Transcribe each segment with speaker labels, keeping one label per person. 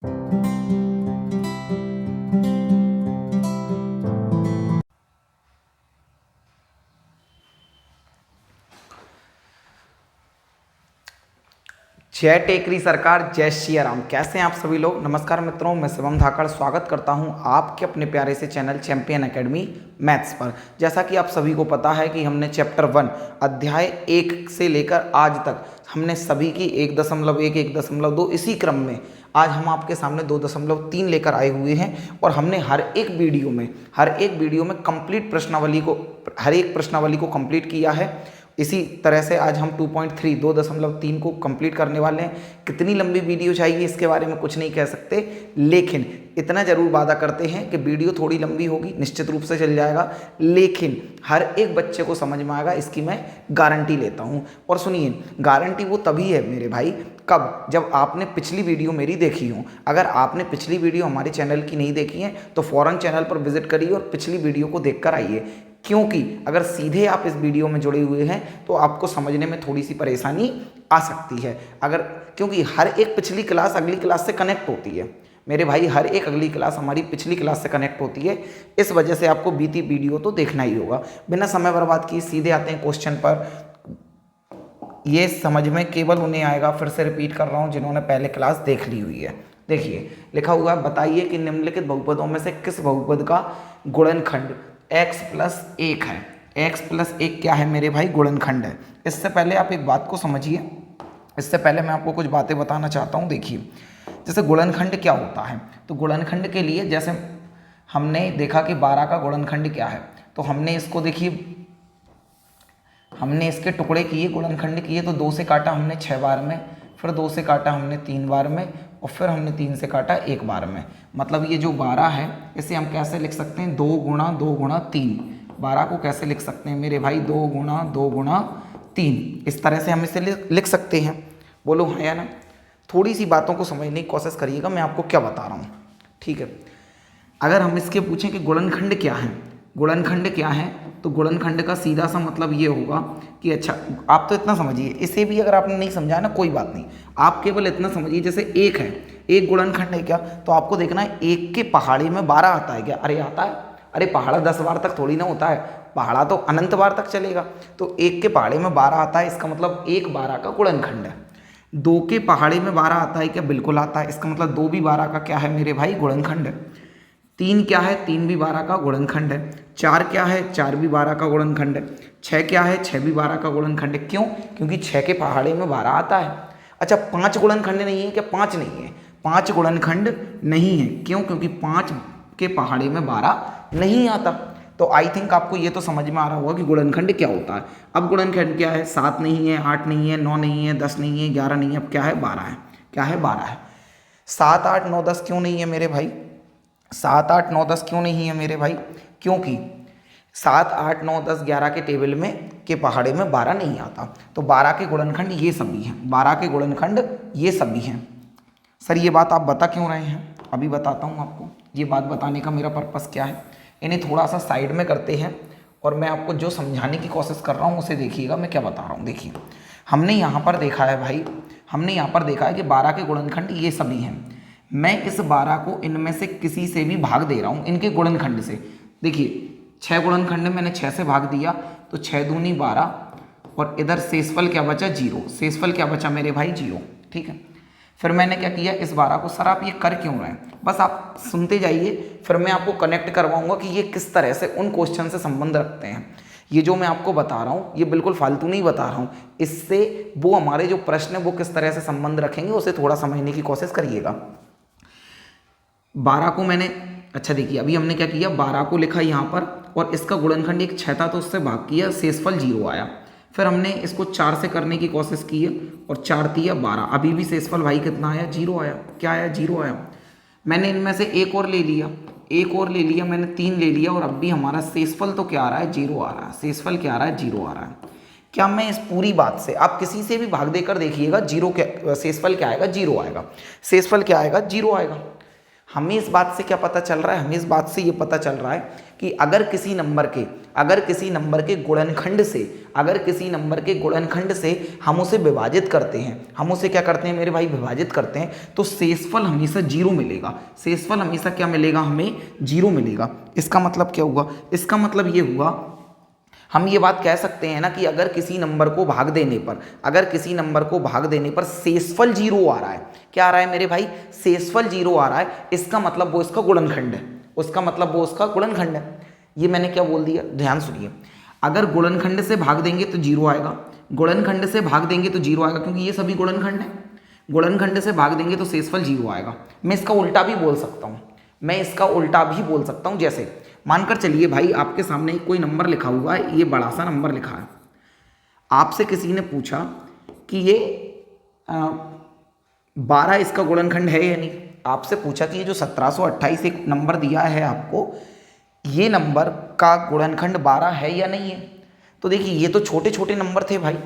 Speaker 1: जय टेकरी सरकार, जय श्री राम। कैसे हैं आप सभी लोग। नमस्कार मित्रों, मैं शिवम धाकड़ स्वागत करता हूं आपके अपने प्यारे से चैनल चैंपियन एकेडमी मैथ्स पर। जैसा कि आप सभी को पता है कि हमने चैप्टर 1 अध्याय 1 से लेकर आज तक हमने सभी की 1.1, 1.2 इसी क्रम में आज हम आपके सामने 2.3 लेकर आए हुए हैं और हमने हर एक वीडियो में कंप्लीट प्रश्नावली को, हर एक प्रश्नावली को कंप्लीट किया है। इसी तरह से आज हम 2.3 को कंप्लीट करने वाले हैं। कितनी लंबी वीडियो चाहिए इसके बारे में कुछ नहीं कह सकते, लेकिन इतना ज़रूर वादा करते हैं कि वीडियो थोड़ी लंबी होगी, निश्चित रूप से चल जाएगा, लेकिन हर एक बच्चे को समझ में आएगा, इसकी मैं गारंटी लेता हूं। और सुनिए, गारंटी वो तभी है मेरे भाई, कब, जब आपने पिछली वीडियो मेरी देखी हो। अगर आपने पिछली वीडियो हमारे चैनल की नहीं देखी है तो फ़ौरन चैनल पर विजिट करिए और पिछली वीडियो को देखकर आइए, क्योंकि अगर सीधे आप इस वीडियो में जुड़े हुए हैं तो आपको समझने में थोड़ी सी परेशानी आ सकती है। क्योंकि हर एक पिछली क्लास अगली क्लास से कनेक्ट होती है मेरे भाई, हर एक अगली क्लास हमारी पिछली क्लास से कनेक्ट होती है। इस वजह से आपको बीती वीडियो तो देखना ही होगा। बिना समय बर्बाद किए सीधे आते हैं क्वेश्चन पर। ये समझ में केवल उन्हें आएगा, फिर से रिपीट कर रहा हूँ, जिन्होंने पहले क्लास देख ली हुई है। देखिए लिखा हुआ है, बताइए कि निम्नलिखित बहुपदों में से किस बहुपद का गुणनखंड x+1 है। x+1 क्या है मेरे भाई, गुणनखंड है। इससे पहले आप एक बात को समझिए, इससे पहले मैं आपको कुछ बातें बताना चाहता हूँ। देखिए, जैसे गुणनखंड क्या होता है, तो गुणनखंड के लिए जैसे हमने देखा कि 12 का गुणनखंड क्या है, तो हमने इसको देखिए, हमने इसके टुकड़े किए, गुणनखंड किए, तो 2 से काटा हमने 6 बार में, फिर 2 से काटा हमने 3 बार में, और फिर हमने 3 से काटा 1 बार में। मतलब ये जो 12 है इसे हम कैसे लिख सकते हैं, 2 गुणा 2 गुणा 3। 12 को कैसे लिख सकते हैं मेरे भाई, 2 गुणा 2 गुणा 3। इस तरह से हम इसे लिख सकते हैं। बोलो हाँ या ना। थोड़ी सी बातों को समझने की कोशिश करिएगा, मैं आपको क्या बता रहा हूँ, ठीक है। अगर हम इसके पूछें कि गुणनखंड क्या है, गुणनखंड क्या है, तो गुणनखंड का सीधा सा मतलब ये होगा कि, अच्छा आप तो इतना समझिए, इसे भी अगर आपने नहीं समझा ना कोई बात नहीं, आप केवल इतना समझिए, जैसे 1 है, 1 गुणनखंड है क्या, तो आपको देखना है 1 के पहाड़े में 12 आता है क्या। अरे आता है, अरे पहाड़ा 10 बार तक थोड़ी ना होता है, पहाड़ा तो अनंत बार तक चलेगा। तो 1 के पहाड़े में 12 आता है, इसका मतलब 1 12 का गुणनखंड है। 2 के पहाड़े में 12 आता है क्या, बिल्कुल आता है, इसका मतलब 2 भी 12 का क्या है मेरे भाई, गुणनखंड है। 3 क्या है, 3 भी 12 का गुणनखंड है। 4 क्या है, 4 भी 12 का गुणनखंड है। 6 क्या है, 6 भी 12 का गुणनखंड है। क्यों, क्योंकि 6 के पहाड़े में 12 आता है। अच्छा 5 गुणनखंड नहीं है क्या, 5 नहीं है, 5 गुणनखंड नहीं है। क्यों, क्योंकि 5 के पहाड़े में 12 नहीं आता। तो आई थिंक आपको ये तो समझ में आ रहा होगा कि गुणनखंड क्या होता है। अब गुणनखंड क्या है, 7 नहीं है, 8 नहीं है, 9 नहीं है, 10 नहीं है, 11 नहीं है, अब क्या है, 12 है। क्या है, 12 है। 7 8 9 10 क्यों नहीं है मेरे भाई, 7 8 9 10 क्यों नहीं है मेरे भाई, क्योंकि 7 8 9 10 11 के टेबल में के पहाड़े में 12 नहीं आता। तो 12 के गुणनखंड ये सभी हैं, 12 के गुणनखंड ये सभी हैं। सर ये बात आप बता क्यों रहे हैं, अभी बताता हूँ आपको। ये बात बताने का मेरा पर्पस क्या है, इन्हें थोड़ा सा साइड में करते हैं और मैं आपको जो समझाने की कोशिश कर रहा हूँ उसे देखिएगा मैं क्या बता रहा हूँ। देखिए, हमने यहाँ पर देखा है भाई, हमने यहाँ पर देखा है कि 12 के गुणनखंड ये सभी हैं। मैं इस 12 को इनमें से किसी से भी भाग दे रहा हूँ, इनके गुणनखंड से। देखिए 6 गुणनखंड मैंने 6 से भाग दिया, तो 6 दूनी 12, और इधर शेषफल क्या बचा, 0। शेषफल क्या बचा मेरे भाई, 0, ठीक है। फिर मैंने क्या किया, इस 12 को, सर आप ये कर क्यों रहे हैं, बस आप सुनते जाइए, फिर मैं आपको कनेक्ट करवाऊंगा कि ये किस तरह से उन क्वेश्चन से संबंध रखते हैं। ये जो मैं आपको बता रहा हूँ ये बिल्कुल फालतू नहीं बता रहा हूँ, इससे वो हमारे जो प्रश्न है वो किस तरह से संबंध रखेंगे उसे थोड़ा समझने की कोशिश करिएगा। 12 को मैंने, अच्छा देखिए अभी हमने क्या किया, 12 को लिखा यहाँ पर, और इसका गुणनखंड एक 6 था तो उससे भाग किया, शेषफल 0 आया। फिर हमने इसको 4 से करने की कोशिश की है, और 4 दिया 12, अभी भी शेषफल भाई कितना आया, 0 आया। क्या आया, 0 आया। मैंने इनमें से एक और ले लिया, एक और ले लिया, मैंने 3 ले लिया, और अब भी हमारा शेषफल तो क्या आ रहा है, 0 आ रहा है। शेषफल क्या आ रहा है, 0 आ रहा है। क्या मैं इस पूरी बात से, आप किसी से भी भाग देकर देखिएगा, 0 क्या शेषफल क्या आएगा, 0 आएगा। शेषफल क्या आएगा, 0 आएगा। हमें इस बात से क्या पता चल रहा है, हमें इस बात से ये पता चल रहा है कि अगर किसी नंबर के गुणनखंड से हम उसे विभाजित करते हैं, हम उसे क्या करते हैं मेरे भाई, विभाजित करते हैं, तो शेषफल हमेशा जीरो मिलेगा। शेषफल हमेशा क्या मिलेगा, हमें जीरो मिलेगा। इसका मतलब क्या हुआ, इसका मतलब ये हुआ, हम ये बात कह सकते हैं ना कि अगर किसी नंबर को भाग देने पर शेषफल जीरो आ रहा है, क्या आ रहा है मेरे भाई, शेषफल जीरो आ रहा है, इसका मतलब वो इसका गुणनखंड है, ये मैंने क्या बोल दिया, ध्यान सुनिए। अगर गुणनखंड से भाग देंगे तो जीरो आएगा, क्योंकि ये सभी गुणनखंड है। गुणनखंड से भाग देंगे तो शेषफल जीरो आएगा। मैं इसका उल्टा भी बोल सकता हूँ, जैसे मानकर चलिए भाई आपके सामने कोई नंबर लिखा हुआ है, ये बड़ा सा नंबर लिखा है, आपसे किसी ने पूछा कि ये 12 इसका गुणनखंड है या नहीं। आपसे पूछा कि ये जो 1728 एक नंबर दिया है आपको, ये नंबर का गुणनखंड 12 है या नहीं है। तो देखिए ये तो छोटे छोटे नंबर थे भाई,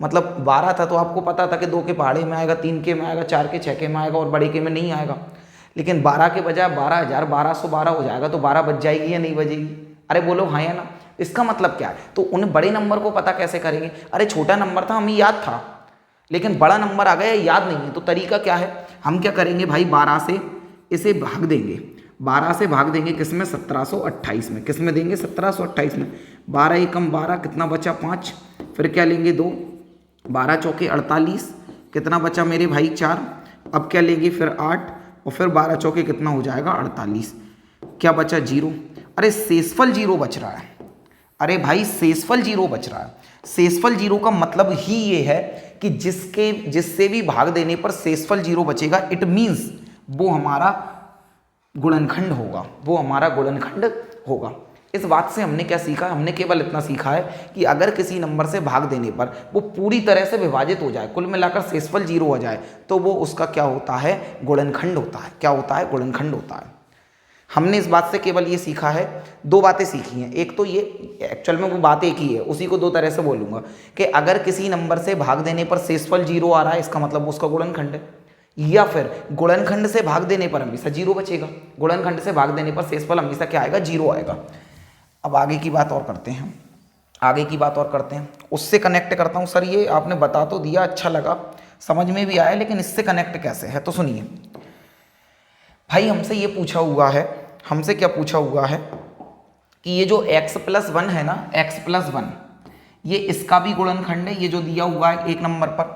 Speaker 1: मतलब 12 था तो आपको पता था कि 2 के पहाड़े में आएगा, 3 के में आएगा, 4 के 6 के में आएगा और बड़े के में नहीं आएगा। लेकिन 12 के बजाय 12,1212 हो जाएगा, तो 12 बच जाएगी या नहीं बजेगी, अरे बोलो हाँ या ना। इसका मतलब क्या है, तो उन बड़े नंबर को पता कैसे करेंगे, अरे छोटा नंबर था हमें याद था, लेकिन बड़ा नंबर आ गया याद नहीं है। तो तरीका क्या है, हम क्या करेंगे भाई, 12 से इसे भाग देंगे, 12 से भाग देंगे किसमें, 1728 में। किस में देंगे, 1728 में। 12 एकम 12, कितना बचा, 5, फिर क्या लेंगे 2, 12 चौके 48, कितना बचा मेरे भाई, 4, अब क्या लेंगे फिर 8, और फिर 12 चौके कितना हो जाएगा, 48, क्या बचा, 0। अरे शेषफल जीरो बच रहा है, अरे भाई शेषफल जीरो बच रहा है। शेषफल जीरो का मतलब ही ये है कि जिससे भी भाग देने पर शेषफल जीरो बचेगा, इट मीन्स वो हमारा गुणनखंड होगा, इस बात से हमने क्या सीखा, हमने केवल इतना सीखा है कि अगर किसी नंबर से भाग देने पर वो पूरी तरह से विभाजित हो जाए, कुल मिलाकर शेषफल जीरो हो जाए, तो वो उसका क्या होता है, गुणनखंड होता है। क्या होता है, गुणनखंड होता है। हमने इस बात से केवल ये सीखा है, 2 बातें सीखी हैं। एक तो ये, एक्चुअल में वो बात एक ही है, उसी को 2 तरह से बोलूँगा कि अगर किसी नंबर से भाग देने पर शेषफल जीरो आ रहा है, इसका मतलब उसका गुणनखंड है, या फिर गुणनखंड से भाग देने पर हमेशा जीरो बचेगा, गुणनखंड से भाग देने पर शेषफल हमेशा क्या आएगा, जीरो आएगा। अब आगे की बात और करते हैं, उससे कनेक्ट करता हूँ। सर ये आपने बता तो दिया, अच्छा लगा, समझ में भी आया, लेकिन इससे कनेक्ट कैसे है, तो सुनिए भाई। हमसे ये पूछा हुआ है, हमसे क्या पूछा हुआ है कि ये जो x+1 है ना, x+1, ये इसका भी गुणनखंड है। ये जो दिया हुआ है 1 नंबर पर,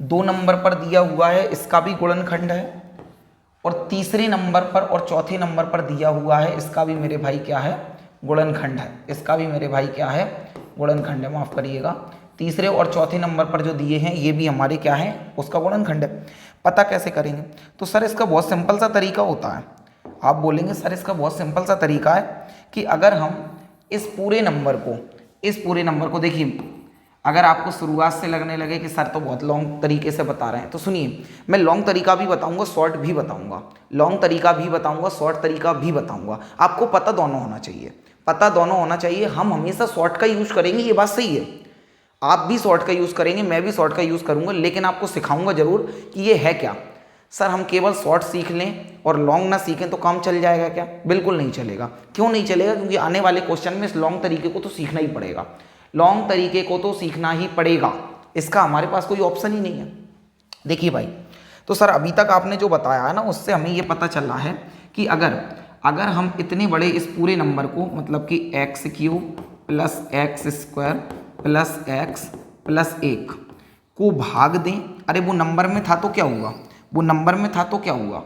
Speaker 1: 2 नंबर पर दिया हुआ है, इसका भी गुणनखंड है, और तीसरे नंबर पर और चौथे नंबर पर दिया हुआ है, इसका भी मेरे भाई क्या है, गुणनखंड है। इसका भी मेरे भाई क्या है, गुणनखंड है, माफ़ करिएगा। तीसरे और चौथे नंबर पर जो दिए हैं, ये भी हमारे क्या है, उसका गुणनखंड है। पता कैसे करेंगे, तो सर इसका बहुत सिंपल सा तरीका होता है। आप बोलेंगे सर इसका बहुत सिंपल सा तरीका है कि अगर हम इस पूरे नंबर को देखिए, अगर आपको शुरुआत से लगने लगे कि सर तो बहुत लॉन्ग तरीके से बता रहे हैं, तो सुनिए, मैं लॉन्ग तरीका भी बताऊंगा, शॉर्ट भी बताऊंगा, शॉर्ट तरीका भी बताऊंगा। आपको पता दोनों होना चाहिए। हम हमेशा शॉर्ट का यूज करेंगे, ये बात सही है। आप भी शॉर्ट का यूज़ करेंगे, मैं भी शॉर्ट का यूज़ करूंगा, लेकिन आपको सिखाऊंगा जरूर कि ये है क्या। सर हम केवल शॉर्ट सीख लें और लॉन्ग ना सीखें तो काम चल जाएगा क्या? बिल्कुल नहीं चलेगा। क्यों नहीं चलेगा? क्योंकि आने वाले क्वेश्चन में इस लॉन्ग तरीके को तो सीखना ही पड़ेगा। इसका हमारे पास कोई ऑप्शन ही नहीं है। देखिए भाई, तो सर अभी तक आपने जो बताया है ना, उससे हमें ये पता चला है कि अगर हम इतने बड़े इस पूरे नंबर को, मतलब कि x³ + x² + x + 1 को भाग दें। अरे वो नंबर में था तो क्या हुआ?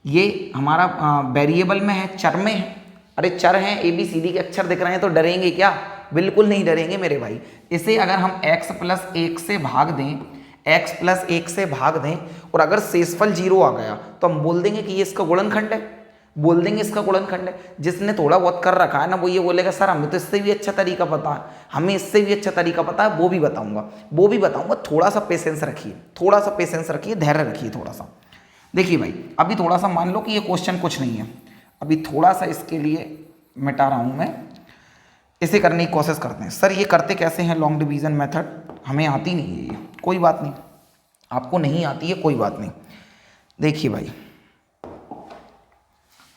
Speaker 1: ये हमारा वेरिएबल में है, चर में है। अरे चर हैं, ABCD के अक्षर दिख रहे हैं तो डरेंगे क्या? बिल्कुल नहीं डरेंगे मेरे भाई। इसे अगर हम x + 1 से भाग दें, और अगर शेषफल 0 आ गया तो हम बोल देंगे कि ये इसका गुणनखंड है। जिसने थोड़ा बहुत कर रखा है ना, वो ये बोलेगा सर हमें तो इससे भी अच्छा तरीका पता है, वो भी बताऊंगा। थोड़ा सा पेशेंस रखिए, धैर्य रखिए थोड़ा सा। देखिए भाई, अभी थोड़ा सा मान लो कि ये क्वेश्चन कुछ नहीं है, अभी थोड़ा सा इसके लिए मिटा रहा हूं मैं। इसे करने की कोशिश करते हैं। सर ये करते कैसे हैं लॉन्ग डिवीजन मेथड? हमें आती नहीं है ये, कोई बात नहीं। आपको नहीं आती है, कोई बात नहीं। देखिए भाई,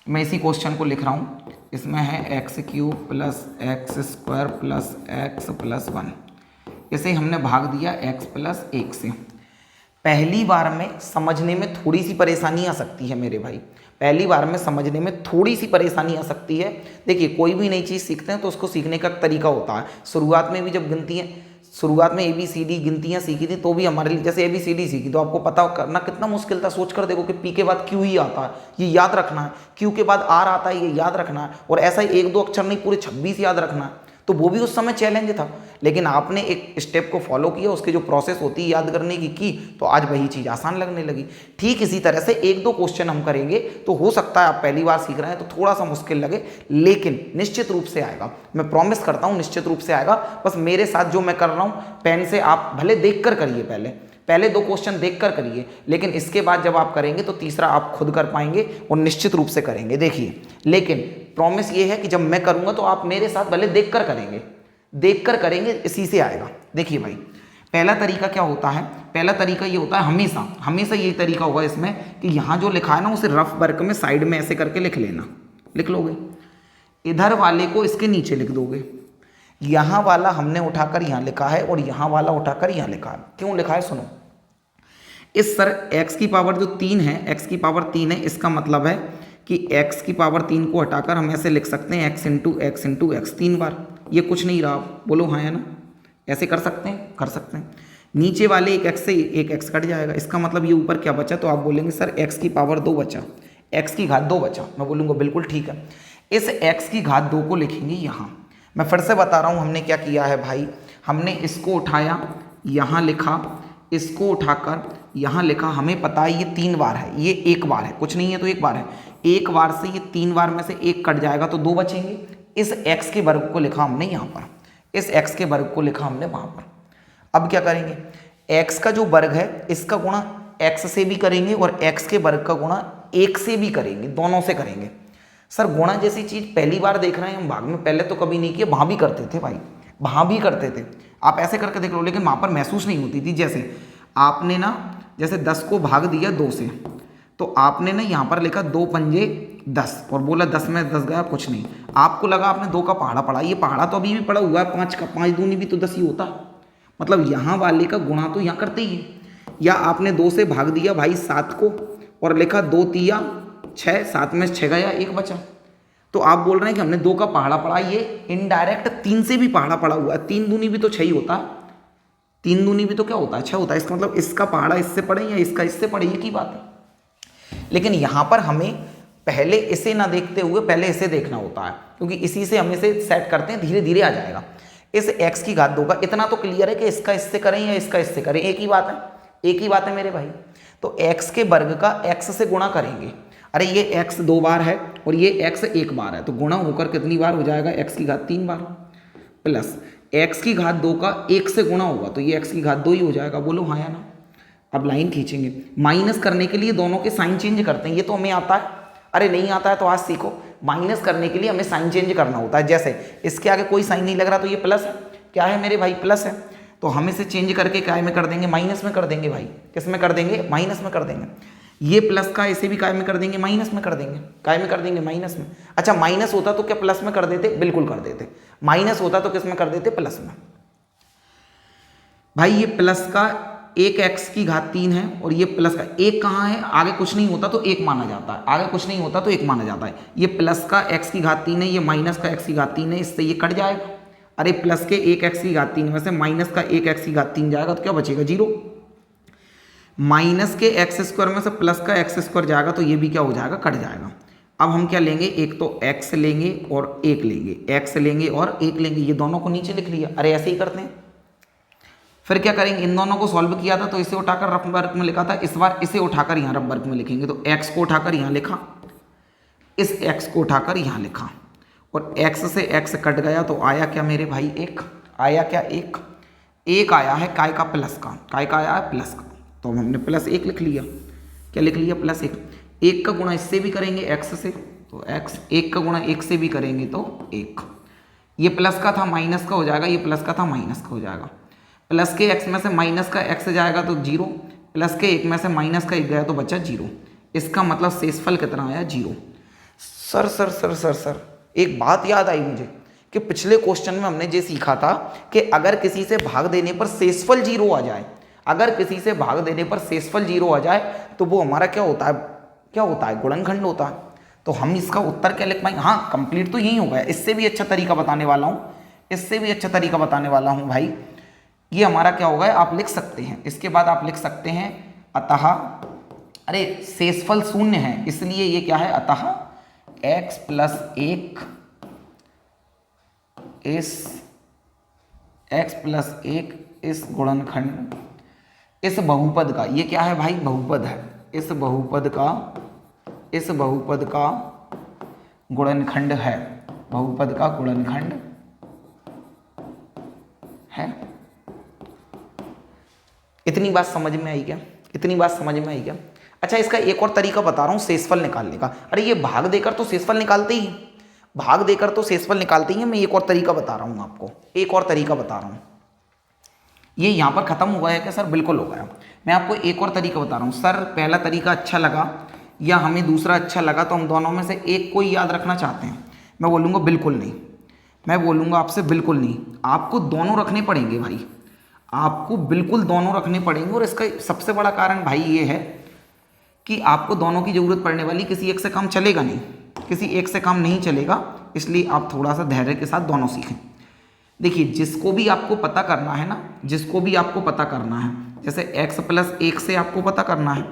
Speaker 1: मैं इसी क्वेश्चन को लिख रहा हूँ। इसमें है x³ plus x² plus x plus 1, इसे हमने भाग दिया x प्लस 1 से। पहली बार में समझने में थोड़ी सी परेशानी आ सकती है मेरे भाई, पहली बार में समझने में थोड़ी सी परेशानी आ सकती है। देखिए कोई भी नई चीज़ सीखते हैं तो उसको सीखने का तरीका होता है। शुरुआत में भी जब शुरुआत में ABCD गिनतियाँ सीखी थी तो भी हमारे लिए, जैसे ABCD सीखी तो आपको पता करना कितना मुश्किल था। सोच कर देखो कि P के बाद Q ही आता है, ये याद रखना है, Q के बाद R आता है, ये याद रखना है, और ऐसा ही 1-2 अक्षर नहीं पूरे 26 याद रखना है। तो वो भी उस समय चैलेंज था, लेकिन आपने एक स्टेप को फॉलो किया, उसकी जो प्रोसेस होती है याद करने की तो आज वही चीज़ आसान लगने लगी। ठीक इसी तरह से 1-2 क्वेश्चन हम करेंगे तो हो सकता है आप पहली बार सीख रहे हैं तो थोड़ा सा मुश्किल लगे, लेकिन निश्चित रूप से आएगा। मैं प्रॉमिस करता हूँ निश्चित रूप से आएगा। बस मेरे साथ जो मैं कर रहा हूँ, पेन से आप भले देख कर करिए, पहले 2 क्वेश्चन देख कर करिए, लेकिन इसके बाद जब आप करेंगे तो तीसरा आप खुद कर पाएंगे और निश्चित रूप से करेंगे। देखिए, लेकिन प्रॉमिस ये है कि जब मैं करूंगा तो आप मेरे साथ भले देख कर करेंगे, इसी से आएगा। देखिए भाई, पहला तरीका क्या होता है, पहला तरीका ये होता है, हमेशा यही तरीका होगा इसमें कि यहाँ जो लिखा है ना उसे रफ वर्क में साइड में ऐसे करके लिख लेना, लिख लोगे, इधर वाले को इसके नीचे लिख दोगे। यहाँ वाला हमने उठाकर यहाँ लिखा है और यहाँ वाला उठाकर यहाँ लिखा है। क्यों लिखा है सुनो, इस सर x की पावर जो 3 है, x की पावर 3 है, इसका मतलब है कि x की पावर 3 को हटाकर हम ऐसे लिख सकते हैं x इंटू x 3 बार। ये कुछ नहीं रहा, बोलो हाँ या ना, ऐसे कर सकते हैं। नीचे वाले एक x से एक x कट जाएगा, इसका मतलब ये ऊपर क्या बचा, तो आप बोलेंगे सर x की पावर 2 बचा, x की घात 2 बचा। मैं बोलूँगा बिल्कुल ठीक है। इस x की घात 2 को लिखेंगे यहाँ। मैं फिर से बता रहा हूँ हमने क्या किया है भाई, हमने इसको उठाया, यहाँ लिखा, इसको उठाकर यहाँ लिखा। हमें पता है ये 3 बार है, ये 1 बार है, कुछ नहीं है तो 1 बार है। 1 बार से ये 3 बार में से 1 कट जाएगा तो 2 बचेंगे। इस x के वर्ग को लिखा हमने यहाँ पर, इस x के वर्ग को लिखा हमने वहाँ पर। अब क्या करेंगे, x का जो वर्ग है इसका गुणा x से भी करेंगे और x के वर्ग का गुणा 1 से भी करेंगे, दोनों से करेंगे। सर गुणा जैसी चीज़ पहली बार देख रहे हैं हम भाग में, पहले तो कभी नहीं किया, वहाँ भी करते थे भाई, वहाँ भी करते थे। आप ऐसे करके देख लो, लेकिन वहाँ पर महसूस नहीं होती थी। जैसे आपने ना, जैसे 10 को भाग दिया 2 से, तो आपने ना यहाँ पर लिखा 2 पंजे 10 और बोला 10 में 10 गया, कुछ नहीं। आपको लगा आपने 2 का पहाड़ा पढ़ा, ये पहाड़ा तो अभी भी पड़ा हुआ है 5 का, 5 दूनी भी तो 10 ही होता, मतलब यहाँ वाले का गुणा तो यहाँ करते ही है। या आपने 2 से भाग दिया भाई 7 को और लिखा 2 तिया 6, 7 में 6 गया, 1 बचा। तो आप बोल रहे हैं कि हमने 2 का पहाड़ा पढ़ा, ये इनडायरेक्ट 3 से भी पहाड़ा पड़ा हुआ है। 3 दूनी भी तो 6 ही होता है, 3 दूनी भी तो क्या होता है, 6 होता है। इसका मतलब इसका पहाड़ा इससे पढ़े या इसका इससे पढ़े, ये की बात है। लेकिन यहाँ पर हमें पहले इसे ना देखते हुए पहले इसे देखना होता है, क्योंकि इसी से हम इसे सेट करते हैं, धीरे धीरे आ जाएगा। इस x की घात 2 का इतना तो क्लियर है कि इसका इससे करें या इसका इससे करें, एक ही बात है मेरे भाई। तो x के वर्ग का x से गुणा करेंगे। अरे ये x 2 बार है और ये x 1 बार है, तो गुणा होकर कितनी बार हो जाएगा, x की घात 3 बार, प्लस x की घात 2 का 1 से गुणा होगा तो ये x की घात 2 ही हो जाएगा। बोलो हाँ या ना। अब लाइन खींचेंगे, माइनस करने के लिए दोनों के साइन चेंज करते हैं, ये तो हमें आता है। अरे नहीं आता है तो आज सीखो, माइनस करने के लिए हमें साइन चेंज करना होता है। जैसे इसके आगे कोई साइन नहीं लग रहा तो ये प्लस है, क्या है मेरे भाई, प्लस है, तो हम इसे चेंज करके क्या में कर देंगे, माइनस में कर देंगे भाई। किस में कर देंगे, माइनस में कर देंगे। ये प्लस का इसे भी काय में कर देंगे, माइनस में कर देंगे, काय में कर देंगे, माइनस में। अच्छा माइनस होता तो क्या प्लस में कर देते, बिल्कुल कर देते। माइनस होता तो किस में कर देते, प्लस में। भाई ये प्लस का 1x की घात 3 है और ये प्लस का 1 कहाँ है, आगे कुछ नहीं होता तो 1 माना जाता है, आगे कुछ नहीं होता तो 1 माना जाता है। ये प्लस का x की घात 3 है, ये माइनस का x की घात 3 है, इससे ये कट जाएगा। अरे प्लस के 1x की घात 3 में से माइनस का 1x की घात 3 जाएगा तो क्या बचेगा, 0। माइनस के x² में से प्लस का x² जाएगा तो ये भी क्या हो जाएगा, कट जाएगा। अब हम क्या लेंगे, एक तो x लेंगे और 1 लेंगे, x लेंगे और 1 लेंगे, ये दोनों को नीचे लिख लिया। अरे ऐसे ही करते हैं। फिर क्या करेंगे, इन दोनों को सॉल्व किया था तो इसे उठाकर रफ वर्क में लिखा था, इस बार इसे उठाकर यहाँ रफ वर्क में लिखेंगे। तो x को उठाकर यहाँ लिखा, इस x को उठाकर यहाँ लिखा और x से x कट गया तो आया क्या मेरे भाई, 1 आया क्या, 1 आया है काय का, प्लस का, काय का आया है प्लस का, तो हमने +1 लिख लिया। क्या लिख लिया, +1। 1 का गुणा इससे भी करेंगे x से तो x, 1 का गुणा 1 से भी करेंगे तो 1। ये प्लस का था माइनस का हो जाएगा, ये प्लस का था माइनस का हो जाएगा। प्लस के x में से माइनस का x जाएगा तो 0, प्लस के 1 में से माइनस का 1 गया तो बचा 0। इसका मतलब शेषफल कितना आया, 0। Sir sir sir sir sir एक बात याद आई मुझे कि पिछले क्वेश्चन में हमने ये सीखा था कि अगर किसी से भाग देने पर शेषफल 0 आ जाए, अगर किसी से भाग देने पर शेषफल 0 आ जाए तो वो हमारा क्या होता है, क्या होता है, गुणनखंड होता है। तो हम इसका उत्तर क्या लिख पाएंगे? हाँ, कंप्लीट तो यही हो गया। इससे भी अच्छा तरीका बताने वाला हूँ, इससे भी अच्छा तरीका बताने वाला हूँ भाई। ये हमारा क्या होगा, आप लिख सकते हैं, इसके बाद आप लिख सकते हैं अतः, अरे शेषफल 0 है इसलिए ये क्या है, अतः x + 1 इस गुणनखंड, इस बहुपद का, ये क्या है भाई, बहुपद है, इस बहुपद का गुणनखंड है, बहुपद का गुणनखंड है। इतनी बात समझ में आई क्या? इतनी बात समझ में आई क्या? अच्छा, इसका एक और तरीका बता रहा हूँ शेषफल निकालने का। अरे ये भाग देकर तो शेषफल निकालते ही, भाग देकर तो शेषफल निकालते ही हैं। मैं एक और तरीका बता रहा हूँ आपको, एक और तरीका बता रहा हूँ। ये यहाँ पर खत्म हुआ है क्या सर? बिल्कुल हो गया। मैं आपको एक और तरीका बता रहा हूँ। सर पहला तरीका अच्छा लगा या हमें दूसरा अच्छा लगा, तो हम दोनों में से एक को ही याद रखना चाहते हैं। मैं बोलूँगा बिल्कुल नहीं, मैं बोलूँगा आपसे बिल्कुल नहीं, आपको दोनों रखने पड़ेंगे भाई, आपको बिल्कुल दोनों रखने पड़ेंगे। और इसका सबसे बड़ा कारण भाई ये है कि आपको दोनों की ज़रूरत पड़ने वाली, किसी एक से काम चलेगा नहीं, किसी एक से काम नहीं चलेगा, इसलिए आप थोड़ा सा धैर्य के साथ दोनों सीखें। देखिए, जिसको भी आपको पता करना है ना, जिसको भी आपको पता करना है, जैसे x + 1 से आपको पता करना है,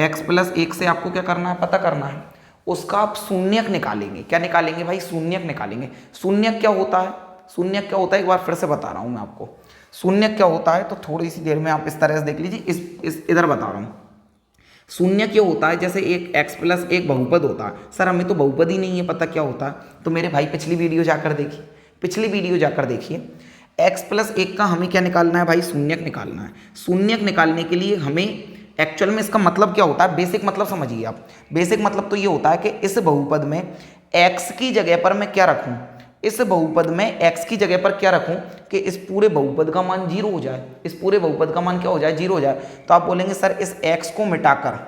Speaker 1: x + 1 से आपको क्या करना है, पता करना है, उसका आप शून्यक निकालेंगे। क्या निकालेंगे भाई? शून्यक निकालेंगे। शून्यक क्या होता है? शून्यक क्या होता है एक बार फिर से बता रहा हूँ मैं आपको। शून्यक क्या होता है तो थोड़ी सी देर में आप इस तरह से देख लीजिए, इस इधर बता रहा हूँ। शून्य क्या होता है, जैसे एक x + 1 बहुपद होता है। सर हमें तो बहुपद ही नहीं है पता क्या होता है, तो मेरे भाई पिछली वीडियो जाकर देखिए, पिछली वीडियो जाकर देखिए। x + 1 का हमें क्या निकालना है भाई? शून्यक निकालना है। शून्यक निकालने के लिए हमें एक्चुअल में इसका मतलब क्या होता है, बेसिक मतलब समझिए आप। बेसिक मतलब तो ये होता है कि इस बहुपद में x की जगह पर मैं क्या रखूँ, इस बहुपद में x की जगह पर क्या रखूं कि इस पूरे बहुपद का मान 0 हो जाए, इस पूरे बहुपद का मान क्या हो जाए, 0 हो जाए। तो आप बोलेंगे सर इस x को मिटाकर,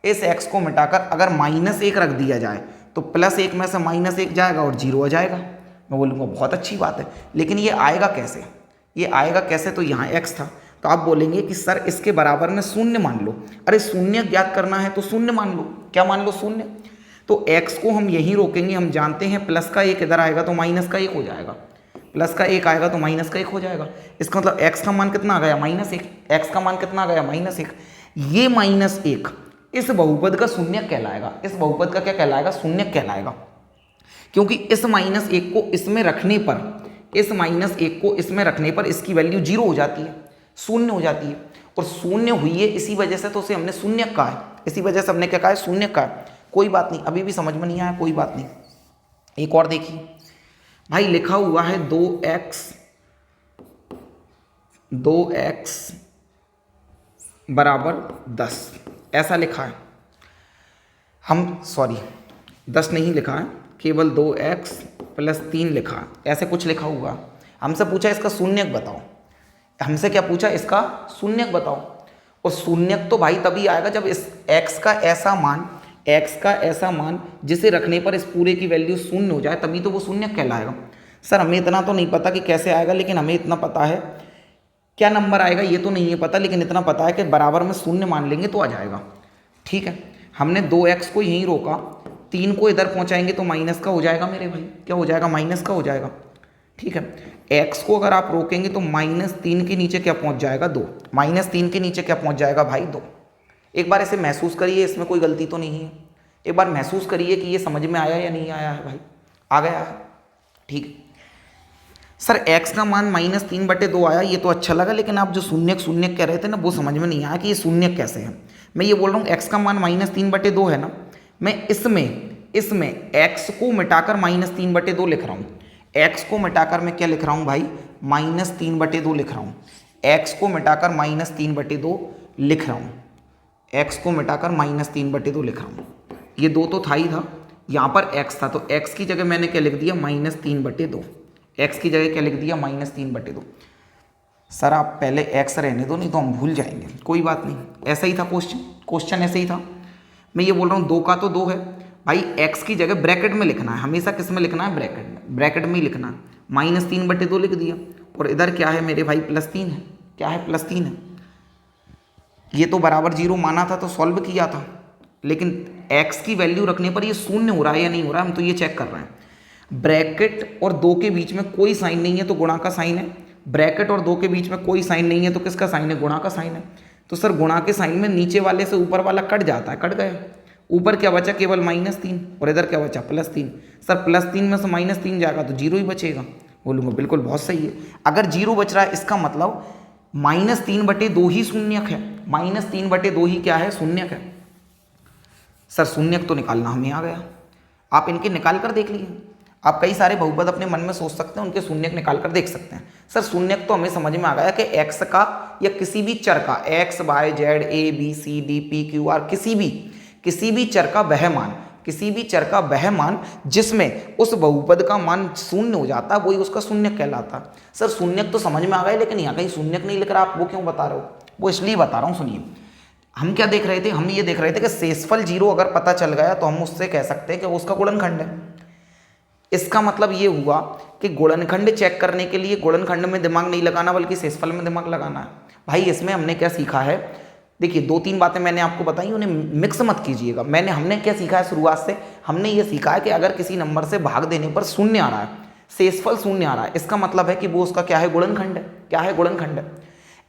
Speaker 1: इस x को मिटाकर अगर -1 रख दिया जाए तो +1 में से -1 जाएगा और 0 आ जाएगा। मैं बोलूँगा बहुत अच्छी बात है, लेकिन ये आएगा कैसे, ये आएगा कैसे? तो यहाँ x था, तो आप बोलेंगे कि सर इसके बराबर में शून्य मान लो। अरे शून्य ज्ञात करना है तो शून्य मान लो। क्या मान लो? शून्य। तो x को हम यहीं रोकेंगे। हम जानते हैं +1 इधर आएगा तो -1 हो जाएगा, +1 आएगा तो -1 हो जाएगा। इसका मतलब x का मान कितना आ गया? -1। x का मान कितना आ गया? -1। ये -1 इस बहुपद का शून्यक कहलाएगा। इस बहुपद का क्या कहलाएगा? शून्यक कहलाएगा। क्योंकि इस -1 को इसमें रखने पर, इस -1 को इसमें रखने पर इसकी वैल्यू 0 हो जाती है, शून्य हो जाती है। और शून्य हुई है इसी वजह से तो उसे हमने शून्यक कहा है, इसी वजह से हमने क्या कहा है? शून्यक कहा है। कोई बात नहीं, अभी भी समझ में नहीं आया, कोई बात नहीं। एक और देखिए भाई, लिखा हुआ है 2x = 10, ऐसा लिखा है। हम सॉरी 10 नहीं लिखा है, केवल 2x + 3 लिखा है, ऐसे कुछ लिखा हुआ। हमसे पूछा इसका शून्यक बताओ, हमसे क्या पूछा? इसका शून्यक बताओ। और शून्यक तो भाई तभी आएगा जब इस x का ऐसा मान जिसे रखने पर इस पूरे की वैल्यू 0 हो जाए, तभी तो वो शून्यक कहलाएगा। सर हमें इतना तो नहीं पता कि कैसे आएगा, लेकिन हमें इतना पता है, क्या नंबर आएगा ये तो नहीं है पता, लेकिन इतना पता है कि बराबर में शून्य मान लेंगे तो आ जाएगा। ठीक है, हमने 2x को यहीं रोका, 3 को इधर पहुंचाएंगे तो माइनस का हो जाएगा मेरे भाई। क्या हो जाएगा? माइनस का हो जाएगा। ठीक है, x को अगर आप रोकेंगे तो -3 के नीचे क्या पहुंच जाएगा? 2। -3 के नीचे क्या पहुंच जाएगा भाई? 2। एक बार इसे महसूस करिए, इसमें कोई गलती तो नहीं है। एक बार महसूस करिए कि ये समझ में आया या नहीं आया है भाई। आ गया है? ठीक है सर, x का मान -3/2 आया, ये तो अच्छा लगा, लेकिन आप जो शून्यक कह रहे थे ना, वो समझ में नहीं आया कि ये शून्यक कैसे है। मैं ये बोल रहा हूँ x का मान -3/2 है ना, मैं इसमें x को मिटाकर -3/2 लिख रहा हूँ। x को मिटाकर मैं क्या लिख रहा हूँ भाई? -3/2 लिख रहा हूँ। x को मिटाकर -3/2 लिख रहा हूँ। x को मिटाकर -3/2 लिख रहा हूँ। ये 2 तो था ही था, यहाँ पर x था, तो x की जगह मैंने क्या लिख दिया? -3/2। x की जगह क्या लिख दिया? -3/2। सर आप पहले x रहने दो, नहीं तो हम भूल जाएंगे। कोई बात नहीं, ऐसा ही था क्वेश्चन ऐसे ही था। मैं ये बोल रहा हूँ 2 का तो 2 है भाई x की जगह ब्रैकेट में लिखना है, हमेशा किस में लिखना है, ब्रैकेट में, ब्रैकेट में ही लिखना है। -3/2 लिख दिया, और इधर क्या है मेरे भाई +3 है, क्या है +3 है। ये तो बराबर 0 माना था तो सॉल्व किया था, लेकिन x की वैल्यू रखने पर ये शून्य हो रहा है या नहीं हो रहा है, हम तो ये चेक कर रहे हैं। ब्रैकेट और 2 के बीच में कोई साइन नहीं है तो गुणा का साइन है, ब्रैकेट और 2 के बीच में कोई साइन नहीं है तो किसका साइन है, गुणा का साइन है। तो सर गुणा के साइन में नीचे वाले से ऊपर वाला कट जाता है, कट गया, ऊपर क्या बचा, केवल -3, और इधर क्या बचा, +3। सर +3 में से -3 जाएगा तो 0 ही बचेगा। बोलूँगा बिल्कुल बहुत सही है। अगर 0 बच रहा है इसका मतलब -3/2 ही शून्यक है, -3/2 ही क्या है, शून्यक है। सर शून्यक तो निकालना हमें आ गया, आप इनके निकाल कर देख लीजिए। आप कई सारे बहुपद अपने मन में सोच सकते हैं, उनके शून्यक निकाल कर देख सकते हैं। सर शून्यक तो हमें समझ में आ गया कि x का या किसी भी चर का, x y z a b c d p q r, किसी भी चर का वह मान, किसी भी चर का वह मान जिसमें उस बहुपद का मान शून्य हो जाता है, वही उसका शून्यक कहलाता। सर शून्यक तो समझ में आ गया, लेकिन यहाँ कहीं शून्यक नहीं लिख रहा, आप वो क्यों बता रहे हो, वो इसलिए बता रहा हूँ, सुनिए। हम क्या देख रहे थे, हम ये देख रहे थे कि शेषफल 0 अगर पता चल गया तो हम उससे कह सकते हैं कि उसका गुणनखंड है। इसका मतलब ये हुआ कि गुणनखंड चेक करने के लिए गुणनखंड में दिमाग नहीं लगाना, बल्कि शेषफल में दिमाग लगाना है। भाई इसमें हमने क्या सीखा है, देखिए 2-3 बातें मैंने आपको बताई, उन्हें मिक्स मत कीजिएगा। हमने क्या सीखा है शुरुआत से, हमने ये सीखा है कि अगर किसी नंबर से भाग देने पर शून्य आ रहा है, शेषफल शून्य आ रहा है, इसका मतलब है कि वो उसका क्या है, गुणनखंड है। क्या है, गुणनखंड है।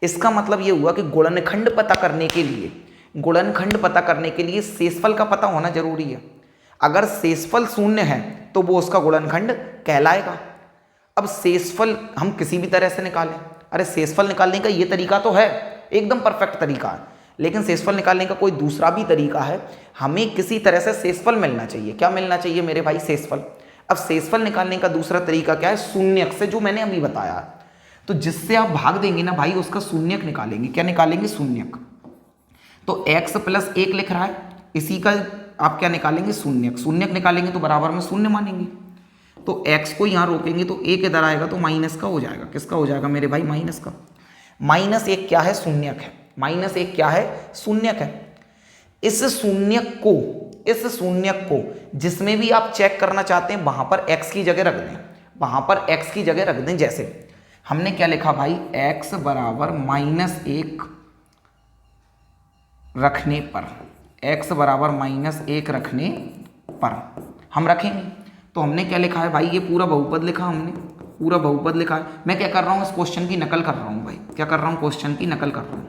Speaker 1: इसका मतलब ये हुआ कि गुणनखंड पता करने के लिए शेषफल का पता होना जरूरी है। अगर शेषफल शून्य है तो वो उसका गुणनखंड कहलाएगा। अब शेषफल हम किसी भी तरह से निकालें, अरे शेषफल निकालने का ये तरीका तो है, एकदम परफेक्ट तरीका है, लेकिन शेषफल निकालने का कोई दूसरा भी तरीका है। हमें किसी तरह से शेषफल मिलना चाहिए। क्या मिलना चाहिए मेरे भाई, शेषफल। अब शेषफल निकालने का दूसरा तरीका क्या है, शून्यक से, जो मैंने अभी बताया। तो जिससे आप भाग देंगे ना भाई, उसका शून्यक निकालेंगे। क्या निकालेंगे, शून्यक। तो x + 1 लिख रहा है, इसी का आप क्या निकालेंगे, शून्यक। शून्यक निकालेंगे तो बराबर में शून्य मानेंगे। तो x को यहाँ रोकेंगे तो एक इधर आएगा तो माइनस का हो जाएगा। किसका हो जाएगा मेरे भाई, माइनस का। -1 क्या है, शून्यक है। -1 क्या है, शून्यक है। इस शून्यक को जिसमें भी आप चेक करना चाहते हैं वहां पर x की जगह रख दें, वहां पर x की जगह रख दें। जैसे हमने क्या लिखा भाई, x बराबर -1 रखने पर, x बराबर -1 रखने पर हम रखेंगे। तो हमने क्या लिखा है भाई, ये पूरा बहुपद लिखा, हमने पूरा बहुपद लिखा है। मैं क्या कर रहा हूँ, इस क्वेश्चन की नकल कर रहा हूँ भाई। क्या कर रहा हूँ, क्वेश्चन की नकल कर रहा हूँ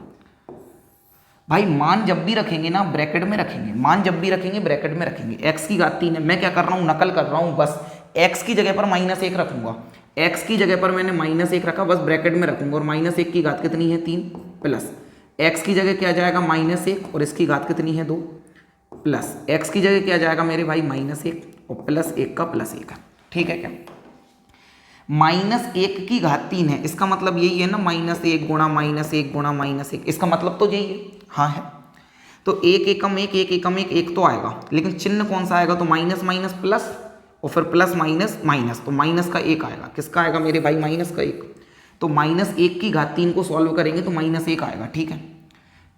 Speaker 1: भाई। मान जब भी रखेंगे ना ब्रैकेट में रखेंगे, मान जब भी रखेंगे ब्रैकेट में रखेंगे। x की घात 3 है, मैं क्या कर रहा हूँ, नकल कर रहा हूँ बस। x की जगह पर -1 रखूंगा, x की जगह पर मैंने -1 रखा, बस ब्रैकेट में रखूंगा। और -1 की घात कितनी है, 3, प्लस x की जगह क्या जाएगा, -1, और इसकी घात कितनी है, 2, प्लस x की जगह क्या जाएगा मेरे भाई, -1 और +1 का +1 है। ठीक है क्या, -1 की घात 3 है, इसका मतलब यही है ना, -1 गुणा -1 गुणा -1, इसका मतलब तो यही है। हाँ है। तो 1 एकम 1 1 एकम 1 1 तो आएगा, लेकिन चिन्ह कौन सा आएगा, तो माइनस माइनस प्लस, और फिर प्लस माइनस माइनस, तो माइनस का 1 आएगा। किसका आएगा मेरे भाई, माइनस का 1। तो -1 की घात 3 को सॉल्व करेंगे तो -1 आएगा। ठीक है,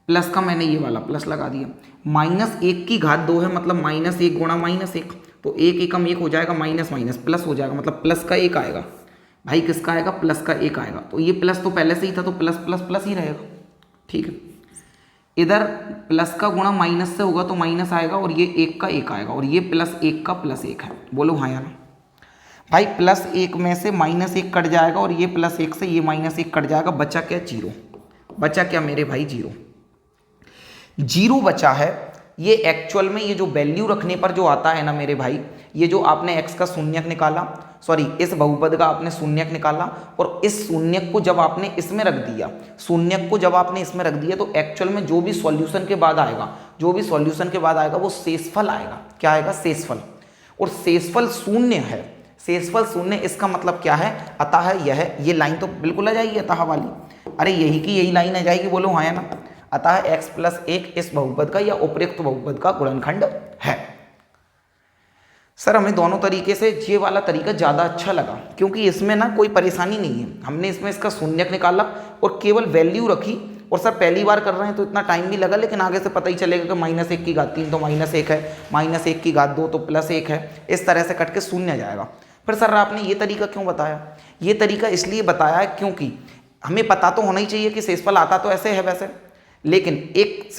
Speaker 1: प्लस का मैंने ये वाला प्लस लगा दिया। -1 की घात 2 है, मतलब -1 गुणा -1, तो 1 एकम 1 हो जाएगा, माइनस माइनस प्लस हो जाएगा, मतलब प्लस का 1 आएगा भाई। किसका आएगा, प्लस का 1 आएगा। तो ये प्लस तो पहले से ही था, तो प्लस प्लस प्लस ही रहेगा। ठीक है, इधर प्लस का गुणा माइनस से होगा तो माइनस आएगा, और ये 1 का 1 आएगा, और ये +1 का +1 है। बोलो हाँ या ना भाई। +1 में से -1 कट जाएगा, और ये +1 से ये -1 कट जाएगा, बचा क्या, 0। बचा क्या मेरे भाई, 0 बचा है। ये एक्चुअल में ये जो वैल्यू रखने पर जो आता है ना मेरे भाई, ये जो आपने x का शून्यक निकाला, सॉरी इस बहुपद का आपने शून्यक निकाला, और इस शून्यक को जब आपने इसमें रख दिया, शून्यक को जब आपने इसमें रख दिया, तो एक्चुअल में जो भी सॉल्यूशन के बाद आएगा, वो शेषफल आएगा। क्या आएगा, शेषफल। और शेषफल शून्य है, शेषफल शून्य, इसका मतलब क्या है, अतः ये लाइन तो बिल्कुल आ जाएगी अतः वाली। अरे यही की यही लाइन आ जाएगी, बोलो हाँ या ना। अतः x + 1 इस बहुपद का या उपयुक्त बहुपद का गुणनखंड है। सर हमें दोनों तरीके से ये वाला तरीका ज़्यादा अच्छा लगा, क्योंकि इसमें ना कोई परेशानी नहीं है। हमने इसमें इसका शून्यक निकाला और केवल वैल्यू रखी, और सर पहली बार कर रहे हैं तो इतना टाइम भी लगा, लेकिन आगे से पता ही चलेगा कि -1 की घात 3 तो -1 है, -1 की घात 2 तो +1 है, इस तरह से कट के शून्य जाएगा। फिर सर आपने ये तरीका क्यों बताया? ये तरीका इसलिए बताया है क्योंकि हमें पता तो होना ही चाहिए कि शेषफल आता तो ऐसे है वैसे, लेकिन एक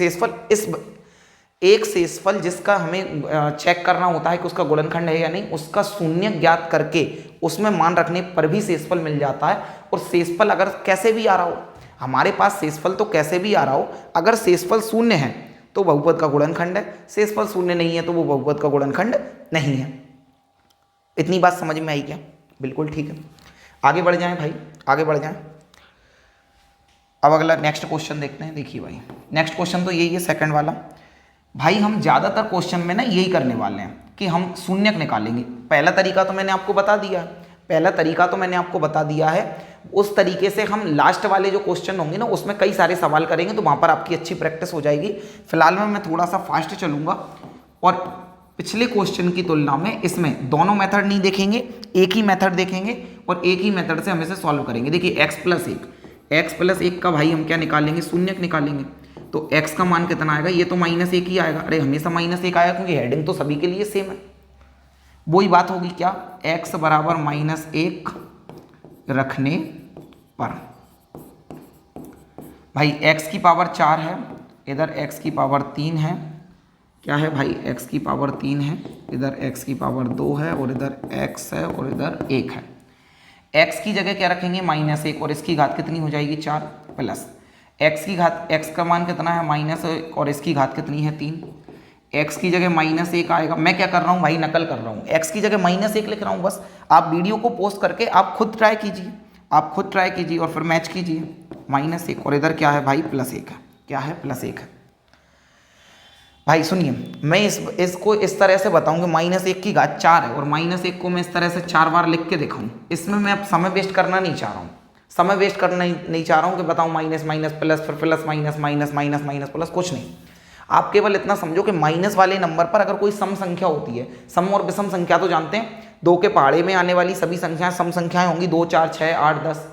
Speaker 1: शेषफल जिसका हमें चेक करना होता है कि उसका गुणनखंड है या नहीं, उसका शून्य ज्ञात करके उसमें मान रखने पर भी शेषफल मिल जाता है। और शेषफल अगर कैसे भी आ रहा हो, हमारे पास शेषफल तो कैसे भी आ रहा हो, अगर शेषफल शून्य है तो बहुपद का गुणनखंड है, शेषफल शून्य नहीं है तो वो बहुपद का गुणनखंड नहीं है। इतनी बात समझ में आई क्या? बिल्कुल ठीक है। आगे बढ़ जाएं भाई, आगे बढ़ जाएं। अब अगला नेक्स्ट क्वेश्चन देखते हैं। देखिए भाई, नेक्स्ट क्वेश्चन तो यही है, सेकंड वाला। भाई हम ज़्यादातर क्वेश्चन में ना यही करने वाले हैं कि हम शून्यक निकालेंगे। पहला तरीका तो मैंने आपको बता दिया है, उस तरीके से हम लास्ट वाले जो क्वेश्चन होंगे ना उसमें कई सारे सवाल करेंगे, तो वहाँ पर आपकी अच्छी प्रैक्टिस हो जाएगी। फिलहाल में मैं थोड़ा सा फास्ट चलूँगा और पिछले क्वेश्चन की तुलना में इसमें दोनों मेथड नहीं देखेंगे, एक ही मेथड देखेंगे और एक ही मेथड से हम इसे सॉल्व करेंगे। देखिए x+1 का भाई हम क्या निकालेंगे? शून्यक निकालेंगे। तो x का मान कितना आएगा? ये तो -1 ही आएगा। अरे हमेशा -1 आएगा क्योंकि हेडिंग तो सभी के लिए सेम है। वही बात होगी क्या? x बराबर -1 रखने पर भाई x की पावर 4 है, इधर x की पावर 3 है। क्या है भाई? x की पावर 3 है, इधर x की पावर 2 है और इधर x है और इधर 1 है। x की जगह क्या रखेंगे? -1 और इसकी घात कितनी हो जाएगी? 4 प्लस x का मान कितना है? -1 और इसकी घात कितनी है? 3। x की जगह -1 आएगा। मैं क्या कर रहा हूँ भाई? नकल कर रहा हूँ। x की जगह -1 लिख रहा हूँ बस। आप वीडियो को पोस्ट करके आप खुद ट्राई कीजिए और फिर मैच कीजिए। -1 और इधर क्या है भाई? +1 है। क्या है? +1 है। भाई सुनिए, मैं इसको इस तरह से बताऊंगा, -1 की घात 4 है और -1 को मैं इस तरह से 4 बार लिख के दिखाऊं। इसमें मैं अब समय वेस्ट करना नहीं चाह रहा हूं, कि बताऊं माइनस माइनस प्लस, फिर plus minus minus minus minus plus, कुछ नहीं। आप केवल इतना समझो कि माइनस वाले नंबर पर अगर कोई सम संख्या होती है, सम और विषम संख्या तो जानते हैं, 2 के पहाड़े में आने वाली सभी संख्याएं सम संख्याएं होंगी। 2, 4, 6, 8, 10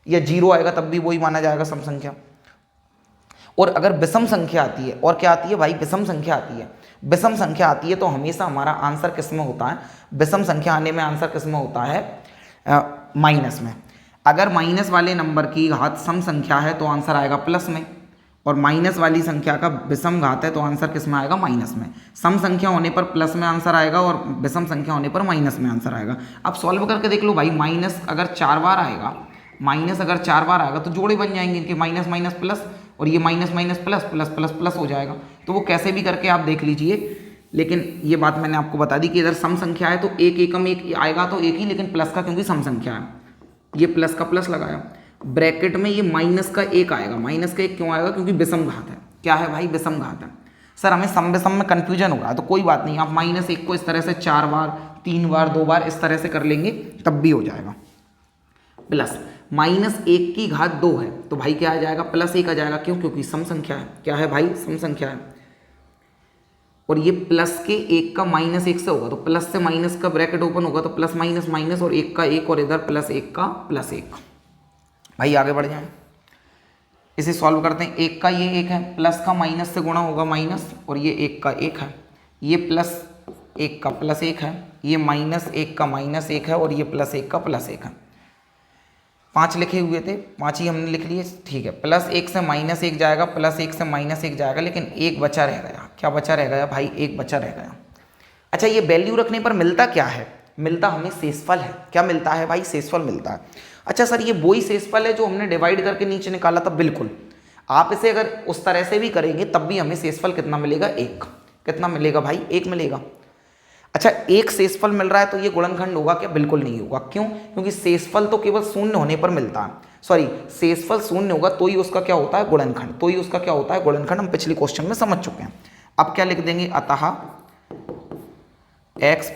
Speaker 1: या 0 आएगा तब भी वही माना जाएगा सम संख्या। और अगर विषम संख्या आती है, और क्या आती है भाई? विषम संख्या आती है तो हमेशा हमारा आंसर किस में होता है? विषम संख्या आने में आंसर किस में होता है? माइनस में। अगर माइनस वाले नंबर की घात सम संख्या है तो आंसर आएगा प्लस में, और माइनस वाली संख्या का विषम घात है तो आंसर किस में आएगा? माइनस में। सम संख्या होने पर प्लस में आंसर आएगा और विषम संख्या होने पर माइनस में आंसर आएगा। अब सॉल्व करके देख लो भाई, माइनस अगर 4 बार आएगा तो जोड़े बन जाएंगे इनके, माइनस माइनस प्लस, और ये minus minus plus plus plus plus हो जाएगा। तो वो कैसे भी करके आप देख लीजिए, लेकिन ये बात मैंने आपको बता दी कि इधर सम संख्या है तो एक एकम एक आएगा तो एक ही, लेकिन प्लस का क्योंकि सम संख्या है, ये प्लस का प्लस लगाया, ब्रैकेट में ये माइनस का 1 आएगा। माइनस का 1 क्यों आएगा? क्योंकि विषम घात है। क्या है भाई? विषम घात है। सर हमें सम विषम में कन्फ्यूजन हो रहा है, तो कोई बात नहीं, आप -1 को इस तरह से 4 बार, 3 बार, 2 बार इस तरह से कर लेंगे तब भी हो जाएगा। प्लस -1 की घात 2 है तो भाई क्या आ जाएगा? +1 आ जाएगा। क्यों? क्योंकि सम संख्या है। क्या है भाई? सम संख्या है। और ये प्लस के 1 का -1 से होगा तो प्लस से माइनस का ब्रैकेट ओपन होगा तो प्लस माइनस माइनस, और 1 का 1 और इधर +1 का +1। भाई आगे बढ़ जाएं, इसे सॉल्व करते हैं। 1 का ये 1 है, प्लस का माइनस से गुणा होगा माइनस, और ये 1 का 1 है, ये +1 का +1 है, ये -1 का -1 है, और ये +1 का +1 है। 5 लिखे हुए थे, 5 ही हमने लिख लिए, ठीक है। +1 से -1 जाएगा, +1 से -1 जाएगा, लेकिन 1 बचा रह गया। क्या बचा रह गया भाई? 1 बचा रह गया। अच्छा, ये वैल्यू रखने पर मिलता क्या है? मिलता हमें शेषफल है। क्या मिलता है भाई? शेषफल मिलता है। अच्छा सर, ये वही शेषफल है जो हमने डिवाइड करके नीचे निकाला था? बिल्कुल। आप इसे अगर उस तरह से भी करेंगे तब भी हमें शेषफल कितना मिलेगा? 1। कितना मिलेगा भाई? 1 मिलेगा। अच्छा, 1 शेषफल मिल रहा है तो ये गुणनखंड होगा क्या? बिल्कुल नहीं होगा। क्यों? क्योंकि शेषफल तो केवल शून्य होने पर मिलता है। सॉरी, शेषफल शून्य होगा तो ही उसका क्या होता है? गुणनखंड। तो ही उसका क्या होता है? गुणनखंड। हम पिछले क्वेश्चन में समझ चुके हैं। अब क्या लिख देंगे? अतः x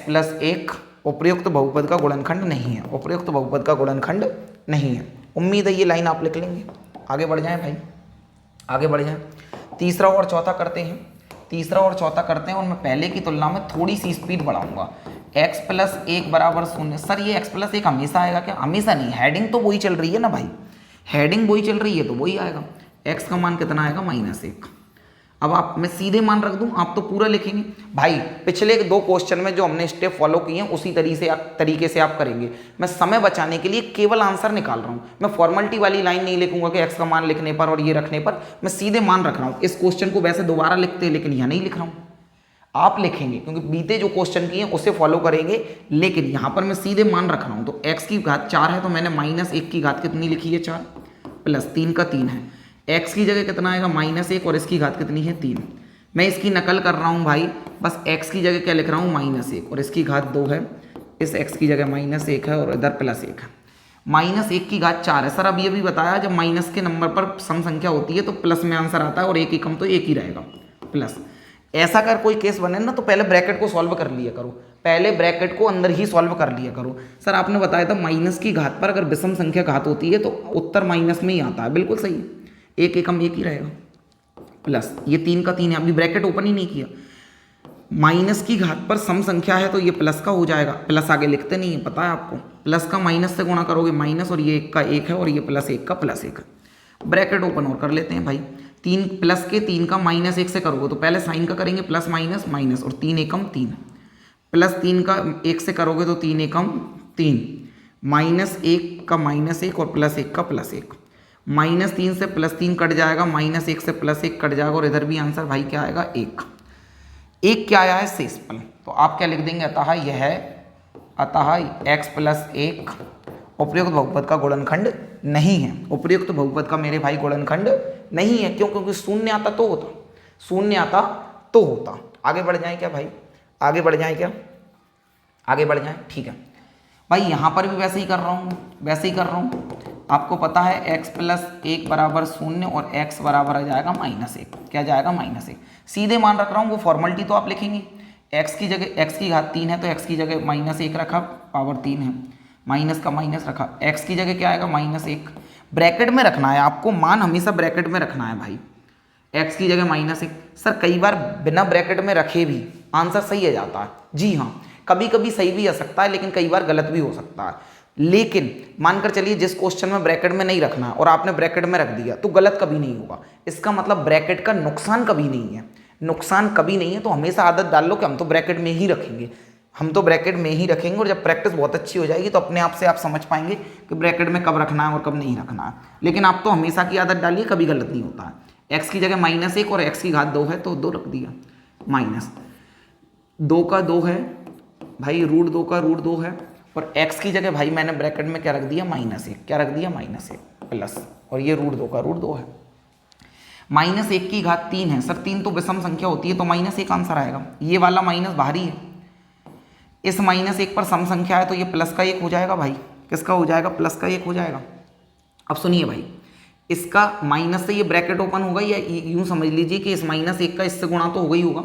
Speaker 1: प्लस 1 उपर्युक्त बहुपद का गुणनखंड नहीं है। उपर्युक्त बहुपद का गुणनखंड नहीं है। उम्मीद है ये लाइन आप लिख लेंगे। आगे बढ़ जाएं भाई, आगे बढ़ जाएं। तीसरा और चौथा करते हैं, और मैं पहले की तुलना में थोड़ी सी स्पीड बढ़ाऊंगा। x प्लस 1 बराबर 0। सर ये x प्लस 1 हमेशा आएगा क्या? हमेशा नहीं, हेडिंग तो वही चल रही है ना भाई। हेडिंग वही चल रही है तो वही आएगा। x का मान कितना आएगा -1। अब आप मैं सीधे मान रख दूं, आप तो पूरा लिखेंगे भाई। पिछले 2 क्वेश्चन में जो हमने स्टेप फॉलो किए हैं उसी तरीके से आप करेंगे। मैं समय बचाने के लिए केवल आंसर निकाल रहा हूं, मैं फॉर्मेलिटी वाली लाइन नहीं लिखूंगा कि x का मान लिखने पर और ये रखने पर। मैं सीधे मान रख रहा हूं। इस क्वेश्चन को वैसे दोबारा लिखते हैं लेकिन यहां नहीं लिख रहा हूं, आप लिखेंगे क्योंकि बीते जो क्वेश्चन किए उसे फॉलो करेंगे, लेकिन यहां पर मैं सीधे मान रख रहा हूं। तो x की घात 4 है तो मैंने -1 की घात कितनी लिखी है 4, प्लस 3 का 3 है। x की जगह कितना आएगा -1 और इसकी घात कितनी है 3। मैं इसकी नकल कर रहा हूं भाई, बस x की जगह क्या लिख रहा हूं -1 और इसकी घात 2 है। इस x की जगह -1 है और इधर +1 है। -1 की घात 4 है। सर अब ये भी बताया जब माइनस के नंबर पर सम संख्या होती है तो प्लस में आंसर आता है और एक ही कम तो एक ही रहेगा प्लस। ऐसा कर कोई केस बने ना तो पहले ब्रैकेट को सॉल्व कर लिया करो, पहले ब्रैकेट को अंदर ही सॉल्व कर लिया करो। सर आपने बताया था माइनस की घात पर अगर विषम संख्या घात होती है तो उत्तर माइनस में ही आता है, बिल्कुल सही है। एक एकम एक ही रहेगा प्लस, ये 3 का 3 है, अभी ब्रैकेट ओपन ही नहीं किया। माइनस की घात पर सम संख्या है तो ये प्लस का हो जाएगा, प्लस आगे लिखते नहीं है पता है आपको। प्लस का माइनस से गुणा करोगे माइनस और ये 1 का 1 है और ये +1 का +1 है। ब्रैकेट ओपन और कर लेते हैं भाई। 3 प्लस के 3 का -1 से करोगे तो पहले साइन का करेंगे प्लस माइनस माइनस और 3 एकम 3 प्लस 3 का 1 से करोगे तो 3 एकम 3 -1 का -1 और +1 का +1। -3 से +3 कट जाएगा, -1 से +1 कट जाएगा और इधर भी आंसर भाई क्या आएगा 1। 1 क्या आया है शेषफल, तो आप क्या लिख देंगे अतः यह है, अतः x + 1 उपयुक्त बहुपद का गुणनखंड नहीं है। उपयुक्त बहुपद का मेरे भाई गुणनखंड नहीं है, क्यों? क्योंकि शून्य आता तो होता, शून्य आता तो होता। आगे बढ़ जाए क्या भाई, आगे बढ़ जाए क्या, आगे बढ़ जाए, ठीक है भाई। यहाँ पर भी वैसे ही कर रहा हूँ, वैसे ही कर रहा हूँ। आपको पता है x + 1 बराबर 0 और x बराबर आ जाएगा -1। क्या जाएगा -1। सीधे मान रख रहा हूँ, वो फॉर्मेलिटी तो आप लिखेंगे। x की जगह x की घात 3 है तो x की जगह -1 रखा, पावर 3 है, माइनस का माइनस रखा। x की जगह क्या आएगा -1। ब्रैकेट में रखना है आपको, मान हमेशा ब्रैकेट में रखना है भाई। x की जगह -1। सर कई बार बिना ब्रैकेट में रखे भी आंसर सही आ जाता है, जी हाँ, कभी कभी सही भी आ सकता है लेकिन कई बार गलत भी हो सकता है। लेकिन मानकर चलिए जिस क्वेश्चन में ब्रैकेट में नहीं रखना है और आपने ब्रैकेट में रख दिया तो गलत कभी नहीं होगा। इसका मतलब ब्रैकेट का नुकसान कभी नहीं है, नुकसान कभी नहीं है। तो हमेशा आदत डाल लो कि हम तो ब्रैकेट में ही रखेंगे, हम तो ब्रैकेट में ही रखेंगे। और जब प्रैक्टिस बहुत अच्छी हो जाएगी तो अपने आप से आप समझ पाएंगे कि ब्रैकेट में कब रखना है और कब नहीं रखना है। लेकिन आप तो हमेशा की आदत डालिए, कभी गलत नहीं होता है। x की जगह -1 और x की घात 2 है तो 2 रख दिया, -2 का 2 है भाई, √2 का √2 है और x की जगह भाई मैंने ब्रैकेट में क्या रख दिया -1। क्या रख दिया -1 प्लस, और ये √2 का √2 है। -1 की घात 3 है। सर 3 तो विषम संख्या होती है तो -1 आंसर आएगा। ये वाला माइनस बाहरी है, इस -1 पर सम संख्या है तो ये प्लस का 1 हो जाएगा भाई। किसका हो जाएगा? प्लस का 1 हो जाएगा। अब सुनिए भाई, इसका माइनस से ये ब्रैकेट ओपन होगा, या यूं समझ लीजिए कि इस -1 का इससे गुणा तो होगा ही होगा,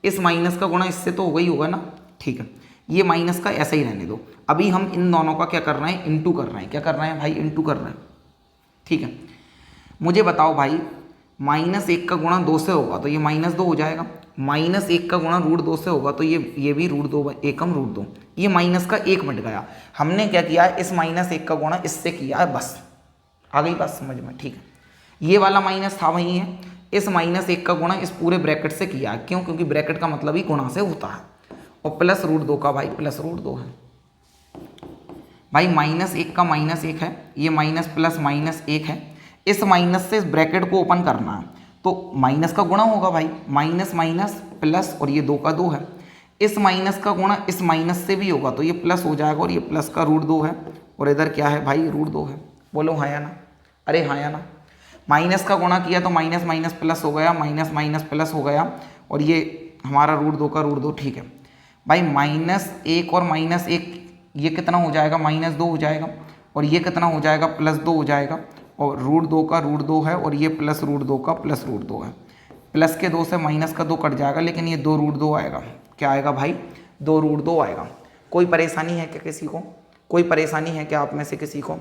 Speaker 1: इस माइनस का गुणा इससे तो होगा ही होगा ना, ठीक है। ये माइनस का ऐसा ही रहने दो। अभी हम इन दोनों का क्या कर रहे हैं? इंटू कर रहे हैं। क्या कर रहे हैं भाई? इंटू कर रहे हैं, ठीक है। मुझे बताओ भाई, -1 का गुणा 2 से होगा तो ये -2 हो जाएगा। -1 का गुणा √2 से होगा तो ये भी √2, एकम √2, ये माइनस का 1 मिट गया। हमने क्या किया? इस -1 का गुणा इससे किया है, बस आ गई बात समझ में, ठीक है। ये वाला माइनस था वही है, इस -1 का गुणा इस पूरे ब्रैकेट से किया है। क्यों? क्योंकि ब्रैकेट का मतलब ही गुणा से होता है। और प्लस √2 का भाई प्लस √2 है भाई। -1 का -1 है, ये माइनस प्लस -1 है। इस माइनस से इस ब्रैकेट को ओपन करना है तो माइनस का गुणा होगा भाई, माइनस माइनस प्लस, और ये 2 का 2 है। इस माइनस का गुणा इस माइनस से भी होगा तो ये प्लस हो जाएगा, और ये प्लस का √2 है, और इधर क्या है भाई? √2 है। बोलो हाँ या ना? अरे हाँ या ना? माइनस का गुणा किया तो माइनस माइनस प्लस हो गया, माइनस माइनस प्लस हो गया, और ये हमारा √2 का √2, ठीक है भाई। -1 और -1 ये कितना हो जाएगा? -2 हो जाएगा, और ये कितना हो जाएगा? +2 हो जाएगा, और √2 का √2 है, और ये प्लस √2 का प्लस √2 है। प्लस के 2 से माइनस का 2 कट जाएगा, लेकिन ये 2 √2 आएगा। क्या आएगा भाई? 2 √2 आएगा। कोई परेशानी है क्या किसी को? कोई परेशानी है क्या आप में से किसी को?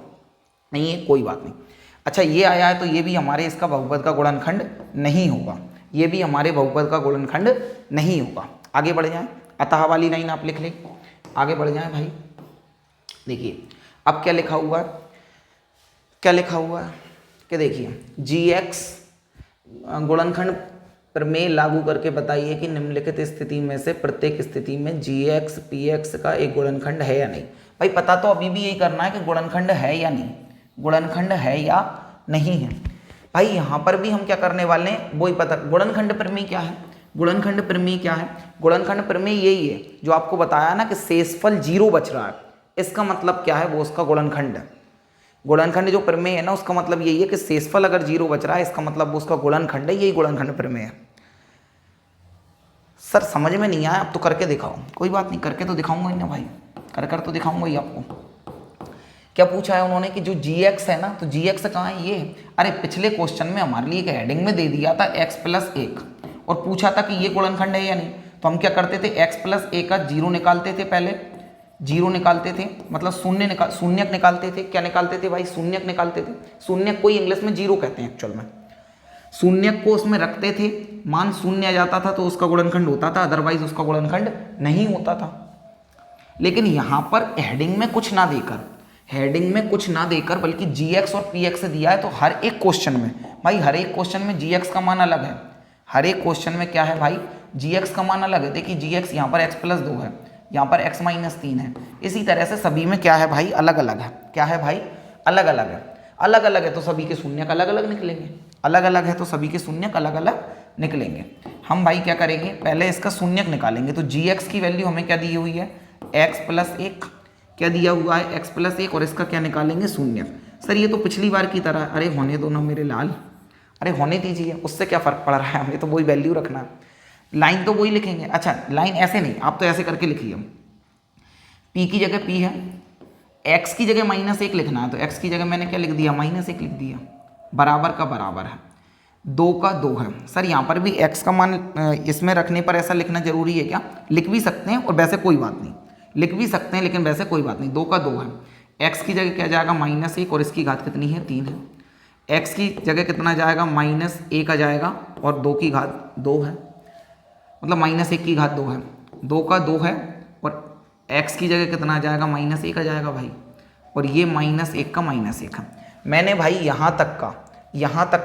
Speaker 1: नहीं है, कोई बात नहीं। अच्छा ये आया है तो ये भी हमारे इसका बहुपद का गुणनखंड नहीं होगा, ये भी हमारे बहुपद का गुणनखंड नहीं होगा। आगे बढ़ जाएं, अतः वाली लाइन आप लिख लें, आगे बढ़ जाएं भाई। देखिए अब क्या लिखा हुआ है? क्या लिखा हुआ है कि देखिए जी एक्स गुणनखंड प्रमेय लागू करके बताइए कि निम्नलिखित स्थिति में से प्रत्येक स्थिति में जी एक्स पी एक्स का एक गुणनखंड है या नहीं। भाई पता तो अभी भी यही करना है कि गुणनखंड है या नहीं, गुणनखंड है या नहीं है। भाई यहाँ पर भी हम क्या करने वाले हैं वही पता। गुणनखंड प्रमेय क्या है, गुणनखंड प्रमेय क्या है, गुणनखंड प्रमेय यही है जो आपको बताया ना कि शेषफल 0 बच रहा है, इसका मतलब क्या है, वो उसका गुणनखंड है। गुणनखंड जो प्रमेय है ना उसका मतलब यही है कि शेषफल अगर 0 बच रहा है इसका मतलब वो उसका गुणनखंड है, यही गुणनखंड प्रमेय है। सर समझ में नहीं आया, अब तो करके दिखाओ। कोई बात नहीं, करके तो दिखाऊंगा ही ना भाई, कर तो दिखाऊंगा ही आपको। क्या पूछा है उन्होंने कि जो जी एक्स है ना, तो जी एक्स कहाँ है, ये। अरे पिछले क्वेश्चन में हमारे लिए एक हेडिंग में दे दिया था x+1 और पूछा था कि ये गुणनखंड है या नहीं। तो हम क्या करते थे, x+1 का 0 निकालते थे, पहले 0 निकालते थे, मतलब शून्यक निकालते थे। क्या निकालते थे भाई, शून्यक निकालते थे। शून्यक को इंग्लिश में 0 कहते हैं एक्चुअल में। शून्यक को उसमें रखते थे, मान शून्य आ जाता था तो उसका गुणनखंड होता था, अदरवाइज उसका गुणनखंड नहीं होता था। लेकिन यहाँ पर हेडिंग में कुछ ना देकर, हेडिंग में कुछ ना देकर बल्कि जी एक्स और पी एक्स दिया है, तो हर एक क्वेश्चन में भाई, हर एक क्वेश्चन में जी एक्स का मान अलग है। हर एक क्वेश्चन में क्या है भाई, जी एक्स का मान अलग है। देखिए जी एक्स यहाँ पर x+2 है, यहाँ पर x-3 है। इसी तरह से सभी में क्या है भाई, अलग अलग है। क्या है भाई, अलग अलग है। अलग अलग है तो सभी के शून्यक अलग अलग निकलेंगे, अलग अलग है तो सभी के शून्यक अलग अलग निकलेंगे। हम भाई क्या करेंगे, पहले इसका शून्यक निकालेंगे। तो जी एक्स की वैल्यू हमें क्या दी हुई है, x+1, क्या दिया हुआ है x+1, और इसका क्या निकालेंगे, शून्यक। सर ये तो पिछली बार की तरह, अरे होने दो ना मेरे लाल, अरे होने दीजिए, उससे क्या फ़र्क पड़ रहा है, हमें तो वही वैल्यू रखना है, लाइन तो वही लिखेंगे। अच्छा लाइन ऐसे नहीं, आप तो ऐसे करके लिखिए, p की जगह p है, x की जगह -1 लिखना है, तो x की जगह मैंने क्या लिख दिया, -1 लिख दिया, बराबर का बराबर है, 2 का 2 है। सर यहाँ पर भी x का मान इसमें रखने पर ऐसा लिखना जरूरी है क्या, लिख भी सकते हैं और वैसे कोई बात नहीं, लिख भी सकते हैं लेकिन वैसे कोई बात नहीं। 2 का 2 है, x की जगह क्या जाएगा, -1, और इसकी घात कितनी है, 3 है। x की जगह कितना जाएगा, -1 आ जाएगा, और 2 की घात 2 है, मतलब -1 की घात 2 है। 2 का 2 है, और x की जगह कितना आ जाएगा, -1 आ जाएगा भाई, और ये -1 का -1 है। मैंने भाई यहाँ तक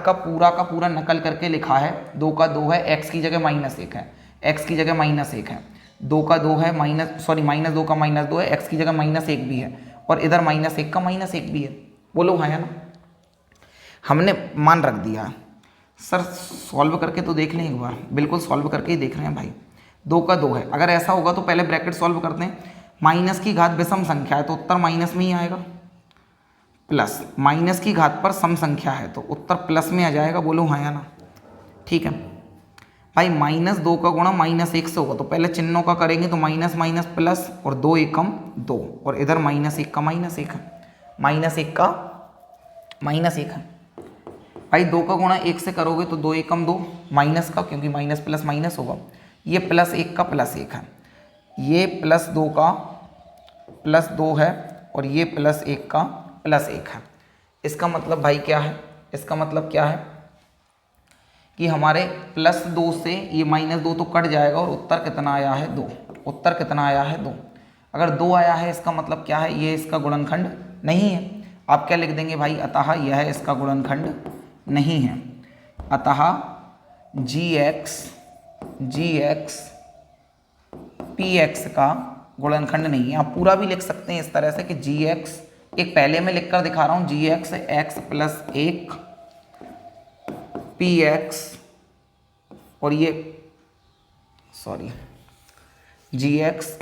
Speaker 1: का पूरा नकल करके लिखा है। 2 का 2 है, x की जगह -1 है, x की जगह -1 है, 2 का 2 है, -2 का -2 है, x की जगह -1 भी है, और इधर -1 का -1 भी है। बोलो है ना, हमने मान रख दिया है। सर सॉल्व करके तो देख लें एक बार, बिल्कुल सॉल्व करके ही देख रहे हैं भाई। 2 का 2 है, अगर ऐसा होगा तो पहले ब्रैकेट सॉल्व करते हैं। माइनस की घात विषम संख्या है तो उत्तर माइनस में ही आएगा, प्लस माइनस की घात पर सम संख्या है तो उत्तर प्लस में आ जाएगा। बोलो हाँ या ना, ठीक है भाई। -2 का गुणा -1 से होगा तो पहले चिन्हों का करेंगे, तो माइनस माइनस प्लस, और 2 एकम 2, और इधर -1 का -1 है, -1 का -1 है भाई। 2 का गुणा 1 से करोगे तो 2 एकम 2, माइनस का, क्योंकि माइनस प्लस माइनस होगा। ये +1 का +1 है, ये +2 का +2 है, और ये +1 का +1 है। इसका मतलब भाई क्या है, इसका मतलब क्या है कि हमारे +2 से ये -2 तो कट जाएगा, और उत्तर कितना आया है, 2। उत्तर कितना आया है, 2। अगर 2 आया है इसका मतलब क्या है, ये इसका गुणनखंड नहीं है। आप क्या लिख देंगे भाई, अतः यह इसका गुणनखंड नहीं है। अतः जी एक्स पी एक्स का गुणनखंड नहीं है। आप पूरा भी लिख सकते हैं इस तरह से कि जी एक्स, एक पहले मैं लिख कर दिखा रहा हूँ, जी एक्स x+1 पी एक्स, और ये जी एक्स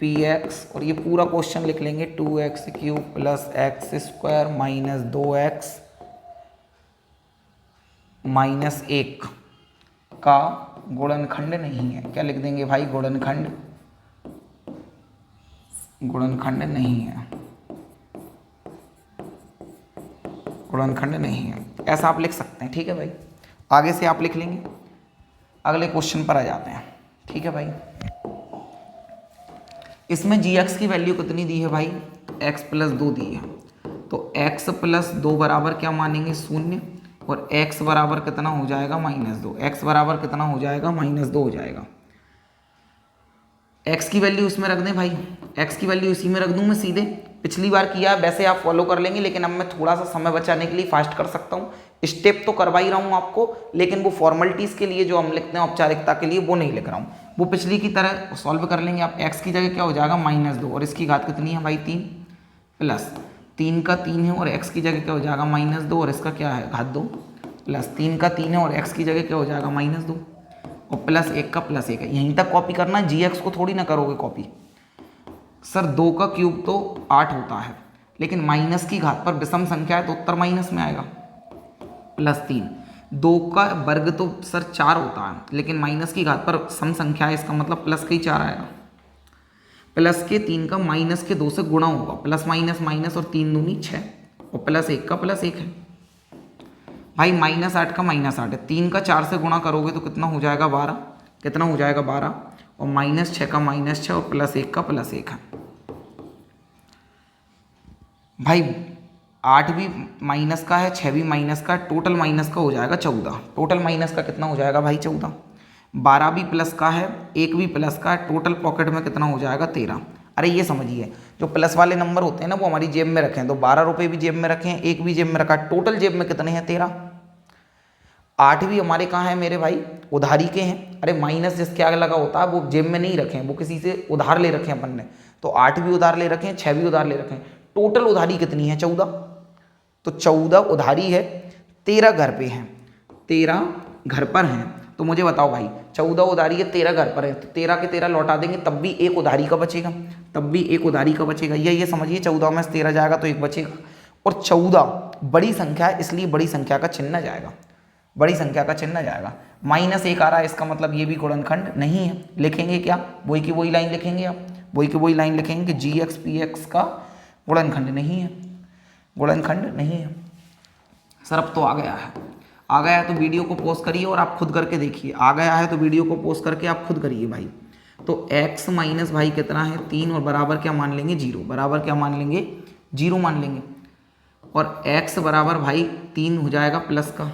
Speaker 1: पी एक्स, और ये पूरा क्वेश्चन लिख लेंगे 2x³ + x² - 2x - 1 का गुणनखंड नहीं है। क्या लिख देंगे भाई, गुणनखंड नहीं है, गुणनखंड नहीं है, ऐसा आप लिख सकते हैं। ठीक है भाई, आगे से आप लिख लेंगे। अगले क्वेश्चन पर आ जाते हैं, ठीक है भाई। इसमें जी एक्स की वैल्यू कितनी दी है भाई, x+2 दी है, तो x+2 बराबर क्या मानेंगे, 0, और x बराबर कितना हो जाएगा, -2। x बराबर कितना हो जाएगा, -2 हो जाएगा। x की वैल्यू इसमें रख दें भाई, x की वैल्यू इसी में रख दूं मैं सीधे, पिछली बार किया है वैसे आप फॉलो कर लेंगे, लेकिन अब मैं थोड़ा सा समय बचाने के लिए फास्ट कर सकता हूँ। स्टेप तो करवा ही रहा हूँ आपको, लेकिन वो फॉर्मेलिटीज़ के लिए जो हम लिखते हैं औपचारिकता के लिए वो नहीं लिख रहा हूँ। वो पिछली की तरह सॉल्व कर लेंगे आप। एक्स की जगह क्या हो जाएगा -2 और इसकी घात कितनी है भाई 3 प्लस 3 का 3 है और एक्स की जगह क्या हो जाएगा -2 और इसका क्या है घात 2 प्लस 3 का 3 है और एक्स की जगह क्या हो जाएगा -2 और प्लस 1 का प्लस 1 है। यहीं तक कॉपी करना है, GX को थोड़ी ना करोगे कॉपी। सर 2 का क्यूब तो 8 होता है, लेकिन माइनस की घात पर विषम संख्या है तो उत्तर माइनस में आएगा। प्लस 3, 2 का वर्ग तो सर 4 होता है, लेकिन माइनस की घात पर सम संख्या है, इसका मतलब प्लस का ही 4 आएगा। प्लस के 3 का माइनस के 2 से गुणा होगा, प्लस माइनस माइनस और 3 दूनी 6 और प्लस 1 का प्लस 1 है भाई। -8 का -8 है, 3 का 4 से गुणा करोगे तो कितना हो जाएगा 12, कितना हो जाएगा 12 और -6 का -6 और प्लस 1 का प्लस 1 है भाई। 8 भी माइनस का है, 6 भी माइनस का, टोटल माइनस का हो जाएगा 14। टोटल माइनस का कितना हो जाएगा भाई 14। 12 भी प्लस का है, 1 भी प्लस का है, टोटल पॉकेट में कितना हो जाएगा 13। अरे ये समझिए, जो प्लस वाले नंबर होते हैं ना वो हमारी जेब में रखें, तो 12 रुपये भी जेब में रखें, 1 भी जेब में रखा, टोटल जेब में कितने हैं 13। 8 भी हमारे कहाँ है मेरे भाई, उधारी के हैं। अरे माइनस जिसके आगे लगा होता है वो जेब में नहीं रखें, वो किसी से उधार ले रखे हैं अपन ने, तो 8 भी उधार ले रखे हैं, 6 भी उधार ले रखे हैं, टोटल उधारी कितनी है 14। तो 14 उधारी है, 13 घर पे हैं, 13 घर पर हैं। तो मुझे बताओ भाई 14 उधारी है, 13 घर पर है, तो 13 के 13 लौटा देंगे तब भी एक उधारी का बचेगा, तब भी एक उधारी का बचेगा। ये समझिए 14 में से 13 जाएगा तो एक बचेगा, और 14 बड़ी संख्या है इसलिए बड़ी संख्या का चिन्ह जाएगा, बड़ी संख्या का चिन्ह जाएगा। -1 आ रहा है, इसका मतलब ये भी गुणनखंड नहीं है। लिखेंगे क्या, वही की वही लाइन लिखेंगे आप, वही की वही लाइन लिखेंगे कि GX PX का गुणनखंड नहीं है, गुणनखंड नहीं है। सर अब तो आ गया है, आ गया है तो वीडियो को पॉज करिए और आप खुद करके देखिए। आ गया है तो वीडियो को पॉज करके आप खुद करिए भाई। तो x माइनस भाई कितना है 3 और बराबर क्या मान लेंगे 0, बराबर क्या मान लेंगे 0 मान लेंगे, और x बराबर भाई 3 हो जाएगा प्लस का।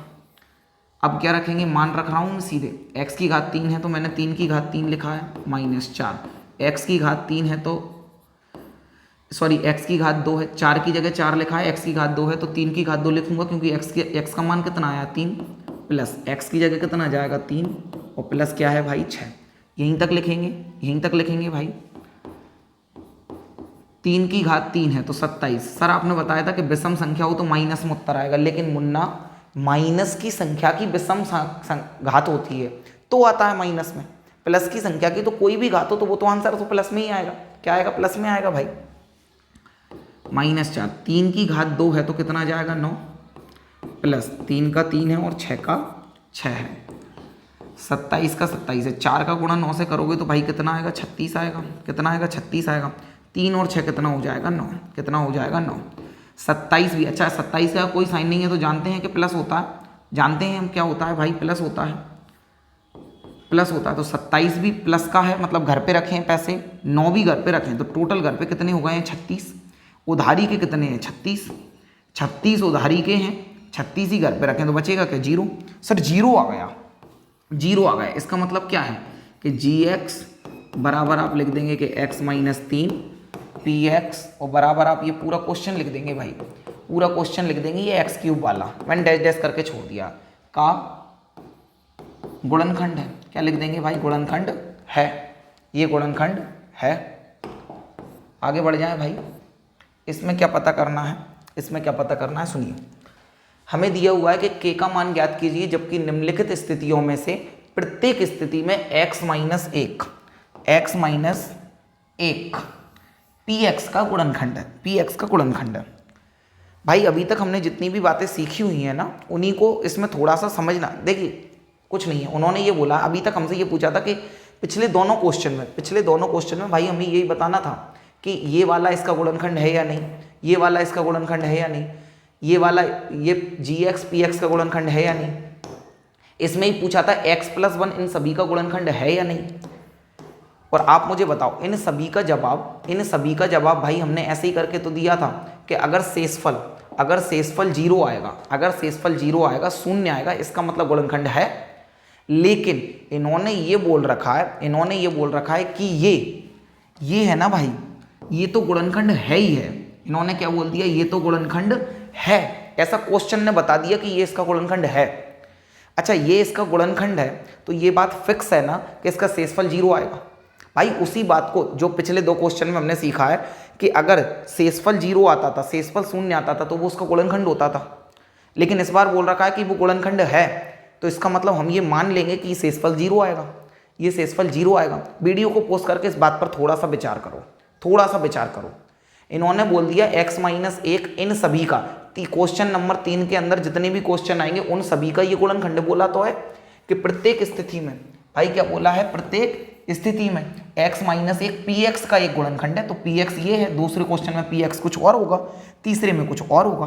Speaker 1: अब क्या रखेंगे, मान रख रहा हूँ सीधे, x की घात 3 है तो मैंने 3 की घात 3 लिखा है -4, x की घात 3 है तो सॉरी x की घात 2 है, 4 की जगह 4 लिखा है, x की घात 2 है तो 3 की घात 2 लिखूंगा, क्योंकि x का मान कितना आया 3, प्लस x की जगह कितना आ जाएगा 3 और प्लस क्या है भाई 6। यहीं तक लिखेंगे, यहीं तक लिखेंगे भाई। 3 की घात 3 है तो 27। सर आपने बताया था कि विषम संख्या हो तो माइनस में उत्तर आएगा, लेकिन मुन्ना माइनस की संख्या की विषम घात होती है तो आता है माइनस में, प्लस की संख्या की तो कोई भी घात हो तो वो तो आंसर तो प्लस में ही आएगा। क्या आएगा, प्लस में आएगा भाई। -4, 3 की घात 2 है तो कितना आ जाएगा 9, प्लस 3 का 3 है और 6 का 6 है, 27 का 27 है, 4 का गुणा 9 से करोगे तो भाई कितना आएगा 36 आएगा, कितना आएगा 36 आएगा। 3 और 6 कितना हो जाएगा 9, कितना हो जाएगा 9। 27 भी, अच्छा 27 का कोई साइन नहीं है तो जानते हैं कि प्लस होता है, जानते हैं हम क्या होता है भाई, प्लस होता है, प्लस होता है। तो 27 भी प्लस का है, मतलब घर पे रखें पैसे, 9 भी घर पे रखें तो टोटल घर पे कितने हो गए हैं 36। उधारी के कितने हैं 36, 36 उधारी के हैं, 36 ही घर पे रखें तो बचेगा क्या 0। सर 0 आ गया, 0 आ गया, इसका मतलब क्या है कि GX बराबर आप लिख देंगे कि x - 3 PX और बराबर आप ये पूरा क्वेश्चन लिख देंगे भाई, पूरा क्वेश्चन लिख देंगे, ये x³ वाला मैंने डैश डैश करके छोड़ दिया का गुणनखंड है। क्या लिख देंगे भाई, गुणनखंड है, ये गुणनखंड है। आगे बढ़ जाए भाई, इसमें क्या पता करना है, इसमें क्या पता करना है सुनिए। हमें दिया हुआ है कि k का मान ज्ञात कीजिए जबकि निम्नलिखित स्थितियों में से प्रत्येक स्थिति में x - 1 px का गुणनखंड है, px का गुणनखंड है। भाई अभी तक हमने जितनी भी बातें सीखी हुई हैं ना उन्हीं को इसमें थोड़ा सा समझना। देखिए कुछ नहीं है, उन्होंने ये बोला, अभी तक हमसे ये पूछा था कि पिछले दोनों क्वेश्चन में भाई हमें यही बताना था कि ये वाला इसका गुणनखंड है या नहीं, ये वाला इसका गुणनखंड है या नहीं, ये वाला ये GX PX का गुणनखंड है या नहीं। इसमें ही पूछा था x+1 इन सभी का गुणनखंड है या नहीं। और आप मुझे बताओ इन सभी का जवाब भाई हमने ऐसे ही करके तो दिया था कि अगर शेषफल 0 आएगा, अगर शेषफल 0 आएगा, शून्य आएगा, इसका मतलब गुणनखंड है। लेकिन इन्होंने ये बोल रखा है कि ये है ना भाई, ये तो गुणनखंड है ही है, इन्होंने क्या बोल दिया, ये तो गुणनखंड है, ऐसा क्वेश्चन ने बता दिया कि ये इसका गुणनखंड है। अच्छा, ये इसका गुणनखंड है तो ये बात फिक्स है ना कि इसका शेषफल 0 आएगा। भाई उसी बात को जो पिछले 2 क्वेश्चन में हमने सीखा है कि अगर शेषफल 0 आता था, शेषफल 0 आता था तो वो उसका गुणनखंड होता था। लेकिन इस बार बोल रखा है कि वो गुणनखंड है, तो इसका मतलब हम ये मान लेंगे कि शेषफल 0 आएगा, ये शेषफल 0 आएगा। वीडियो को पोस्ट करके इस बात पर थोड़ा सा विचार करो, थोड़ा सा विचार करो। इन्होंने बोल दिया x-1 इन सभी का, क्वेश्चन नंबर 3 के अंदर जितने भी क्वेश्चन आएंगे उन सभी का ये गुणनखंड बोला तो है कि प्रत्येक स्थिति में, भाई क्या बोला है, प्रत्येक स्थिति में x-1 px का एक गुणनखंड है। तो px ये है, दूसरे क्वेश्चन में px कुछ और होगा, तीसरे में कुछ और होगा।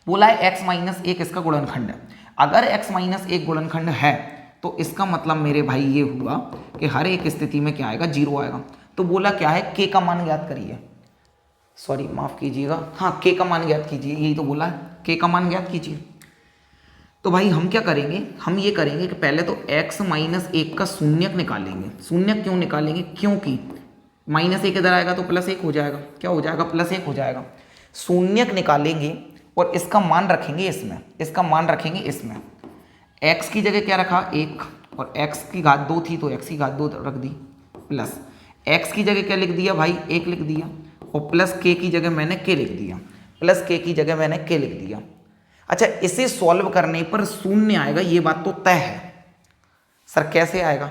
Speaker 1: बोला है x-1 इसका गुणनखंड है। अगर x-1 गुणनखंड है तो इसका मतलब मेरे भाई ये हुआ कि हर एक स्थिति में क्या आएगा, 0 आएगा। तो बोला क्या है, k का मान ज्ञात करिए, सॉरी माफ कीजिएगा, हाँ k का मान ज्ञात कीजिए, यही तो बोला है, k का मान ज्ञात कीजिए। तो भाई हम क्या करेंगे, हम ये करेंगे कि पहले तो x-1 का शून्यक निकालेंगे। शून्यक क्यों निकालेंगे, क्योंकि -1 इधर आएगा तो +1 हो जाएगा, क्या हो जाएगा, +1 हो जाएगा। शून्यक निकालेंगे और इसका मान रखेंगे इसमें, इसका मान रखेंगे इसमें। x की जगह क्या रखा, 1, और x की घात 2 थी तो x की घात 2 रख दी, प्लस x की जगह क्या लिख दिया भाई, 1 लिख दिया, और प्लस k की जगह मैंने k लिख दिया, प्लस k की जगह मैंने k लिख दिया। अच्छा, इसे सॉल्व करने पर 0 आएगा, ये बात तो तय है। सर कैसे आएगा,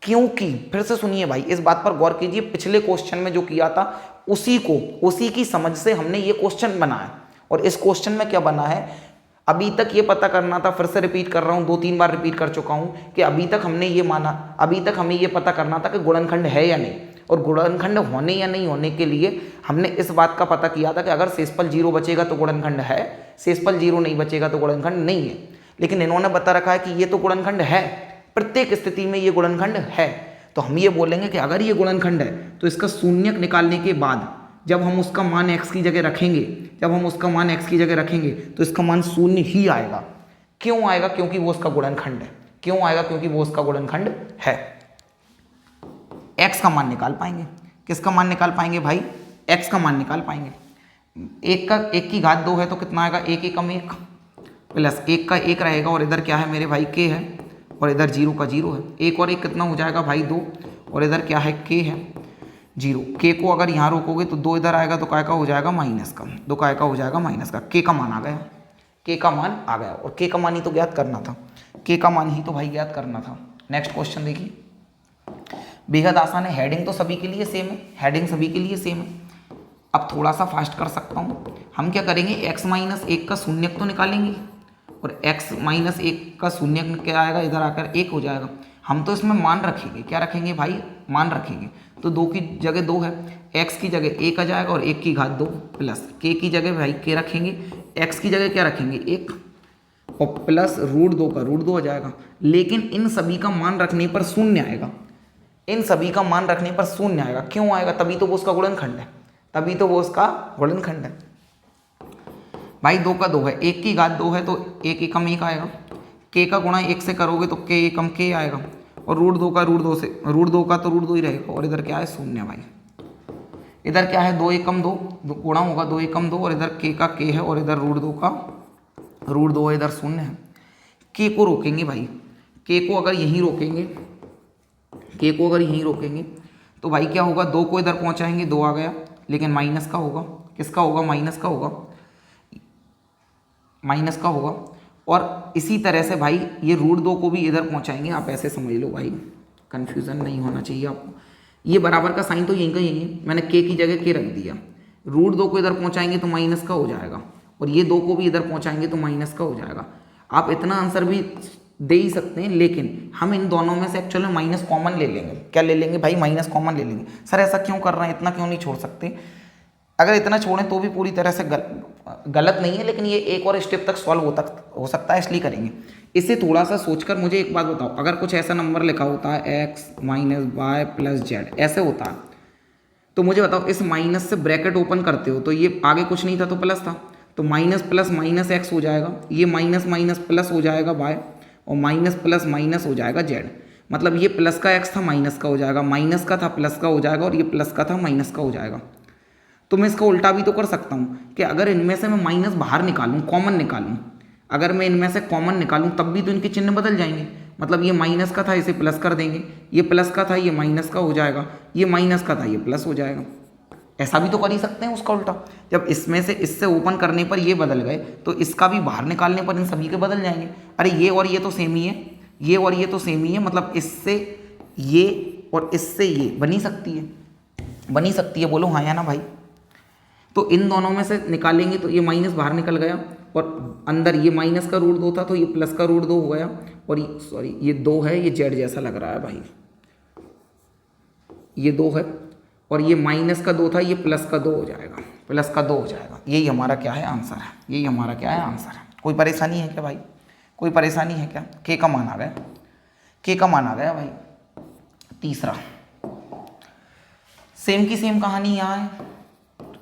Speaker 1: क्योंकि फिर से सुनिए भाई, इस बात पर गौर कीजिए, पिछले क्वेश्चन में जो किया था उसी की समझ से हमने ये क्वेश्चन बनाया। और इस क्वेश्चन में क्या बना है, अभी तक ये पता करना था, फिर से रिपीट कर रहा हूँ, 2-3 बार रिपीट कर चुका हूँ कि अभी तक हमने ये माना, अभी तक हमें ये पता करना था कि गुणनखंड है या नहीं। और गुणनखंड होने या नहीं होने के लिए हमने इस बात का पता किया था कि अगर शेषफल 0 बचेगा तो गुणनखंड है, शेषफल 0 नहीं बचेगा तो गुणनखंड नहीं है। लेकिन इन्होंने बता रखा है कि ये तो गुणनखंड है, प्रत्येक स्थिति में ये गुणनखंड है। तो हम ये बोलेंगे कि अगर ये गुणनखंड है तो इसका शून्यक निकालने के बाद जब हम उसका मान x की जगह रखेंगे, जब हम उसका मान x की जगह रखेंगे तो इसका मान 0 ही आएगा। क्यों आएगा, क्योंकि वो उसका गुणनखंड है। क्यों आएगा, क्योंकि वो उसका गुणनखंड है। x का मान निकाल पाएंगे, किसका मान निकाल पाएंगे भाई, x का मान निकाल पाएंगे। 1 की घात 2 है तो कितना आएगा, 1 एकम 1 प्लस 1 का 1 रहेगा, और इधर क्या है मेरे भाई, k है, और इधर 0 का 0 है। 1 और 1 कितना हो जाएगा भाई, 2, और इधर क्या है, k है 0। k को अगर यहाँ रोकोगे तो 2 इधर आएगा तो काय का हो जाएगा, माइनस का, 2 काय का हो जाएगा माइनस का। k का मान आ गया, k का मान आ गया, और k का मान ही तो ज्ञात करना था, k का मान ही तो भाई ज्ञात करना था। नेक्स्ट क्वेश्चन देखिए, बेहद आसान है, हेडिंग तो सभी के लिए सेम है, हेडिंग सभी के लिए सेम है। अब थोड़ा सा फास्ट कर सकता हूँ, हम क्या करेंगे, x-1 का शून्यक तो निकालेंगे, और x-1 का शून्यक क्या आएगा, इधर आकर 1 हो जाएगा। हम तो इसमें मान रखेंगे, क्या रखेंगे भाई, मान रखेंगे। तो 2 की जगह 2 है, x की जगह 1 आ जाएगा, और 1 की घात 2 प्लस k की जगह भाई k रखेंगे, x की जगह क्या रखेंगे, 1, और प्लस √2 का √2 हो जाएगा। लेकिन इन सभी का मान रखने पर 0 आएगा, इन सभी का मान रखने पर 0 आएगा। क्यों आएगा, तभी तो वो उसका गुणनखंड है, तभी तो वो उसका गुणनखंड है। भाई 2 का 2 है, 1 की घात 2 है तो 1 एकम 1 आएगा, k का गुणा 1 से करोगे तो k एकम k आएगा, और √2 का √2 से, √2 का तो √2 ही रहेगा, और इधर क्या है 0 भाई, इधर क्या है 2 एकम 2 गुणा होगा 2 एकम 2, और इधर k का k है, और इधर √2 का √2 इधर 0 है। k को रोकेंगे भाई, k को अगर यहीं रोकेंगे, k को अगर यहीं रोकेंगे तो भाई क्या होगा, 2 को इधर पहुंचाएंगे, 2 आ गया, लेकिन माइनस का होगा, किसका होगा, माइनस का होगा, माइनस का होगा। और इसी तरह से भाई ये √2 को भी इधर पहुंचाएंगे, आप ऐसे समझ लो भाई, कंफ्यूजन नहीं होना चाहिए आपको। ये बराबर का साइन तो यहीं का यहीं है, मैंने k की जगह k रख दिया, √2 को इधर पहुंचाएंगे तो माइनस का हो जाएगा, और ये 2 को भी इधर पहुंचाएंगे तो माइनस का हो जाएगा। आप इतना आंसर भी दे ही सकते हैं, लेकिन हम इन दोनों में से एक्चुअली माइनस कॉमन ले लेंगे। क्या ले लेंगे भाई, माइनस कॉमन ले लेंगे। सर ऐसा क्यों कर रहे हैं, इतना क्यों नहीं छोड़ सकते, अगर इतना छोड़ें तो भी पूरी तरह से गलत नहीं है, लेकिन ये एक और स्टेप तक सॉल्व हो सकता है, इसलिए करेंगे। इसे थोड़ा सा सोचकर मुझे एक बात बताओ, अगर कुछ ऐसा नंबर लिखा होता है x - y + z ऐसे होता है, तो मुझे बताओ इस माइनस से ब्रैकेट ओपन करते हो तो ये आगे कुछ नहीं था तो प्लस था, तो माइनस प्लस माइनस x हो जाएगा, ये माइनस माइनस प्लस हो जाएगा y, और माइनस प्लस माइनस हो जाएगा z। मतलब ये प्लस का x था माइनस का हो जाएगा, माइनस का था प्लस का हो जाएगा, और ये प्लस का था माइनस का हो जाएगा। तो मैं इसका उल्टा भी तो कर सकता हूँ कि अगर इनमें से मैं माइनस बाहर निकालूँ, कॉमन निकालूँ, अगर मैं इनमें से कॉमन निकालूँ तब भी तो इनके चिन्ह बदल जाएंगे। मतलब ये माइनस का था, इसे प्लस कर देंगे, ये प्लस का था, ये माइनस का हो जाएगा, ये माइनस का था, ये प्लस हो जाएगा। ऐसा भी तो कर ही सकते हैं उसका उल्टा। जब इसमें से इससे ओपन करने पर ये बदल गए तो इसका भी बाहर निकालने पर इन सभी के बदल जाएंगे। अरे ये और ये तो सेम ही है, ये और ये तो सेम ही है, मतलब इससे ये और इससे ये बनी सकती है, बनी सकती है, बोलो हाँ या ना भाई। तो इन दोनों में से निकालेंगे तो ये माइनस बाहर निकल गया और अंदर ये माइनस का रूट 2 था तो ये प्लस का रूट 2 हो गया। और ये सॉरी ये 2 है, ये जेड जैसा लग रहा है भाई, ये 2 है और ये माइनस का 2 था, ये प्लस का 2 हो जाएगा, प्लस का 2 हो जाएगा। यही हमारा क्या है आंसर है, यही हमारा क्या है आंसर है। कोई परेशानी है क्या भाई, कोई परेशानी है क्या? के का मान आ गया, के का मान आ गया भाई। तीसरा सेम की सेम कहानी यहाँ है।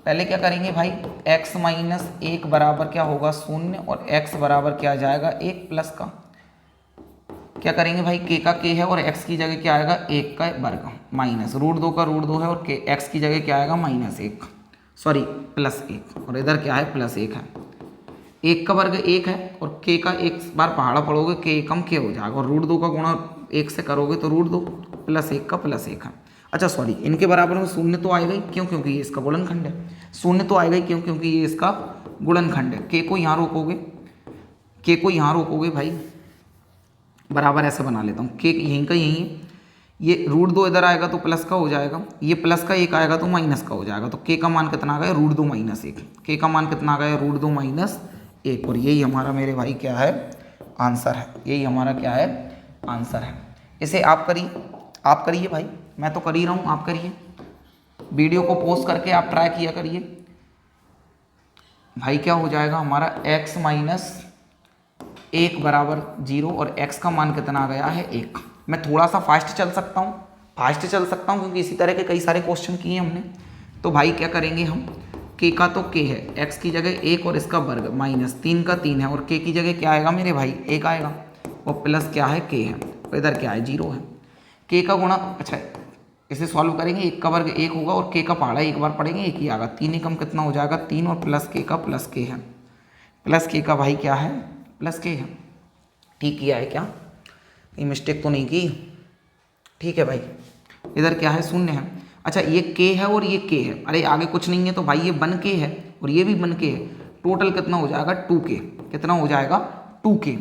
Speaker 1: पहले क्या करेंगे भाई, x माइनस 1 बराबर क्या होगा 0 और x बराबर क्या आ जाएगा 1 प्लस का। क्या करेंगे भाई, k का k है और x की जगह क्या आएगा 1 का वर्ग माइनस रूट 2 का रूट 2 है और x की जगह क्या आएगा -1, सॉरी +1, और इधर क्या है +1 है। 1 का वर्ग 1 है और k का एक बार पहाड़ा पढ़ोगे k एकम k हो जाएगा और रूट 2 का गुणा 1 से करोगे तो रूट 2 +1 का +1 है। अच्छा सॉरी, इनके बराबर में 0 तो आएगा ही, क्यों? क्योंकि ये इसका गुणनखंड है। 0 तो आएगा ही, क्यों? क्योंकि ये इसका गुणनखंड है। k को यहाँ रोकोगे, k को यहाँ रोकोगे भाई, बराबर ऐसे बना लेता हूँ, k यहीं का यहीं है, ये रूट 2 इधर आएगा तो प्लस का हो जाएगा, ये प्लस का 1 आएगा तो माइनस का हो जाएगा। तो k का मान कितना आ गया रूट 2 - 1, k का मान कितना आ गया रूट 2 - 1, और यही हमारा मेरे भाई क्या है आंसर है, यही हमारा क्या है आंसर है। इसे आप करिए, आप करिए भाई, मैं तो कर ही रहा हूँ, आप करिए, वीडियो को पोस्ट करके आप ट्राई किया करिए भाई। क्या हो जाएगा हमारा x माइनस 1 बराबर 0 और x का मान कितना आ गया है 1। मैं थोड़ा सा फास्ट चल सकता हूँ, फास्ट चल सकता हूँ क्योंकि इसी तरह के कई सारे क्वेश्चन किए हमने। तो भाई क्या करेंगे हम, k का तो k है, x की जगह 1 और इसका वर्ग -3 का 3 है और k की जगह क्या आएगा मेरे भाई 1 आएगा और प्लस क्या है k है, तो इधर क्या है 0 है। k का गुणा, अच्छा इसे सॉल्व करेंगे, 1 का वर्ग 1 होगा और k का पहाड़ा एक बार पढ़ेंगे 1 ही आएगा, 3 एकम कितना हो जाएगा 3 और प्लस k का प्लस k है, प्लस k का भाई क्या है प्लस k है। ठीक किया है क्या, कहीं मिस्टेक तो नहीं की? ठीक है भाई, इधर क्या है 0 है। अच्छा ये k है और ये k है, अरे आगे कुछ नहीं है तो भाई ये 1k है और ये भी 1k है, टोटल कितना हो जाएगा 2k, कितना हो जाएगा 2k,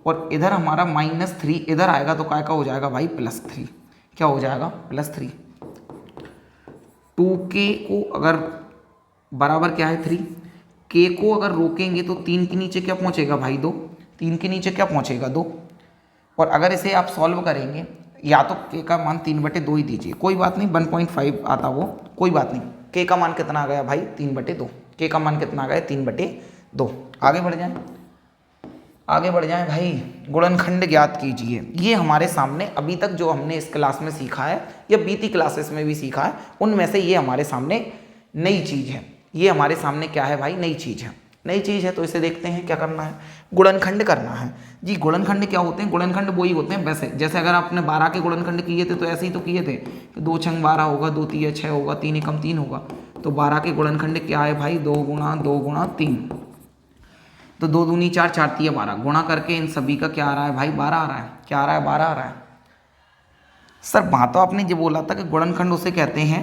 Speaker 1: और इधर हमारा -3 इधर आएगा तो काय का हो जाएगा भाई +3, क्या हो जाएगा +3। 2k को अगर बराबर क्या है 3, k को अगर रोकेंगे तो 3 के नीचे क्या पहुंचेगा भाई 2, 3 के नीचे क्या पहुंचेगा 2, और अगर इसे आप सॉल्व करेंगे या तो k का मान 3/2 ही दीजिए, कोई बात नहीं 1.5 आता वो कोई बात नहीं। k का मान कितना आ गया भाई 3/2, k का मान कितना आ गया 3/2। आगे बढ़ जाएं, आगे बढ़ जाएं भाई, गुणनखंड ज्ञात कीजिए। ये हमारे सामने अभी तक जो हमने इस क्लास में सीखा है या बीती क्लासेस में भी सीखा है उनमें से ये हमारे सामने नई चीज़ है, ये हमारे सामने क्या है भाई नई चीज़ है, नई चीज़ है। तो इसे देखते हैं क्या करना है, गुणनखंड करना है जी। गुणनखंड क्या होते हैं, गुणनखंड वो ही होते हैं वैसे जैसे अगर आपने 12 के गुणनखंड किए थे तो ऐसे ही तो किए थे, 2 छंग 12 होगा, 2 तिया 6 होगा, 3 एकम 3 होगा। तो 12 के गुणनखंड क्या है भाई 2 गुणा 2 गुणा 3, तो 2 दूनी 4, 4 तिया 12, गुणा करके इन सभी का क्या आ रहा है भाई 12 आ रहा है, क्या आ रहा है 12 आ रहा है। सर बात तो आपने ये बोला था कि गुणनखंड उसे कहते हैं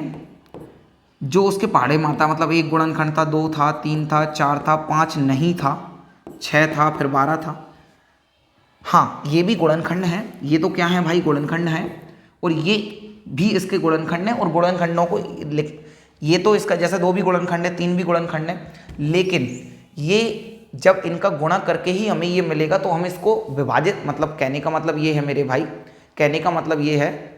Speaker 1: जो उसके पहाड़े में आता, मतलब एक गुणनखंड था, 2 था, 3 था, 4 था, 5 नहीं था, 6 था, फिर 12 था। हाँ ये भी गुणनखंड है, ये तो क्या है भाई गुणनखंड है, और ये भी इसके गुणनखंड है। और गुणनखंडों को ये तो इसका जैसे 2 भी गुणनखंड है, 3 भी गुणनखंड है, लेकिन ये जब इनका गुणा करके ही हमें ये मिलेगा तो हम इसको विभाजित, मतलब कहने का मतलब ये है मेरे भाई, कहने का मतलब ये है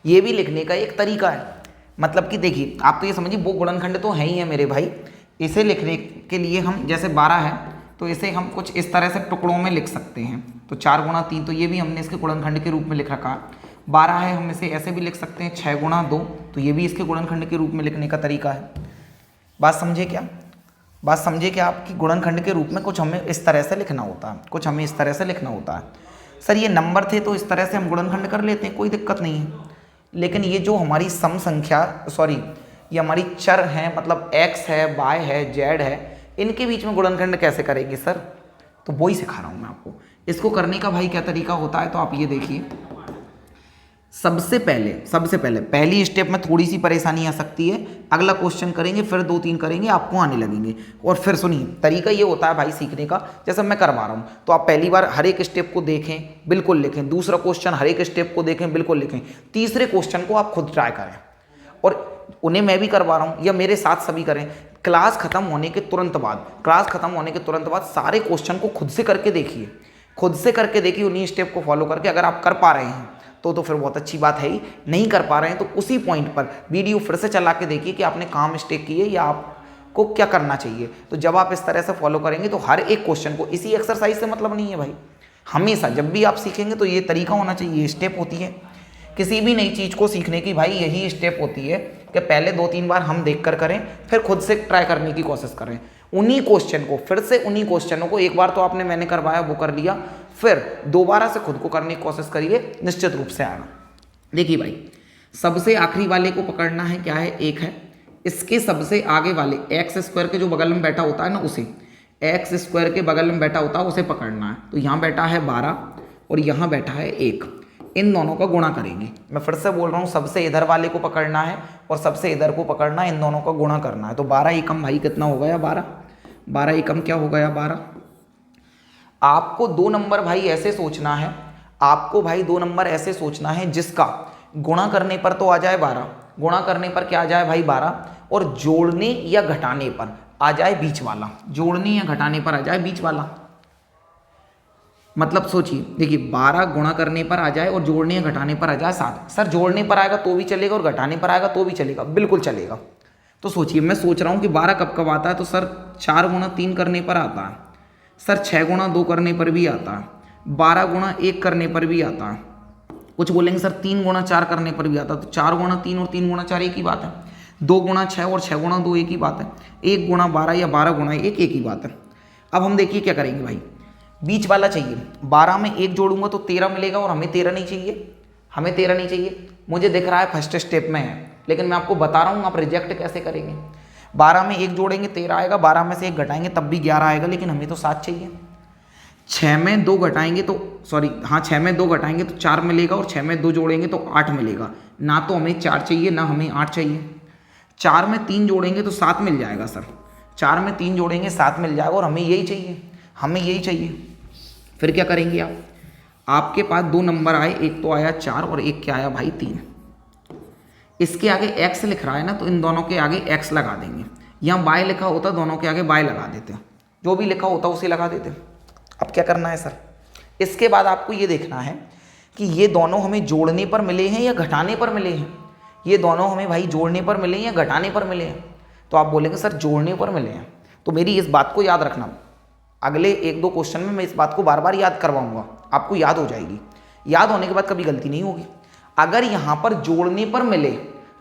Speaker 1: ये भी लिखने का एक तरीका है। मतलब कि देखिए आप तो ये समझिए वो गुणनखंड तो है ही है मेरे भाई, इसे लिखने के लिए हम जैसे 12 है तो इसे हम कुछ इस तरह से टुकड़ों में लिख सकते हैं। तो 4 गुणा 3 तो ये भी हमने इसके गुणनखंड के रूप में लिख रखा। 12 है हम इसे ऐसे भी लिख सकते हैं 6 गुणा 2, तो ये भी इसके गुणनखंड के रूप में लिखने का तरीका है। बात समझे क्या, बात समझे क्या आपकी गुणनखंड के रूप में कुछ हमें इस तरह से लिखना होता है, कुछ हमें इस तरह से लिखना होता है। सर ये नंबर थे तो इस तरह से हम गुणनखंड कर लेते हैं, कोई दिक्कत नहीं है। लेकिन ये जो हमारी सम संख्या, सॉरी ये हमारी चर हैं, मतलब x है, y है, z है, इनके बीच में गुणनखंड कैसे करेंगे सर? तो वही सिखा रहा हूँ मैं आपको। इसको करने का भाई क्या तरीका होता है, तो आप ये देखिए। सबसे पहले पहली स्टेप में थोड़ी सी परेशानी आ सकती है, अगला क्वेश्चन करेंगे फिर 2-3 करेंगे, आपको आने लगेंगे। और फिर सुनिए, तरीका ये होता है भाई सीखने का, जैसे मैं करवा रहा हूँ, तो आप पहली बार हर एक स्टेप को देखें, बिल्कुल लिखें। दूसरा क्वेश्चन हर एक स्टेप को देखें, बिल्कुल लिखें। तीसरे क्वेश्चन को आप खुद ट्राई करें, और उन्हें मैं भी करवा रहा हूँ या मेरे साथ सभी करें। क्लास खत्म होने के तुरंत बाद सारे क्वेश्चन को खुद से करके देखिए, उन्हीं स्टेप को फॉलो करके। अगर आप कर पा रहे हैं तो फिर बहुत अच्छी बात है ही, नहीं कर पा रहे हैं तो उसी पॉइंट पर वीडियो फिर से चला के देखिए कि आपने कहाँ मिस्टेक की है या आपको क्या करना चाहिए। तो जब आप इस तरह से फॉलो करेंगे तो हर एक क्वेश्चन को, इसी एक्सरसाइज से मतलब नहीं है भाई, हमेशा जब भी आप सीखेंगे तो ये तरीका होना चाहिए, ये स्टेप होती है किसी भी नई चीज़ को सीखने की भाई, यही स्टेप होती है कि पहले 2-3 बार हम देख कर करें, फिर खुद से ट्राई करने की कोशिश करें। उन्हीं क्वेश्चनों को एक बार तो आपने मैंने करवाया, वो कर लिया, फिर दोबारा से खुद को करने की कोशिश करिए, निश्चित रूप से आएगा। देखिए भाई, सबसे आखिरी वाले को पकड़ना है, क्या है, 1 है। इसके सबसे आगे वाले एक्स स्क्वायर के जो बगल में बैठा होता है ना, उसे एक्स स्क्वायर के बगल में बैठा होता है उसे पकड़ना है। तो यहाँ बैठा है 12 और यहाँ बैठा है 1, इन दोनों का गुणा करेंगे। मैं फिर से बोल रहा हूँ, सबसे इधर वाले को पकड़ना है और सबसे इधर को पकड़ना है, इन दोनों का गुणा करना है। तो 12 एकम भाई कितना हो गया, 12 एकम क्या हो गया, 12। आपको 2 नंबर भाई ऐसे सोचना है, जिसका गुणा करने पर तो आ जाए 12, गुणा करने पर क्या आ जाए भाई 12, और जोड़ने या घटाने पर आ जाए बीच वाला, मतलब सोचिए, देखिए 12 गुणा करने पर आ जाए और जोड़ने या घटाने पर आ जाए 7। सर जोड़ने पर आएगा तो भी चलेगा और घटाने पर आएगा तो भी चलेगा, बिल्कुल चलेगा। तो सोचिए, मैं सोच रहा हूँ कि 12 कब कब आता है, तो सर 4 गुणा 3 करने पर आता है, सर 6 गुणा 2 करने पर भी आता है, 12 गुणा 1 करने पर भी आता है। कुछ बोलेंगे सर 3 गुणा 4 करने पर भी आता है, तो 4 गुणा 3 और 3 गुणा 4 एक ही बात है। 2 गुणा 6 और 6 गुणा 2 एक ही बात है। 1 गुणा 12 या 12 गुणा 1 एक ही बात है। अब हम देखिए क्या करेंगे भाई, बीच वाला चाहिए। 12 में 1 जोड़ूंगा तो 13 मिलेगा, और हमें 13 नहीं चाहिए, मुझे दिख रहा है फर्स्ट स्टेप में है, लेकिन मैं आपको बता रहा हूँ आप रिजेक्ट कैसे करेंगे। 12 में 1 जोड़ेंगे 13 आएगा, 12 में से 1 घटाएंगे तब भी 11 आएगा, लेकिन हमें तो 7 चाहिए। 6 में 2 घटाएंगे तो 6 में 2 घटाएंगे तो 4 मिलेगा, और 6 में 2 जोड़ेंगे तो 8 मिलेगा। ना तो हमें 4 चाहिए ना हमें 8 चाहिए। 4 में 3 जोड़ेंगे तो 7 मिल जाएगा सर, 4 में 3 जोड़ेंगे 7 मिल जाएगा, और हमें यही चाहिए। फिर क्या करेंगे आप, आपके पास 2 नंबर आए, एक तो आया 4 और एक क्या आया भाई 3। इसके आगे x लिख रहा है ना, तो इन दोनों के आगे x लगा देंगे। यहाँ y लिखा होता दोनों के आगे y लगा देते, जो भी लिखा होता उसे लगा देते। अब क्या करना है सर, इसके बाद आपको ये देखना है कि ये दोनों हमें जोड़ने पर मिले हैं या घटाने पर मिले हैं। ये दोनों हमें भाई जोड़ने पर मिले हैं या घटाने पर मिले हैं। तो आप बोलेंगे सर जोड़ने पर मिले हैं, तो मेरी इस बात को याद रखना, अगले 1-2 क्वेश्चन में मैं इस बात को बार बार याद करवाऊंगा, आपको याद हो जाएगी। याद होने के बाद कभी गलती नहीं होगी। अगर यहाँ पर जोड़ने पर मिले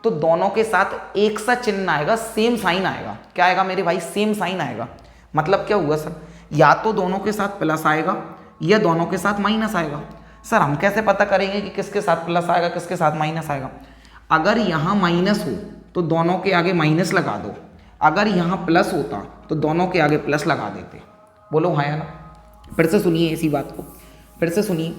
Speaker 1: तो दोनों के साथ एक सा चिन्ह आएगा, सेम साइन आएगा। क्या आएगा मेरे भाई, सेम साइन आएगा। मतलब क्या हुआ सर, या तो दोनों के साथ प्लस आएगा या दोनों के साथ माइनस आएगा। सर हम कैसे पता करेंगे कि किसके साथ प्लस आएगा किसके साथ माइनस आएगा? अगर यहाँ माइनस हो तो दोनों के आगे माइनस लगा दो, अगर यहाँ प्लस होता तो दोनों के आगे प्लस लगा देते। बोलो हाँ या ना? फिर से सुनिए इसी बात को, फिर से सुनिए।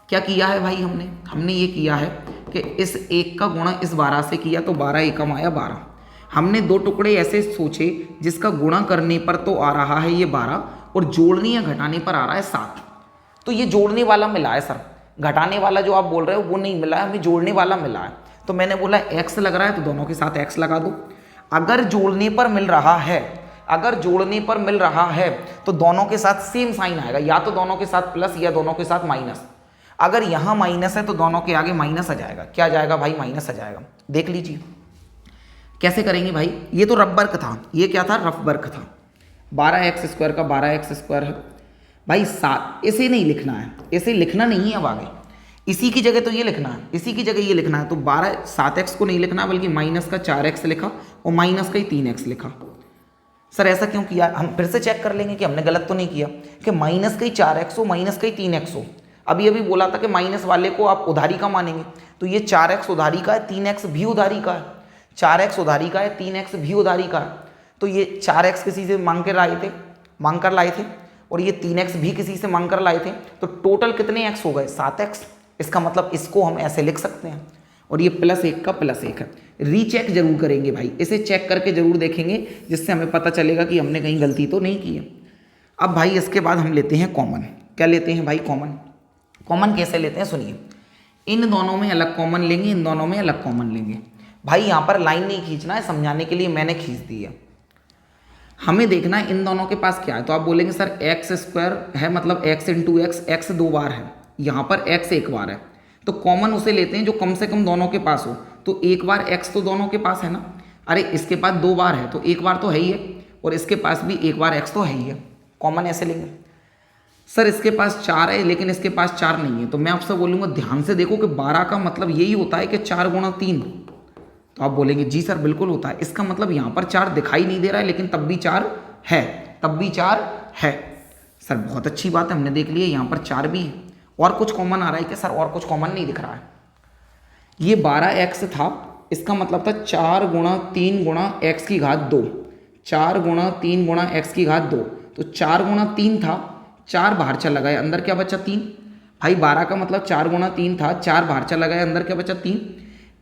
Speaker 1: क्या किया है भाई हमने ये किया है कि इस 1 का गुणा इस 12 से किया तो 12 एकम आया 12। हमने 2 टुकड़े ऐसे सोचे जिसका गुणा करने पर तो आ रहा है ये 12 और जोड़ने या घटाने पर आ रहा है 7। तो ये जोड़ने वाला मिला है सर, घटाने वाला जो आप बोल रहे हो वो नहीं मिला है, हमें जोड़ने वाला मिला है। तो मैंने बोला x लग रहा है तो दोनों के साथ x लगा दो। अगर जोड़ने पर मिल रहा है, तो दोनों के साथ सेम साइन आएगा, या तो दोनों के साथ प्लस या दोनों के साथ माइनस। अगर यहाँ माइनस है तो दोनों के आगे माइनस आ जाएगा। क्या आ जाएगा भाई? माइनस आ जाएगा। देख लीजिए कैसे करेंगे भाई। ये तो रफ वर्क था, ये क्या था? रफ वर्क था। 12x² का 12x² है भाई 7। इसे नहीं लिखना है, इसे लिखना नहीं है अब आगे, इसी की जगह तो ये लिखना है, इसी की जगह ये लिखना है। तो 7x को नहीं लिखना बल्कि माइनस का 4x लिखा और माइनस का ही 3x लिखा। सर ऐसा क्यों किया? हम फिर से चेक कर लेंगे कि हमने गलत तो नहीं किया कि माइनस का ही 4x हो माइनस का ही 3x हो। अभी अभी बोला था कि माइनस वाले को आप उधारी का मानेंगे, तो ये 4x उधारी का है, 3x भी उधारी का है, 4x उधारी का है, 3x भी उधारी का है। तो ये 4x किसी से मांग कर लाए थे और ये 3x भी किसी से मांग कर लाए थे, तो टोटल कितने x हो गए? 7x। इसका मतलब इसको हम ऐसे लिख सकते हैं, और ये +1 का +1 है। रीचेक जरूर करेंगे भाई, इसे चेक करके जरूर देखेंगे, जिससे हमें पता चलेगा कि हमने कहीं गलती तो नहीं की है। अब भाई इसके बाद हम लेते हैं कॉमन। क्या लेते हैं भाई? कॉमन कैसे लेते हैं सुनिए। इन दोनों में अलग कॉमन लेंगे, इन दोनों में अलग कॉमन लेंगे। भाई यहाँ पर लाइन नहीं खींचना है, समझाने के लिए मैंने खींच दी है। हमें देखना है इन दोनों के पास क्या है। तो आप बोलेंगे सर x² है, मतलब x इंटू x 2 बार है, यहाँ पर x 1 बार है, तो कॉमन उसे लेते हैं जो कम से कम दोनों के पास हो। तो 1 बार x तो दोनों के पास है ना, अरे इसके पास 2 बार है तो 1 बार तो है ही है, और इसके पास भी 1 बार x तो है ही है। कॉमन ऐसे लेंगे। सर इसके पास 4 है लेकिन इसके पास 4 नहीं है, तो मैं आपसे बोलूँगा ध्यान से देखो कि 12 का मतलब यही होता है कि 4 गुणा 3। तो आप बोलेंगे जी सर बिल्कुल होता है। इसका मतलब यहाँ पर 4 दिखाई नहीं दे रहा है, लेकिन तब भी 4 है, तब भी 4 है। सर बहुत अच्छी बात है, हमने देख लिया यहाँ पर 4 भी है। और कुछ कॉमन आ रहा है क्या? सर और कुछ कॉमन नहीं दिख रहा है। ये 12x था, इसका मतलब था 4 गुणा 3 गुणा x की घात 2, 4 गुणा 3 गुणा x की घात 2। तो 4 गुणा 3 था, 4 बाहर चला गया, अंदर क्या बचा? 3। भाई 12 का मतलब 4 गुणा 3 था, 4 बाहर चला गया, अंदर क्या बचा? 3।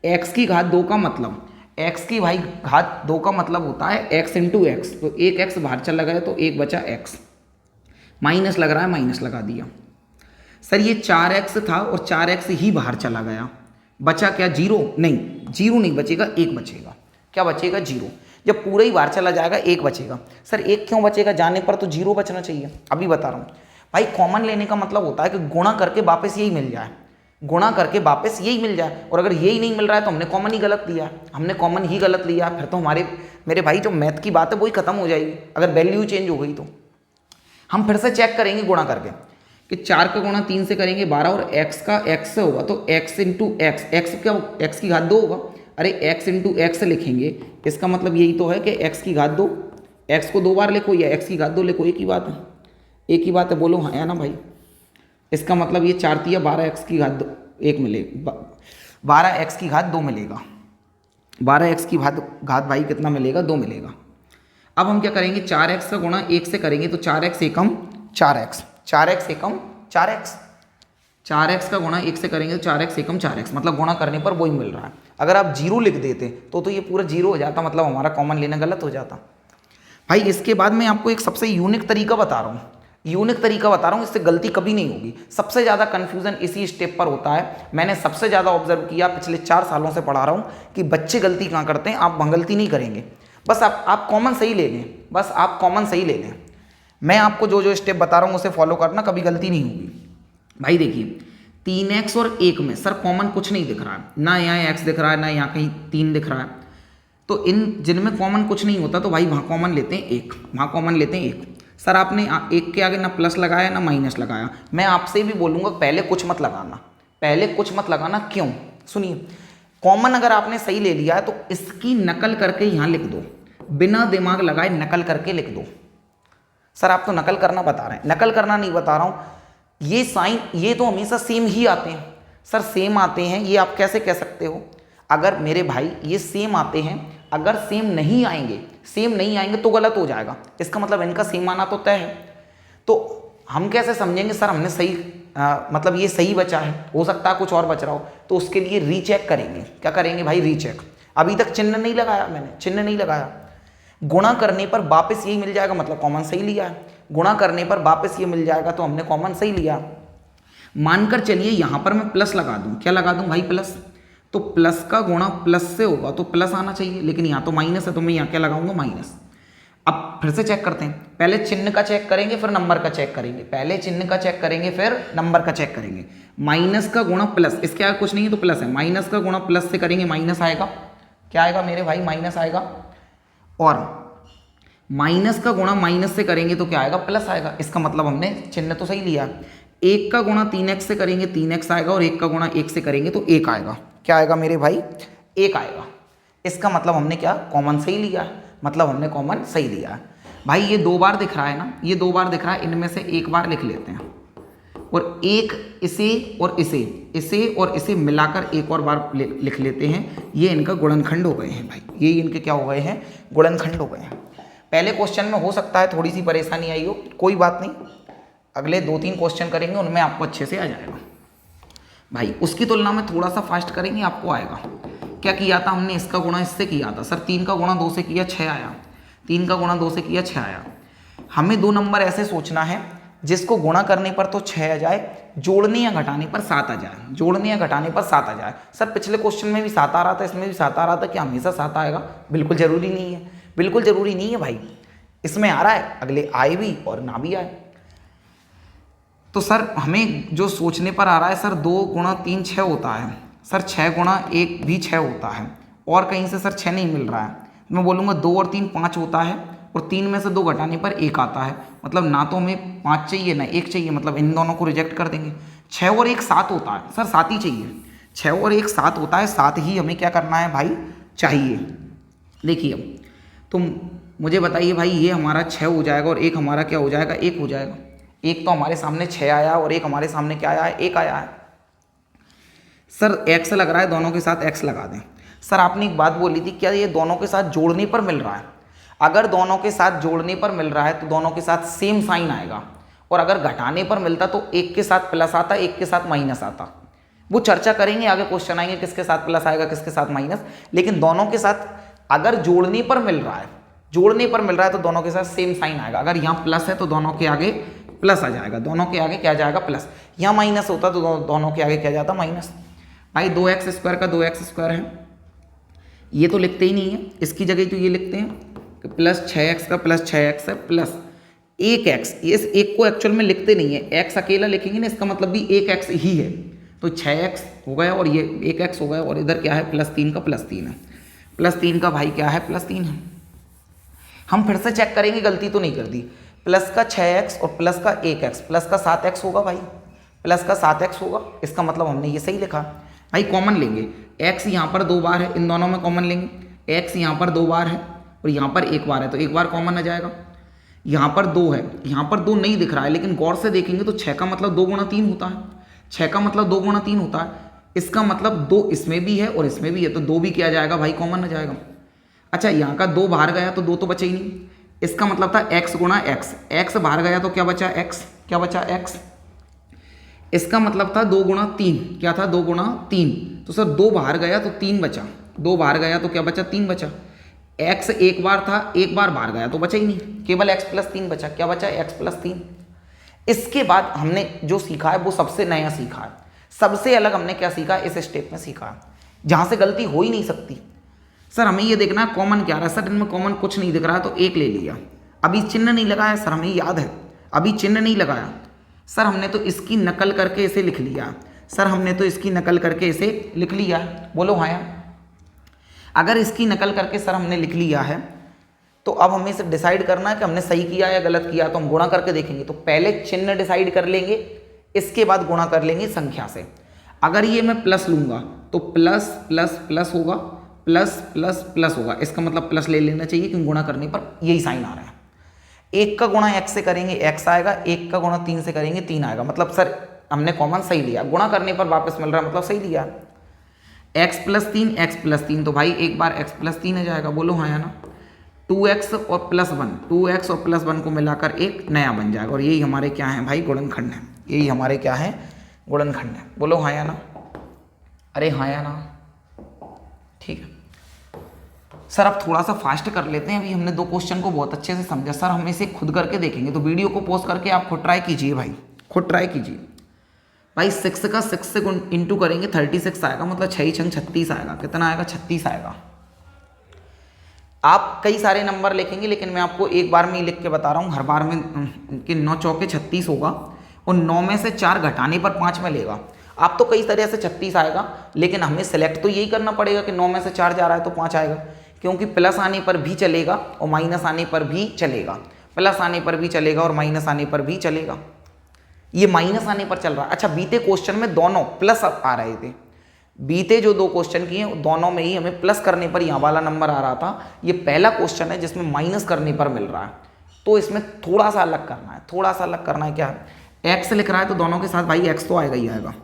Speaker 1: x की घात 2 का मतलब, x की भाई घात 2 का मतलब होता है x इंटू एक्स। तो 1x बाहर चला गया तो 1 बचा x। माइनस लग रहा है, माइनस लगा दिया। सर ये 4x था और 4x ही बाहर चला गया, बचा क्या? 0? नहीं, 0 नहीं बचेगा, 1 बचेगा। क्या बचेगा? 0। जब पूरा ही बाहर चला जाएगा 1 बचेगा। सर 1 क्यों बचेगा? जाने पर तो 0 बचना चाहिए। अभी बता रहा हूँ भाई, कॉमन लेने का मतलब होता है कि गुणा करके वापस यही मिल जाए, गुणा करके वापस यही मिल जाए। और अगर यही नहीं मिल रहा है तो हमने कॉमन ही गलत लिया है, हमने कॉमन ही गलत लिया, फिर तो मेरे भाई जो मैथ की बात है वही खत्म हो जाएगी। अगर वैल्यू चेंज हो गई तो हम फिर से चेक करेंगे गुणा करके कि 4 का गुणा 3 से करेंगे 12, और x का x से होगा तो x इंटू एक्स, क्या x की घात 2 होगा। अरे x इंटू एक्स लिखेंगे, इसका मतलब यही तो है कि x की घात 2, x को 2 बार लिखो या x की घात 2 लिखो, एक ही बात है, एक ही बात है। बोलो हाँ या ना भाई। इसका मतलब ये 4 तिया 12x की घात 2 1 मिलेगा, 12x की घात 2 मिलेगा, 12x की घात भाई कितना मिलेगा? 2 मिलेगा। अब हम क्या करेंगे? 4x का गुणा 1 से करेंगे तो 4x एकम 4x, 4x एकम 4x, 4x का गुणा 1 से करेंगे तो 4x एकम 4x, मतलब गुणा करने पर वही मिल रहा है। अगर आप 0 लिख देते तो ये पूरा 0 हो जाता, मतलब हमारा कॉमन लेना गलत हो जाता। भाई इसके बाद मैं आपको एक सबसे यूनिक तरीका बता रहा हूँ, इससे गलती कभी नहीं होगी। सबसे ज़्यादा कन्फ्यूज़न इसी स्टेप पर होता है। मैंने सबसे ज़्यादा ऑब्जर्व किया, पिछले 4 सालों से पढ़ा रहा हूँ कि बच्चे गलती कहाँ करते हैं। आप गलती नहीं करेंगे, बस आप कॉमन सही ले लें, बस आप कॉमन सही ले लें। मैं आपको जो जो स्टेप बता रहा हूँ उसे फॉलो करना, कभी गलती नहीं होगी। भाई देखिए 3x और 1 में सर कॉमन कुछ नहीं दिख रहा है, ना यहाँ x दिख रहा है, ना यहाँ कहीं 3 दिख रहा है। तो इन जिनमें कॉमन कुछ नहीं होता तो भाई वहाँ कॉमन लेते हैं 1, वहाँ कॉमन लेते हैं 1। सर आपने 1 के आगे ना प्लस लगाया ना माइनस लगाया। मैं आपसे भी बोलूँगा पहले कुछ मत लगाना, क्यों? सुनिए, कॉमन अगर आपने सही ले लिया है तो इसकी नकल करके यहाँ लिख दो, बिना दिमाग लगाए नकल करके लिख दो। सर आप तो नकल करना बता रहे हैं, नकल करना नहीं बता रहा हूँ। ये साइन ये तो हमेशा सेम ही आते हैं। सर सेम आते हैं ये आप कैसे कह सकते हो? अगर मेरे भाई ये सेम आते हैं, अगर सेम नहीं आएंगे तो गलत हो जाएगा। इसका मतलब इनका सेम आना तो तय है। तो हम कैसे समझेंगे सर हमने सही मतलब ये सही बचा है, हो सकता है कुछ और बच रहा हो, तो उसके लिए रीचेक करेंगे। क्या करेंगे भाई? रीचेक। अभी तक चिन्ह नहीं लगाया मैंने, चिन्ह नहीं लगाया। गुणा करने पर वापस यही मिल जाएगा, मतलब कॉमन सही लिया है। गुणा करने पर वापस ये मिल जाएगा तो हमने कॉमन सही लिया। मानकर चलिए यहाँ पर मैं प्लस लगा दूँ, क्या लगा दूँ भाई? प्लस। तो प्लस का गुणा प्लस से होगा तो प्लस आना चाहिए, लेकिन यहाँ तो माइनस है तो मैं यहाँ क्या लगाऊंगा? माइनस। अब फिर से चेक करते हैं, पहले चिन्ह का चेक करेंगे फिर नंबर का चेक करेंगे, पहले चिन्ह का चेक करेंगे फिर नंबर का चेक करेंगे। माइनस का गुणा प्लस, इसके आगे कुछ नहीं है तो प्लस है, माइनस का गुणा प्लस से करेंगे माइनस आएगा। क्या आएगा मेरे भाई? माइनस आएगा। और माइनस का गुणा माइनस से करेंगे तो क्या आएगा? प्लस आएगा। इसका मतलब हमने चिन्ह तो सही लिया। 1 का गुणा 3x से करेंगे 3x आएगा, और 1 का गुणा 1 से करेंगे तो 1 आएगा। क्या आएगा मेरे भाई? 1 आएगा। इसका मतलब हमने क्या? कॉमन सही लिया है, मतलब हमने कॉमन सही लिया है। भाई ये 2 बार दिख रहा है ना, ये 2 बार दिख रहा है, इनमें से 1 बार लिख लेते हैं। और एक इसे और इसे मिलाकर एक और बार लिख लेते हैं। ये इनका गुणनखंड हो गए हैं भाई, ये इनके क्या हो गए हैं, गुणनखंड हो गए हैं। पहले क्वेश्चन में हो सकता है थोड़ी सी परेशानी आई हो, कोई बात नहीं, अगले 2-3 क्वेश्चन करेंगे उनमें आपको अच्छे से आ जाएगा भाई। उसकी तुलना में थोड़ा सा फास्ट करेंगे, आपको आएगा। क्या किया था हमने, इसका गुणा इससे किया था सर, 3 का गुणा 2 से किया 6 आया, 3 का गुणा 2 से किया 6 आया। हमें 2 नंबर ऐसे सोचना है जिसको गुणा करने पर तो 6 आ जाए, जोड़ने या घटाने पर 7 आ जाए, जोड़ने या घटाने पर 7 आ जाए। सर पिछले क्वेश्चन में भी 7 आ रहा था, इसमें भी 7 आ रहा था, क्या हमेशा 7 आएगा? बिल्कुल जरूरी नहीं है, बिल्कुल जरूरी नहीं है भाई। इसमें आ रहा है, अगले आए भी और ना भी आए। तो सर हमें जो सोचने पर आ रहा है सर 2 गुणा 3 6 होता है सर, 6 गुणा 1 भी 6 होता है, और कहीं से सर 6 नहीं मिल रहा है। मैं बोलूँगा 2 और 3 5 होता है, और 3 में से 2 घटाने पर 1 आता है, मतलब ना तो हमें 5 चाहिए ना 1 चाहिए, मतलब इन दोनों को रिजेक्ट कर देंगे। 6 और 1 7 होता है सर, 7 ही चाहिए, 6 और 1 7 होता है, 7 ही हमें क्या करना है भाई, चाहिए। देखिए अब तो मुझे बताइए भाई, ये हमारा 6 हो जाएगा और 1 हमारा क्या हो जाएगा, 1 हो जाएगा। एक तो हमारे सामने 6 आया और एक हमारे सामने क्या आया है, 1 आया है। सर x लग रहा है, दोनों के साथ x लगा दें। सर आपने एक बात बोली थी, क्या ये दोनों के साथ जोड़ने पर मिल रहा है? अगर दोनों के साथ जोड़ने पर मिल रहा है तो दोनों के साथ सेम साइन आएगा, और अगर घटाने पर मिलता तो एक के साथ प्लस आता, एक के साथ माइनस आता। वो चर्चा करेंगे, आगे क्वेश्चन आएंगे किसके साथ प्लस आएगा किसके साथ माइनस। लेकिन दोनों के साथ अगर जोड़ने पर मिल रहा है, जोड़ने पर मिल रहा है तो दोनों के साथ सेम साइन आएगा। अगर यहाँ प्लस है तो दोनों के आगे प्लस आ जाएगा, दोनों के आगे क्या जाएगा, प्लस। यहाँ माइनस होता तो दोनों के आगे क्या जाता, माइनस। भाई 2x स्क्वायर का 2x स्क्वायर है, ये तो लिखते ही नहीं है, इसकी जगह तो ये लिखते हैं कि प्लस 6x का प्लस 6x है प्लस 1x। इस एक को एक्चुअल में लिखते नहीं है, x अकेला लिखेंगे ना, इसका मतलब भी 1x ही है, तो 6x हो गया और ये 1x हो गया, और इधर क्या है, प्लस 3 का प्लस 3 है, प्लस 3 का भाई क्या है, प्लस 3 है। हम फिर से चेक करेंगे, गलती तो नहीं कर दी। प्लस का 6x और प्लस का 1x, प्लस का 7x होगा भाई, प्लस का 7x होगा, इसका मतलब हमने ये सही लिखा। भाई कॉमन लेंगे, x यहाँ पर 2 बार है, इन दोनों में कॉमन लेंगे, x यहाँ पर 2 बार है और यहाँ पर 1 बार है, तो 1 बार कॉमन आ जाएगा। यहाँ पर 2 है, यहाँ पर 2 नहीं दिख रहा है, लेकिन गौर से देखेंगे तो 6 का मतलब 2 गुणा 3 होता है, 6 का मतलब 2 गुणा 3 होता है, इसका मतलब 2 इसमें भी है और इसमें भी है, तो 2 भी क्या जाएगा भाई, कॉमन आ जाएगा। अच्छा यहाँ का 2 बाहर गया तो 2 तो बचा ही नहीं, इसका मतलब था x गुणा x, x बाहर गया तो क्या बचा, x, क्या बचा, x। इसका मतलब था 2 गुणा 3, क्या था, 2 गुणा 3, तो सर 2 बाहर गया तो 3 बचा, 2 बाहर गया तो क्या बचा, 3 बचा। x एक बार था, एक बार बाहर गया तो बचा ही नहीं, केवल x प्लस 3 बचा, क्या बचा, x प्लस 3। इसके बाद हमने जो सीखा है वो सबसे नया सीखा है, सबसे अलग हमने क्या सीखा, इस स्टेप में सीखा है, जहाँ से गलती हो ही नहीं सकती। सर हमें ये देखना है कॉमन क्या रहा है, सर इनमें कॉमन कुछ नहीं दिख रहा है तो 1 ले लिया। अभी चिन्ह नहीं लगाया सर, हमें याद है, अभी चिन्ह नहीं लगाया सर, हमने तो इसकी नकल करके इसे लिख लिया, सर हमने तो इसकी नकल करके इसे लिख लिया, बोलो हाँ यार। अगर इसकी नकल करके सर हमने लिख लिया है तो अब हमें इसे डिसाइड करना है कि हमने सही किया या गलत किया, तो हम गुणा करके देखेंगे। तो पहले चिन्ह डिसाइड कर लेंगे, इसके बाद गुणा कर लेंगे संख्या से। अगर ये मैं प्लस लूँगा तो प्लस प्लस प्लस होगा, प्लस प्लस प्लस होगा, इसका मतलब प्लस ले लेना चाहिए क्योंकि गुणा करने पर यही साइन आ रहा है। 1 का गुणा x से करेंगे x आएगा, 1 का गुणा 3 से करेंगे 3 आएगा, मतलब सर हमने कॉमन सही लिया, गुणा करने पर वापस मिल रहा है मतलब सही लिया। x प्लस 3 x प्लस 3, तो भाई एक बार x प्लस 3 आ जाएगा, बोलो हाँ या ना। 2x और प्लस 1, 2x और प्लस 1 को मिलाकर एक नया बन जाएगा, और यही हमारे क्या है भाई, गुणनखंड है, यही हमारे क्या है, गुणनखंड है, बोलो हाँ या ना। अरे हाँ या ना, ठीक है सर। अब थोड़ा सा फास्ट कर लेते हैं, अभी हमने 2 क्वेश्चन को बहुत अच्छे से समझा सर, हम इसे खुद करके देखेंगे, तो वीडियो को पॉज करके आप खुद ट्राई कीजिए भाई, खुद ट्राई कीजिए भाई। 6 का 6 से इंटू करेंगे 36 आएगा, मतलब 6 छंग 36 आएगा, कितना आएगा, 36 आएगा। आप कई सारे नंबर लिखेंगे लेकिन मैं आपको एक बार में ही लिख के बता रहा हूँ, हर बार में कि 9 चौके 36 होगा, और 9 में से 4 घटाने पर 5 में लेगा। आप तो कई तरह से 36 आएगा, लेकिन हमें सेलेक्ट तो यही करना पड़ेगा कि 9 में से 4 जा रहा है तो 5 आएगा, क्योंकि प्लस आने पर भी चलेगा और माइनस आने पर भी चलेगा, प्लस आने पर भी चलेगा और माइनस आने पर भी चलेगा। ये माइनस आने पर चल रहा है। अच्छा बीते क्वेश्चन में दोनों प्लस आ रहे थे, बीते जो 2 क्वेश्चन किए दोनों में ही हमें प्लस करने पर यहाँ वाला नंबर आ रहा था। ये पहला क्वेश्चन है जिसमें माइनस करने पर मिल रहा है, तो इसमें थोड़ा सा अलग करना है, थोड़ा सा अलग करना है। क्या एक्स लिख रहा है तो दोनों के साथ भाई एक्स तो आएगा ही आएगा।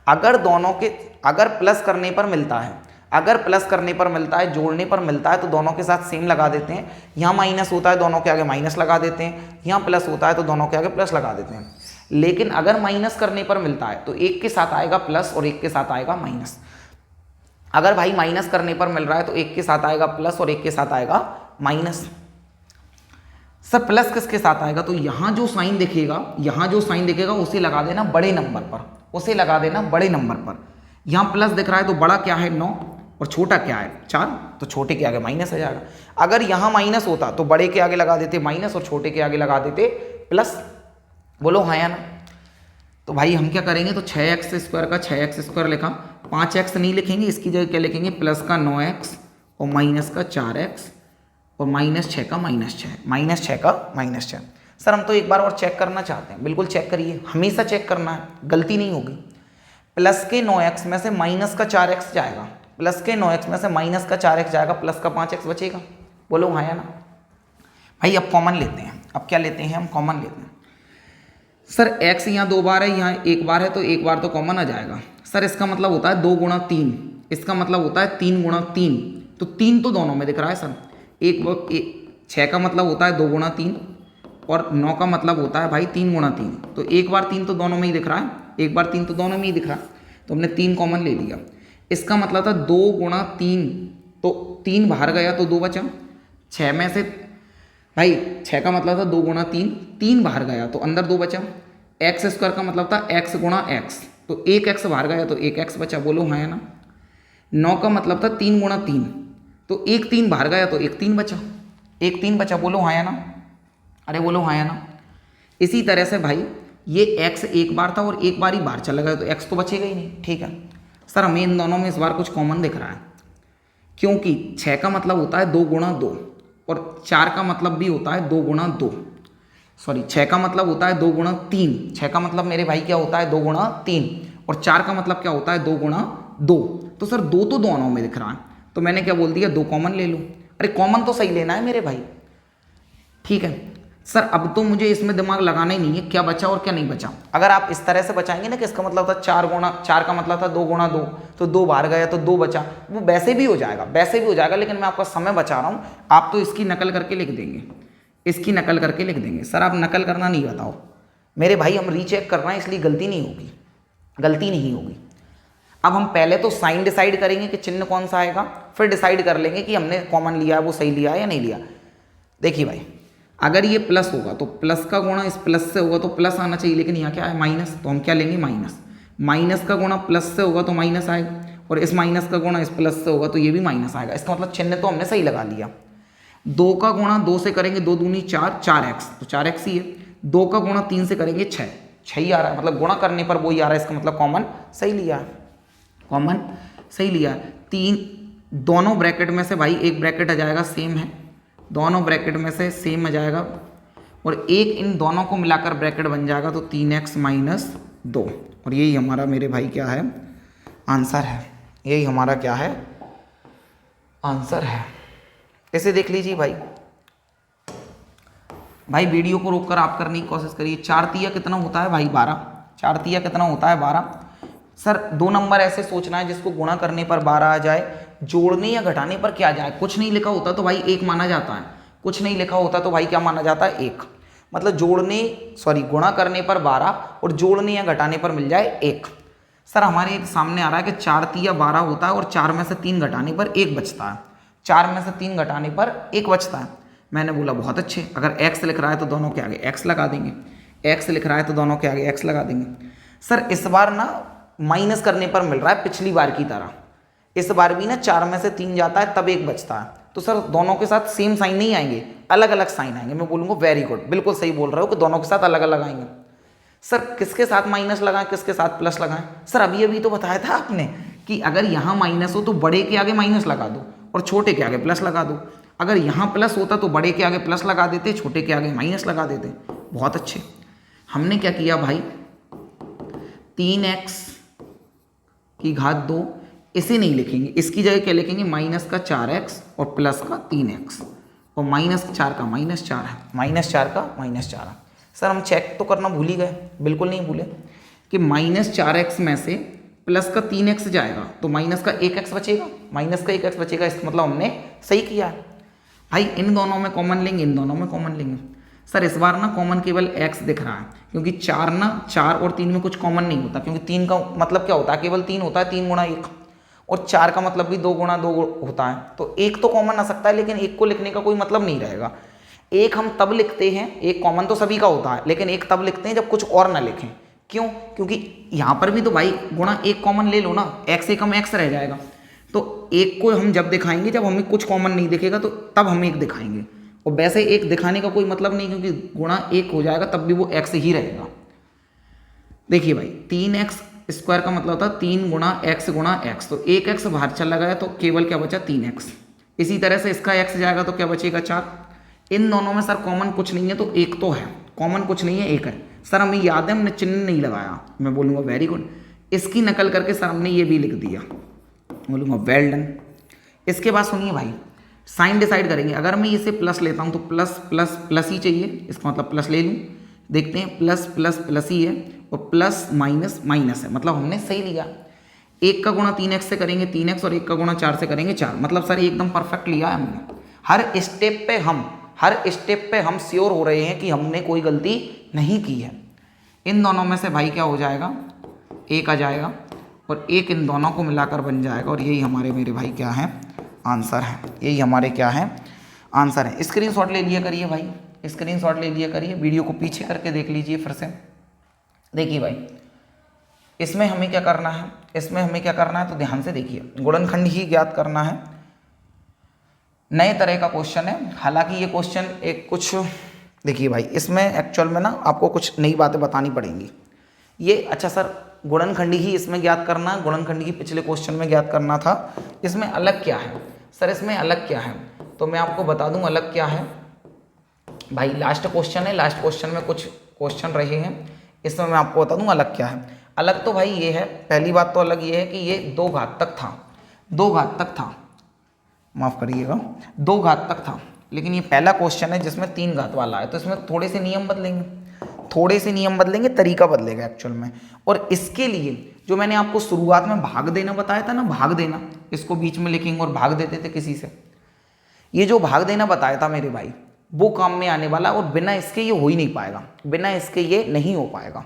Speaker 1: अगर प्लस करने पर मिलता है, अगर प्लस करने पर मिलता है, जोड़ने पर मिलता है तो दोनों के साथ सेम लगा देते हैं। यहाँ माइनस होता है दोनों के आगे माइनस लगा देते हैं, यहाँ प्लस होता है तो दोनों के आगे प्लस लगा देते हैं। लेकिन अगर माइनस करने पर मिलता है तो एक के साथ आएगा प्लस और एक के साथ आएगा माइनस। अगर भाई माइनस करने पर मिल रहा है तो एक के साथ आएगा प्लस और एक के साथ आएगा माइनस। सर प्लस किसके साथ आएगा? तो यहाँ जो साइन दिखेगा उसे लगा देना बड़े नंबर पर, उसे लगा देना बड़े नंबर पर। यहाँ प्लस दिख रहा है तो बड़ा क्या है 9 और छोटा क्या है 4, तो छोटे के आगे माइनस आ जाएगा। अगर यहाँ माइनस होता तो बड़े के आगे लगा देते माइनस और छोटे के आगे लगा देते प्लस। बोलो हाँ या ना? तो भाई हम क्या करेंगे, तो 6x² का 6x² लिखा, 5x नहीं लिखेंगे, इसकी जगह क्या लिखेंगे, प्लस का 9x और माइनस का 4x और -6 का -6, -6 का -6। सर हम तो एक बार और चेक करना चाहते हैं। बिल्कुल चेक करिए, हमेशा चेक करना है, गलती नहीं होगी। प्लस के 9x में से माइनस का 4x जाएगा, प्लस के 9x में से माइनस का 4x जाएगा, प्लस का 5x बचेगा। बोलो हाँ या ना? भाई अब कॉमन लेते हैं। अब क्या लेते हैं हम? कॉमन लेते हैं। सर x यहाँ 2 बार है, यहाँ 1 बार है, तो 1 बार तो कॉमन आ जाएगा। सर इसका मतलब होता है 2 गुणा 3, इसका मतलब होता है 3 गुणा 3, तो 3 तो दोनों में दिख रहा है सर। 6 का मतलब होता है 2 गुणा 3 और 9 का मतलब होता है भाई 3 गुणा 3, तो 1 बार 3 तो दोनों में ही दिख रहा है, 1 बार 3 तो दोनों में ही दिख रहा है, तो हमने 3 कॉमन ले लिया। इसका मतलब था 2 गुणा 3, तो 3 बाहर गया तो 2 बचा। 6 में से भाई 6 का मतलब था 2 गुणा 3, 3 बाहर गया तो अंदर 2 बचा। x² का मतलब था x गुणा x, तो 1 x बाहर गया तो 1 x बचा। बोलो हाँ या ना? 9 का मतलब था 3 गुणा 3, तो 1 3 बाहर गया तो 1 3 बचा, 1 3 बचा। बोलो हाँ या ना? अरे बोलो हाँ या ना? इसी तरह से भाई ये x 1 बार था और 1 बार ही बाहर चला गया तो x तो बचेगा ही नहीं। ठीक है सर, हमें इन दोनों में इस बार कुछ कॉमन दिख रहा है, क्योंकि 6 का मतलब होता है 2 गुणा 2 और 4 का मतलब भी होता है 2 गुणा 2। सॉरी, 6 का मतलब होता है 2 गुणा 3, 6 का मतलब मेरे भाई क्या होता है 2 गुणा 3 और 4 का मतलब क्या होता है 2 गुणा 2। तो सर 2 तो दोनों में दिख रहा है, तो मैंने क्या बोल दिया 2 कॉमन ले लूँ। अरे कॉमन तो सही लेना है मेरे भाई। ठीक है सर, अब तो मुझे इसमें दिमाग लगाना ही नहीं है क्या बचा और क्या नहीं बचा। अगर आप इस तरह से बचाएंगे ना कि इसका मतलब था 4 का मतलब था 2 गुणा 2, तो 2 बाहर गया तो 2 बचा, वो वैसे भी हो जाएगा, वैसे भी हो जाएगा, लेकिन मैं आपका समय बचा रहा हूँ। आप तो इसकी नकल करके लिख देंगे, इसकी नकल करके लिख देंगे। सर आप नकल करना नहीं बताओ मेरे भाई, हम रीचेक कर रहे हैं इसलिए गलती नहीं होगी, गलती नहीं होगी। अब हम पहले तो साइन डिसाइड करेंगे कि चिन्ह कौन सा आएगा, फिर डिसाइड कर लेंगे कि हमने कॉमन लिया है वो सही लिया है या नहीं लिया। देखिए भाई, अगर ये प्लस होगा तो प्लस का गुणा इस प्लस से होगा तो प्लस आना चाहिए, लेकिन यहाँ क्या है माइनस, तो हम क्या लेंगे माइनस। माइनस का गुणा प्लस से होगा तो माइनस आएगा, और इस माइनस का गुणा इस प्लस से होगा तो ये भी माइनस आएगा। इसका मतलब चिन्ह तो हमने सही लगा लिया। 2 का गुणा 2 से करेंगे 2 दूनी 4, 4x तो 4x ही है। 2 का गुणा 3 से करेंगे 6, 6 ही आ रहा है, मतलब गुणा करने पर वो ही आ रहा है, इसका मतलब कॉमन सही लिया है, कॉमन सही लिया है। 3 दोनों ब्रैकेट में से भाई एक ब्रैकेट आ जाएगा सेम है, दोनों ब्रैकेट में से सेम आ जाएगा, और एक इन दोनों को मिलाकर ब्रैकेट बन जाएगा तो 3x - 2, और यही हमारा मेरे भाई क्या है आंसर है, यही हमारा क्या है आंसर है। इसे देख लीजिए भाई, भाई वीडियो को रोककर आप करने की कोशिश करिए। 4 तिया कितना होता है भाई 12, 4 तिया कितना होता है 12। सर 2 नंबर ऐसे सोचना है जिसको गुणा करने पर 12 आ जाए, जोड़ने या घटाने पर क्या जाए। कुछ नहीं लिखा होता तो भाई 1 माना जाता है, कुछ नहीं लिखा होता तो भाई क्या माना जाता है 1। मतलब गुणा करने पर 12 और जोड़ने या घटाने पर मिल जाए 1। सर हमारे एक सामने आ रहा है कि 4 तिया 12 होता है और 4 में से 3 घटाने पर 1 बचता है, 4 में से 3 घटाने पर 1 बचता है। मैंने बोला बहुत अच्छे, अगर x लिख रहा है तो दोनों के आगे x लगा देंगे, x लिख रहा है तो दोनों के आगे x लगा देंगे। सर इस बार ना माइनस करने पर मिल रहा है पिछली बार की तरह, इस बार भी ना 4 में से 3 जाता है तब 1 बचता है। तो सर दोनों के साथ सेम साइन नहीं आएंगे, अलग अलग साइन आएंगे। मैं बोलूँगा वेरी गुड, बिल्कुल सही बोल रहे हो कि दोनों के साथ अलग अलग आएंगे। सर किसके साथ माइनस लगाएं, किसके साथ प्लस लगाएं। सर अभी अभी तो बताया था आपने कि अगर यहाँ माइनस हो तो बड़े के आगे माइनस लगा दो और छोटे के आगे प्लस लगा दो। अगर यहाँ प्लस होता तो बड़े के आगे प्लस लगा देते, छोटे के आगे माइनस लगा देते। बहुत अच्छे। हमने क्या किया भाई, 3x की घात 2, इसे नहीं लिखेंगे, इसकी जगह क्या लिखेंगे माइनस का 4x और प्लस का 3x, और -4 का -4 है, -4 का -4 है। सर हम चेक तो करना भूल ही गए, बिल्कुल नहीं भूले, कि -4x में से प्लस का 3x जाएगा तो माइनस का 1x बचेगा, माइनस का 1x बचेगा, इसका मतलब हमने सही किया है। भाई इन दोनों में कॉमन लेंगे, इन दोनों में कॉमन लेंगे। सर इस बार ना कॉमन केवल x दिख रहा है, क्योंकि 4 और 3 में कुछ कॉमन नहीं होता, क्योंकि 3 का मतलब क्या होता है, केवल 3 होता है, 3 गुणा 1, और 4 का मतलब भी 2 गुणा 2 होता है, तो एक तो कॉमन आ सकता है, लेकिन एक को लिखने का कोई मतलब नहीं रहेगा। एक हम तब लिखते हैं, एक कॉमन तो सभी का होता है, लेकिन एक तब लिखते हैं जब कुछ और ना लिखें। क्यों? क्योंकि यहाँ पर भी तो भाई गुणा एक कॉमन ले लो ना, x एक हम x रह जाएगा, तो एक को हम जब दिखाएंगे जब हमें कुछ कॉमन नहीं दिखेगा, तो तब हम एक दिखाएंगे, और वैसे एक दिखाने का कोई मतलब नहीं, क्योंकि गुणा एक हो जाएगा तब भी वो x ही रहेगा। देखिए भाई 3x स्क्वायर का मतलब होता है 3 गुणा x, तो एक x बाहर चला गया तो केवल क्या बचा 3x। इसी तरह से इसका x जाएगा तो क्या बचेगा 4। इन दोनों में सर कॉमन कुछ नहीं है, तो एक तो है, कॉमन कुछ नहीं है, एक है। सर हमें याद है हमने चिन्ह नहीं लगाया, मैं बोलूँगा वेरी गुड। इसकी नकल करके सर हमने ये भी लिख दिया, बोलूँगा वेल डन। इसके बाद सुनिए भाई, साइन डिसाइड करेंगे। अगर मैं इसे प्लस लेता हूँ तो प्लस प्लस प्लस ही चाहिए, इसका मतलब प्लस ले लूँ। देखते हैं प्लस प्लस प्लस ही है, और प्लस माइनस माइनस है, मतलब हमने सही लिया। एक का गुणा 3x से करेंगे 3x, और एक का गुणा 4 से करेंगे 4, मतलब सर एकदम परफेक्ट लिया है हमने। हर स्टेप पे हम श्योर हो रहे हैं कि हमने कोई गलती नहीं की है। इन दोनों में से भाई क्या हो जाएगा, एक आ जाएगा, और एक इन दोनों को मिलाकर बन जाएगा, और यही हमारे मेरे भाई क्या है, आंसर है। यही हमारे क्या है, आंसर है। स्क्रीनशॉट ले लिया करिए भाई, स्क्रीनशॉट ले लिया करिए, वीडियो को पीछे करके देख लीजिए फिर से। देखिए भाई इसमें हमें क्या करना है, इसमें हमें क्या करना है, तो ध्यान से देखिए, गुणनखंड ही ज्ञात करना है। नए तरह का क्वेश्चन है, हालांकि ये क्वेश्चन एक कुछ, देखिए भाई इसमें एक्चुअल में ना आपको कुछ नई बातें बतानी पड़ेंगी। ये अच्छा सर गुणनखंड ही इसमें ज्ञात करना, गुणनखंड ही पिछले क्वेश्चन में ज्ञात करना था, इसमें अलग क्या है? सर इसमें अलग क्या है, तो मैं आपको बता दूं अलग क्या है। भाई लास्ट क्वेश्चन है, लास्ट क्वेश्चन में कुछ क्वेश्चन रहे हैं, इसमें मैं आपको बता दूं अलग क्या है। अलग तो भाई ये है, पहली बात तो अलग ये है कि ये 2 घात तक था, 2 घात तक था, माफ़ करिएगा 2 घात तक था, लेकिन ये पहला क्वेश्चन है जिसमें 3 घात वाला है, तो इसमें थोड़े से नियम बदलेंगे, थोड़े से नियम बदलेंगे, तरीका बदलेगा एक्चुअल में। और इसके लिए जो मैंने आपको शुरुआत में भाग देना बताया था ना, भाग देना, इसको बीच में लिखेंगे और भाग देते थे किसी से, ये जो भाग देना बताया था मेरे भाई वो काम में आने वाला, और बिना इसके ये हो ही नहीं पाएगा, बिना इसके ये नहीं हो पाएगा।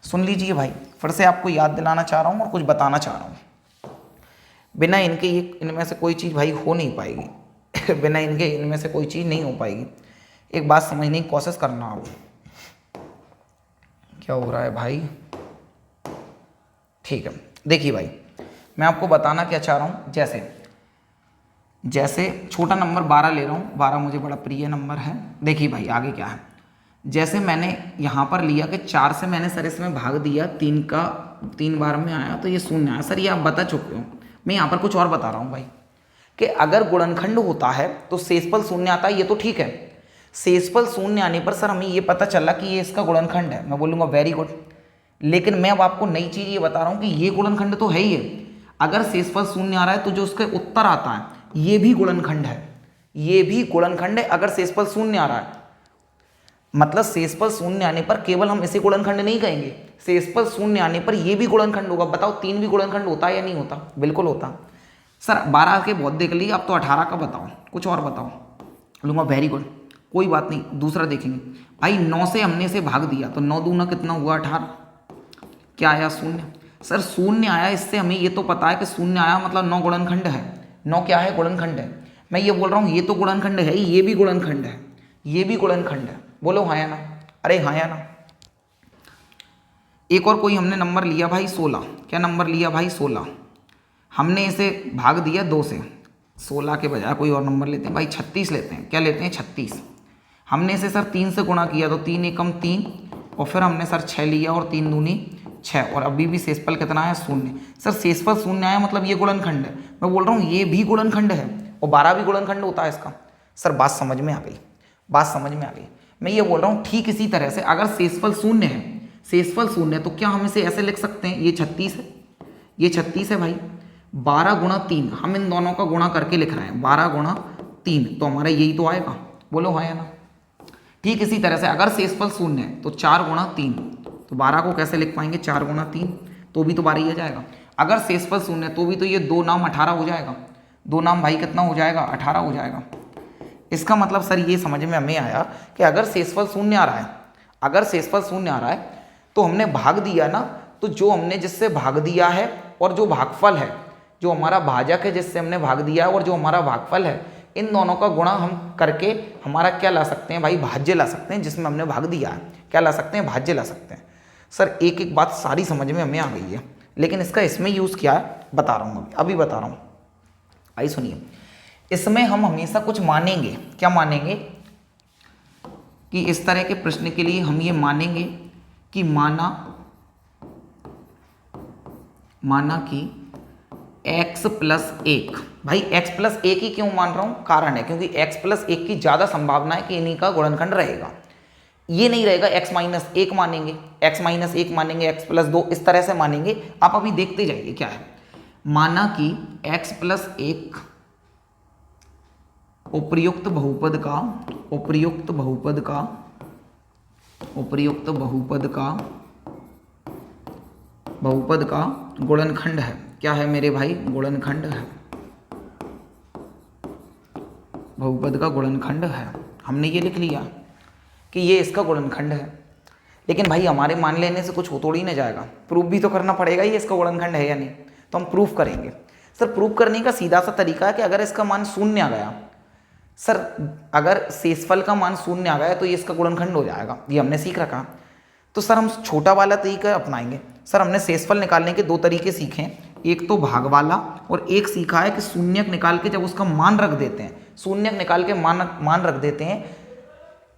Speaker 1: सुन लीजिए भाई, फिर से आपको याद दिलाना चाह रहा हूँ और कुछ बताना चाह रहा हूँ, बिना इनके ये इनमें से कोई चीज़ भाई हो नहीं पाएगी बिना इनके इनमें से कोई चीज़ नहीं हो पाएगी। एक बात समझने की कोशिश करना आप, क्या हो रहा है भाई, ठीक है। देखिए भाई मैं आपको बताना क्या चाह रहा हूँ, जैसे छोटा नंबर 12 ले रहा हूँ, 12 मुझे बड़ा प्रिय नंबर है। देखिए भाई आगे क्या है, जैसे मैंने यहाँ पर लिया कि 4 से मैंने सर इसमें भाग दिया, 3 का 3 बार में आया तो ये शून्य आया। सर ये आप बता चुके हो, मैं यहाँ पर कुछ और बता रहा हूँ भाई, कि अगर गुणनखंड होता है तो शेषफल शून्य आता है, ये तो ठीक है। शेषफल शून्य आने पर सर हमें ये पता चला कि ये इसका गुणनखंड है, मैं बोलूँगा वेरी गुड। लेकिन मैं अब आपको नई चीज़ ये बता रहा हूँ कि ये गुणनखंड तो है ही है, अगर शेषफल शून्य आ रहा है तो जो उसके उत्तर आता है ये भी गुणनखंड है, ये भी गुणनखंड है अगर शेषफल शून्य आ रहा है। मतलब शेषफल शून्य आने पर केवल हम इसे गुणनखंड नहीं कहेंगे, शेषफल शून्य आने पर ये भी गुणनखंड होगा। बताओ 3 भी गुणनखंड होता है या नहीं होता? बिल्कुल होता। सर 12 के बहुत देख लिए, अब तो 18 का बताओ, कुछ और बताओ। लूँगा वेरी गुड, कोई बात नहीं, दूसरा देखेंगे भाई। 9 से हमने इसे भाग दिया तो 9 दूना कितना हुआ 18, क्या आया शून्य। सर शून्य आया, इससे हमें ये तो पता है कि शून्य आया मतलब 9 गुणनखंड है, 9 क्या है, गुणनखंड है। मैं ये बोल रहा हूँ ये तो गुणनखंड है, ये भी गुणनखंड है, ये भी गुणनखंड है। बोलो हाँ या ना, अरे हाँ या ना। एक और कोई हमने नंबर लिया भाई 16, क्या नंबर लिया भाई 16, हमने इसे भाग दिया 2 से, 16 के बजाय कोई और नंबर लेते हैं भाई, 36 लेते हैं। क्या लेते हैं? 36। हमने इसे सर 3 से गुणा किया तो 3 एकम 3, और फिर हमने सर 6 लिया और 3 दूनी 6, और अभी भी शेषफल कितना आया? शून्य। सर शेषफल शून्य आया मतलब ये गुणनखंड है। मैं बोल रहा हूँ ये भी गुणनखंड है, और 12 भी गुणनखंड होता है इसका। सर बात समझ में आ गई, बात समझ में आ गई। मैं ये बोल रहा हूँ ठीक इसी तरह से अगर शेषफल शून्य है, शेषफल शून्य है, तो क्या हम इसे ऐसे लिख सकते हैं, ये 36 है, ये 36 है भाई, 12 गुणा 3, हम इन दोनों का गुणा करके लिख रहे हैं, 12 गुणा 3, तो हमारा यही तो आएगा। बोलो हाँ या ना। ठीक इसी तरह से अगर शेषफल शून्य है तो 4 गुणा 3, तो 12 को कैसे लिख पाएंगे 4 गुणा 3, तो भी तो 12 ही आ जाएगा। अगर शेषफल शून्य है तो भी तो ये 2 नाम 18 हो जाएगा, 2 नाम भाई कितना हो जाएगा 18 हो जाएगा। इसका मतलब सर ये समझ में हमें आया कि अगर शेषफल शून्य आ रहा है, अगर शेषफल शून्य आ रहा है तो हमने भाग दिया ना, तो जो हमने जिससे भाग दिया है और जो भागफल है, जो हमारा भाजक है जिससे हमने भाग दिया है और जो हमारा भागफल है, इन दोनों का गुणा हम करके हमारा क्या ला सकते हैं भाई, भाज्य ला सकते हैं। जिसमें हमने भाग दिया है क्या ला सकते हैं, भाज्य ला सकते हैं। सर एक एक बात सारी समझ में हमें आ गई है, लेकिन इसका इसमें यूज़ क्या है बता रहा हूँ, अभी बता रहा हूँ। भाई सुनिए, इसमें हम हमेशा कुछ मानेंगे, क्या मानेंगे कि इस तरह के प्रश्न के लिए हम ये मानेंगे कि माना कि x+1, भाई x+1 ही क्यों मान रहा हूं, कारण है क्योंकि x+1 की ज्यादा संभावना है कि इन्हीं का गुणनखंड रहेगा, ये नहीं रहेगा। x-1 मानेंगे, x-1 मानेंगे, x+2 इस तरह से मानेंगे। आप अभी देखते जाइए क्या है। माना कि x+1 उपर्युक्त बहुपद का गुणनखंड है। क्या है मेरे भाई, गुणनखंड है, बहुपद का गुणनखंड है। हमने ये लिख लिया कि ये इसका गुणनखंड है, लेकिन भाई हमारे मान लेने से कुछ हो थोड़ी ना जाएगा, प्रूफ भी तो करना पड़ेगा ये इसका गुणनखंड है या नहीं। तो हम प्रूफ करेंगे। सर प्रूफ करने का सीधा सा तरीका है कि अगर इसका मान शून्य आ गया, सर अगर शेषफल का मान शून्य आ गया तो ये इसका गुणनखंड हो जाएगा, ये हमने सीख रखा। तो सर हम छोटा वाला तरीका अपनाएंगे। सर हमने शेषफल निकालने के 2 तरीके सीखे हैं, एक तो भाग वाला और एक सीखा है कि शून्यक निकाल के जब उसका मान रख देते हैं, शून्यक निकाल के मान रख देते हैं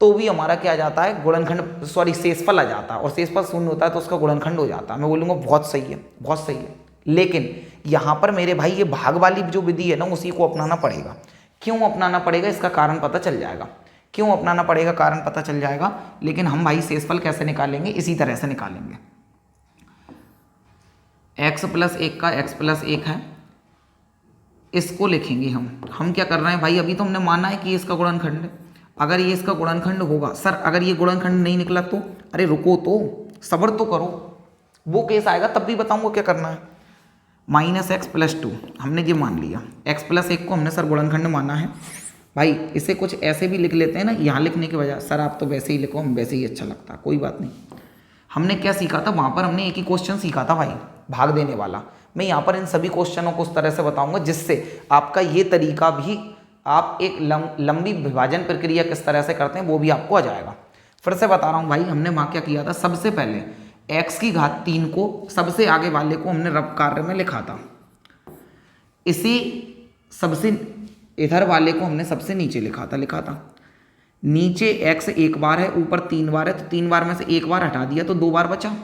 Speaker 1: तो भी हमारा क्या आ जाता है, गुणनखंड, सॉरी शेषफल आ जाता है। और शेषफल शून्य होता है तो उसका गुणनखंड हो जाता है। मैं बोलूँगा बहुत सही है, बहुत सही है। लेकिन यहाँ पर मेरे भाई ये भाग वाली जो विधि है ना, उसी को अपनाना पड़ेगा। क्यों अपनाना पड़ेगा इसका कारण पता चल जाएगा, क्यों अपनाना पड़ेगा कारण पता चल जाएगा। लेकिन हम भाई शेषफल कैसे निकालेंगे, इसी तरह से निकालेंगे। x+1 का x+1 है, इसको लिखेंगे हम क्या कर रहे हैं भाई, अभी तो हमने माना है कि इसका गुणनखंड है। अगर ये इसका गुणनखंड होगा, सर अगर ये गुणनखंड नहीं निकला तो, अरे रुको तो, सब्र तो करो, वो केस आएगा तब भी बताऊंगा क्या करना है। -x+2 हमने ये मान लिया, x+1 को हमने सर गुणनखंड माना है। भाई इसे कुछ ऐसे भी लिख लेते हैं ना, यहाँ लिखने के बजाय। सर आप तो वैसे ही लिखो, हम वैसे ही अच्छा लगता है, कोई बात नहीं। हमने क्या सीखा था वहाँ पर, हमने एक ही क्वेश्चन सीखा था भाई, भाग देने वाला। मैं यहाँ पर इन सभी क्वेश्चनों को उस तरह से बताऊंगा जिससे आपका ये तरीका भी, आप एक लंबी विभाजन प्रक्रिया किस तरह से करते हैं वो भी आपको आ जाएगा। फिर से बता रहा हूँ भाई, हमने वहाँ क्या किया था, सबसे पहले x⁻³ को, सबसे आगे वाले को हमने रब कार्य में लिखा था, इसी सबसे इधर वाले को हमने सबसे नीचे लिखा था। नीचे x एक बार है, ऊपर 3 बार है, तो 3 बार में से 1 बार हटा दिया तो 2 बार बचा,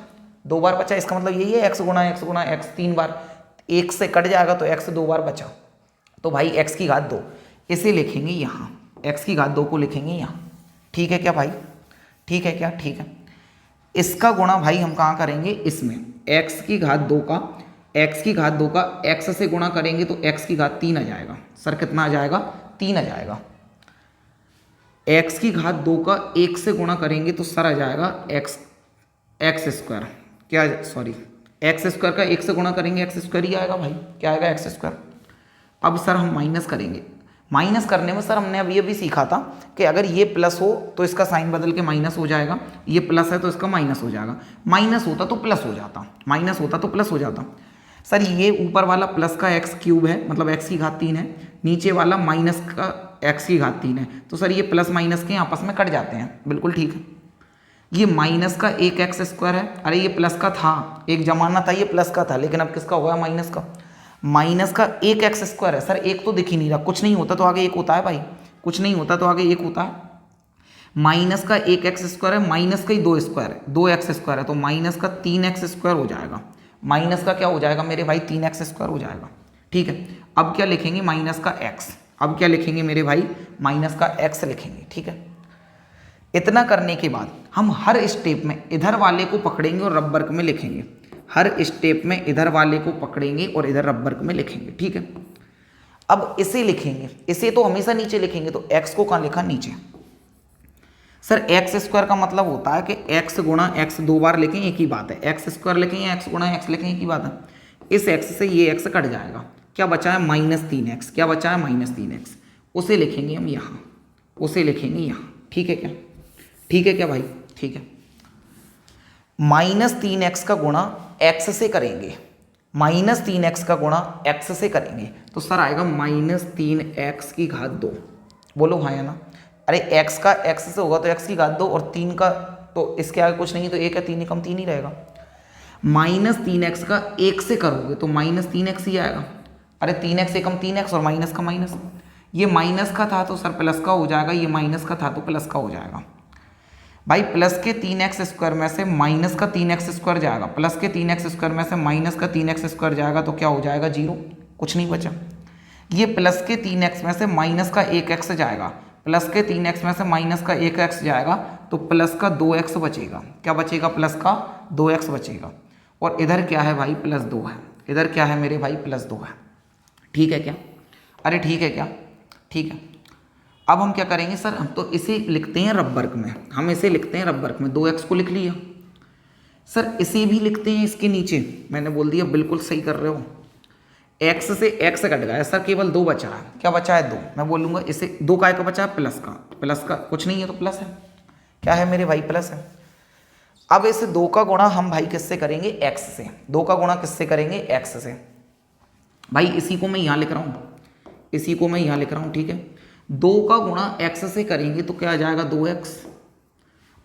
Speaker 1: 2 बार बचा। इसका मतलब यही है x गुणा x 3 बार, 1 से कट जाएगा तो x 2 बार बचा, तो भाई x⁻2 इसे लिखेंगे यहाँ, x⁻2 को लिखेंगे यहाँ। ठीक है क्या भाई, ठीक है क्या, ठीक है। इसका गुणा भाई हम कहाँ करेंगे, इसमें x⁻2 का x से गुणा करेंगे तो x⁻3 आ जाएगा। सर कितना आ जाएगा, 3 आ जाएगा। x⁻2 का 1 से गुणा करेंगे तो सर आ जाएगा x², क्या, सॉरी x² का 1 से गुणा करेंगे x² ही आएगा भाई, क्या आएगा x²। अब सर हम माइनस करेंगे, माइनस करने में सर हमने अभी सीखा था कि अगर ये प्लस हो तो इसका साइन बदल के माइनस हो जाएगा, ये प्लस है तो इसका माइनस हो जाएगा, माइनस होता तो प्लस हो जाता, माइनस होता तो प्लस हो जाता। सर ये ऊपर वाला प्लस का x³ है, मतलब x⁻3 है, नीचे वाला माइनस का x⁻3 है, तो सर ये प्लस माइनस के आपस में कट जाते हैं, बिल्कुल ठीक है। ये माइनस का 1x² है, अरे ये प्लस का था, एक जमाना था ये प्लस का था, लेकिन अब किसका हुआ, माइनस का। माइनस का 1x² है, सर एक तो दिख ही नहीं रहा, कुछ नहीं होता तो आगे 1 होता है भाई, कुछ नहीं होता तो आगे 1 होता है। माइनस का 1x² है, माइनस का ही 2 है, 2x² है, तो माइनस का 3x² हो जाएगा। माइनस का क्या हो जाएगा मेरे भाई, 3x² हो जाएगा। ठीक है, अब क्या लिखेंगे, माइनस का x, अब क्या लिखेंगे मेरे भाई, माइनस का x लिखेंगे। ठीक है, इतना करने के बाद हम हर स्टेप में इधर वाले को पकड़ेंगे और रब वर्ग में लिखेंगे, हर स्टेप में इधर वाले को पकड़ेंगे और इधर रब वर्ग में लिखेंगे। ठीक है, अब इसे लिखेंगे, इसे तो हमेशा नीचे लिखेंगे, तो x को कहाँ लिखा, नीचे। सर एक्स स्क्वायर का मतलब होता है कि एक्स गुणा एक्स, दो बार लिखें एक ही बात है, एक्स स्क्वायर लिखें या एक्स गुणा एक्स लिखें एक ही बात है। इस एक्स से ये एक्स कट जाएगा, क्या बचा है -3x, क्या बचा है -3x, उसे लिखेंगे हम यहाँ, उसे लिखेंगे यहाँ। ठीक है क्या, ठीक है क्या भाई, ठीक है। -3x का गुणा x से करेंगे, -3x का गुणा x से करेंगे तो सर आएगा -3x की घात 2। बोलो हाँ या ना। अरे x का x से होगा तो x की घात 2 और 3 का तो इसके आगे कुछ नहीं, तो 1 है, 3 कम 3 ही रहेगा। -3x का 1 से करोगे तो -3x ही आएगा। अरे 3x से कम 3x और माइनस का माइनस, ये माइनस का था तो सर प्लस का हो जाएगा, ये माइनस का था तो प्लस का हो जाएगा। भाई प्लस के 3x स्क्वायर में से माइनस का 3x स्क्वायर जाएगा, प्लस के 3x स्क्वायर में से माइनस का 3x स्क्वायर जाएगा तो क्या हो जाएगा 0, कुछ नहीं बचा। ये प्लस के 3x में से माइनस का 1x जाएगा, प्लस के 3x में से माइनस का 1x जाएगा तो प्लस का 2x बचेगा। क्या बचेगा, प्लस का 2x बचेगा। और इधर क्या है भाई, +2 है, इधर क्या है मेरे भाई, +2 है। ठीक है क्या, अरे ठीक है क्या, ठीक है। अब हम क्या करेंगे सर, हम तो इसे लिखते हैं रब वर्ग में, हम इसे लिखते हैं रब वर्ग में, 2x को लिख लिया। सर इसे भी लिखते हैं इसके नीचे, मैंने बोल दिया बिल्कुल सही कर रहे हो। x से x कट गया सर, केवल 2 बचा है, क्या बचा है 2, मैं बोलूँगा इसे 2 का बचा है प्लस का कुछ नहीं है तो प्लस है, क्या है मेरे भाई, प्लस है। अब इस 2 का गुणा हम भाई किससे करेंगे, x से, 2 का गुणा किससे करेंगे, x से। भाई इसी को मैं यहाँ लिख रहा हूँ, इसी को मैं यहाँ लिख रहा हूँ, ठीक है। 2 का गुणा x से करेंगे तो क्या आ जाएगा 2x,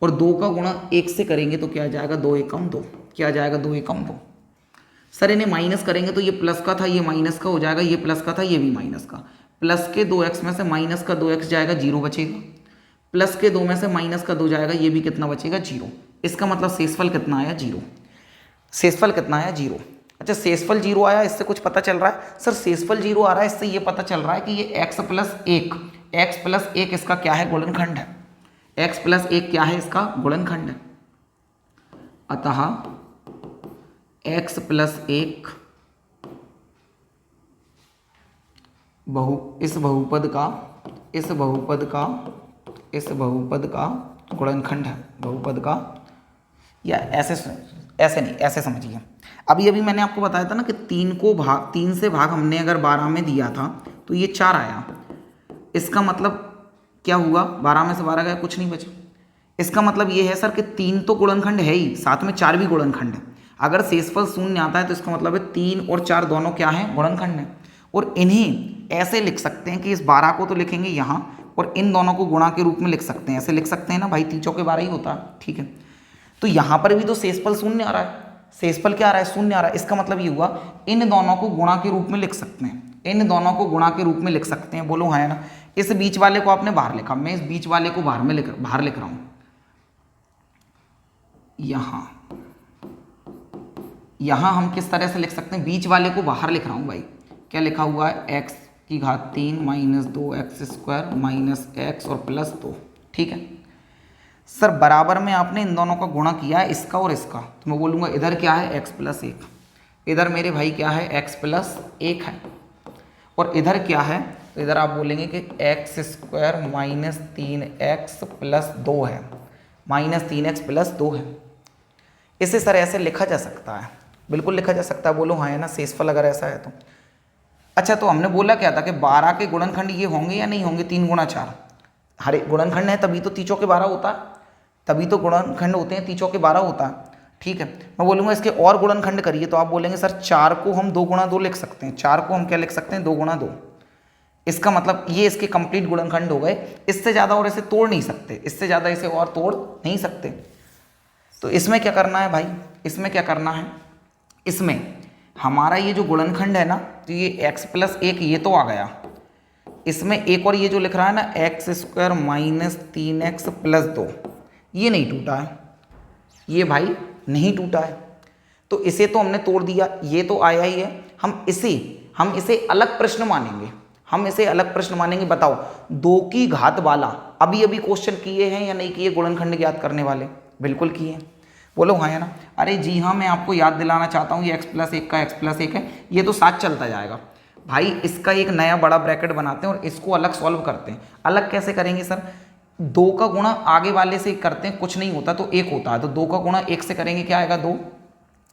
Speaker 1: और 2 का गुणा 1 से करेंगे तो क्या आ जाएगा 2 एकम 2, क्या आ जाएगा 2 एकम 2। सर इन्हें माइनस करेंगे तो ये प्लस का था ये माइनस का हो जाएगा, ये प्लस का था ये भी माइनस का। प्लस के 2x में से माइनस का 2x जाएगा 0 बचेगा, प्लस के 2 में से माइनस का 2 जाएगा, ये भी कितना बचेगा 0। इसका मतलब शेषफल कितना आया 0, शेषफल कितना आया 0। अच्छा शेषफल 0 आया, इससे कुछ पता चल रहा है सर, शेषफल 0 आ रहा है, इससे ये पता चल रहा है कि ये x + 1 इसका क्या है, गुणनखंड है। x + 1 क्या है, इसका गुणनखंड है। अतः x + 1 इस बहुपद का गुणनखंड है, बहुपद का, या ऐसे नहीं, ऐसे समझिए। अभी मैंने आपको बताया था ना कि 3 से भाग हमने अगर 12 में दिया था तो ये 4 आया, इसका मतलब क्या हुआ, 12 में से 12 गया, कुछ नहीं बचा। इसका मतलब ये है सर कि 3 तो गुणनखंड है ही, साथ में 4 भी गुणनखंड है। अगर शेषफल 0 आता है तो इसका मतलब है 3 और 4 दोनों क्या हैं, गुणनखंड हैं। और इन्हें ऐसे लिख सकते हैं कि इस 12 को तो लिखेंगे यहाँ और इन दोनों को गुणा के रूप में लिख सकते हैं, ऐसे लिख सकते हैं ना भाई, 3 चौके 12 ही होता है, ठीक है। तो यहाँ पर भी तो शेषफल 0 आ रहा है, शेषफल क्या आ रहा है, 0 आ रहा है। इसका मतलब ये हुआ इन दोनों को गुणा के रूप में लिख सकते हैं, इन दोनों को गुणा के रूप में लिख सकते हैं, बोलो हाँ है ना। इस बीच वाले को आपने बाहर लिखा, मैं इस बीच वाले को बाहर लिख रहा हूँ। यहाँ हम किस तरह से लिख सकते हैं, बीच वाले को बाहर लिख रहा हूँ भाई, क्या लिखा हुआ है, x की घात 3 - 2x² - x और +2, ठीक है। सर बराबर में आपने इन दोनों का गुणा किया है, इसका और इसका, तो मैं बोलूँगा इधर क्या है, x + 1, इधर मेरे भाई क्या है, x + 1 है। और इधर क्या है, तो इधर आप बोलेंगे कि x² - 3x + 2 है, -3x + 2 है। इसे सर ऐसे लिखा जा सकता है, बिल्कुल लिखा जा सकता है, बोलो हाँ है ना, शेषफल अगर ऐसा है तो। अच्छा तो हमने बोला क्या था कि 12 के गुणनखंड ये होंगे या नहीं होंगे, 3 × 4, हर एक गुणनखंड है तभी तो 3 चौके 12 होता है, तभी तो गुणनखंड होते हैं, 3 चौके 12 होता है, ठीक है। मैं बोलूँगा इसके और गुणनखंड करिए तो आप बोलेंगे सर 4 को हम 2 × 2 लिख सकते हैं, 4 को हम क्या लिख सकते हैं, 2 × 2। इसका मतलब ये इसके कंप्लीट गुणनखंड हो गए, इससे ज़्यादा और इसे तोड़ नहीं सकते, इससे ज़्यादा इसे और तोड़ नहीं सकते। तो इसमें क्या करना है भाई, इसमें क्या करना है, इसमें हमारा ये जो गुणनखंड है ना, तो ये x + 1 ये तो आ गया, इसमें एक और ये जो लिख रहा है ना x² - 3x + 2, ये नहीं टूटा है, ये भाई नहीं टूटा है, तो इसे तो हमने तोड़ दिया, ये तो आया ही है। हम इसे अलग प्रश्न मानेंगे, हम इसे अलग प्रश्न मानेंगे। बताओ 2 की घात वाला अभी क्वेश्चन किए हैं या नहीं किए, गुणनखंड ज्ञात करने वाले, बिल्कुल किए हैं, बोलो हाँ है ना। अरे जी हाँ, मैं आपको याद दिलाना चाहता हूँ ये x + 1 का x + 1 है, ये तो साथ चलता जाएगा भाई। इसका एक नया बड़ा ब्रैकेट बनाते हैं और इसको अलग सॉल्व करते हैं। अलग कैसे करेंगे सर, 2 का गुणा आगे वाले से करते हैं, कुछ नहीं होता तो 1 होता है, तो 2 का गुणा 1 से करेंगे क्या आएगा 2,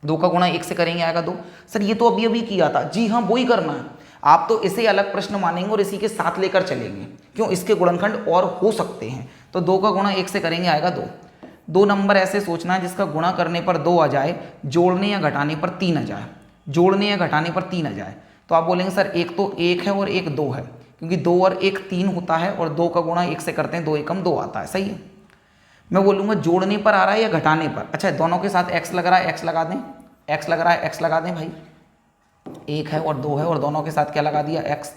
Speaker 1: 2 का गुणा 1 से करेंगे आएगा 2। सर ये तो अभी अभी किया था। जी हाँ, वही करना है। आप तो इसे अलग प्रश्न मानेंगे और इसी के साथ लेकर चलेंगे, क्यों, इसके गुणनखंड और हो सकते हैं। तो 2 का गुणा 1 से करेंगे आएगा 2। 2 नंबर ऐसे सोचना है जिसका गुणा करने पर 2 आ जाए, जोड़ने या घटाने पर 3 आ जाए, जोड़ने या घटाने पर 3 आ जाए। तो आप बोलेंगे सर एक तो 1 है और एक 2 है, क्योंकि 2 और 1 3 होता है, और 2 का गुणा 1 से करते हैं, 2 एकम 2 आता है, सही है। मैं बोलूँगा जोड़ने पर आ रहा है या घटाने पर। अच्छा, दोनों के साथ x लग रहा है, x लगा दें, x लग रहा है, x लगा दें भाई। 1 है और 2 है और दोनों के साथ क्या लगा दिया, x।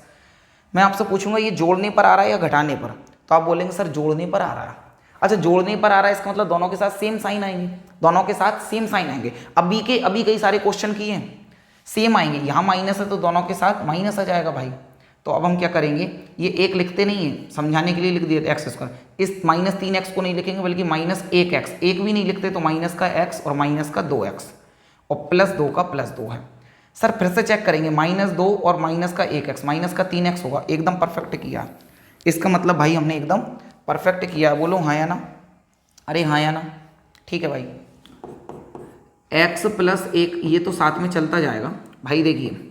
Speaker 1: मैं आपसे पूछूंगा ये जोड़ने पर आ रहा है या घटाने पर, तो आप बोलेंगे सर जोड़ने पर आ रहा है। अच्छा, जोड़ने पर आ रहा है इसका मतलब दोनों के साथ सेम साइन आएंगे, दोनों के साथ सेम साइन आएंगे। अभी कई सारे क्वेश्चन किए हैं, सेम आएंगे। यहाँ माइनस है तो दोनों के साथ माइनस आ जाएगा भाई। तो अब हम क्या करेंगे, ये 1 लिखते नहीं है, समझाने के लिए लिख दिया एक्स स्क्वायर। इस -3x को नहीं लिखेंगे बल्कि -1x, 1 भी नहीं लिखते तो माइनस का x और माइनस का 2x और +2 का +2 है। सर फिर से चेक करेंगे, -2 और माइनस का 1x, माइनस का 3x होगा। एकदम परफेक्ट किया, इसका मतलब भाई हमने एकदम परफेक्ट किया। बोलो हाँ या ना, अरे हाँ या ना, ठीक है भाई। x + 1 ये तो साथ में चलता जाएगा भाई। देखिए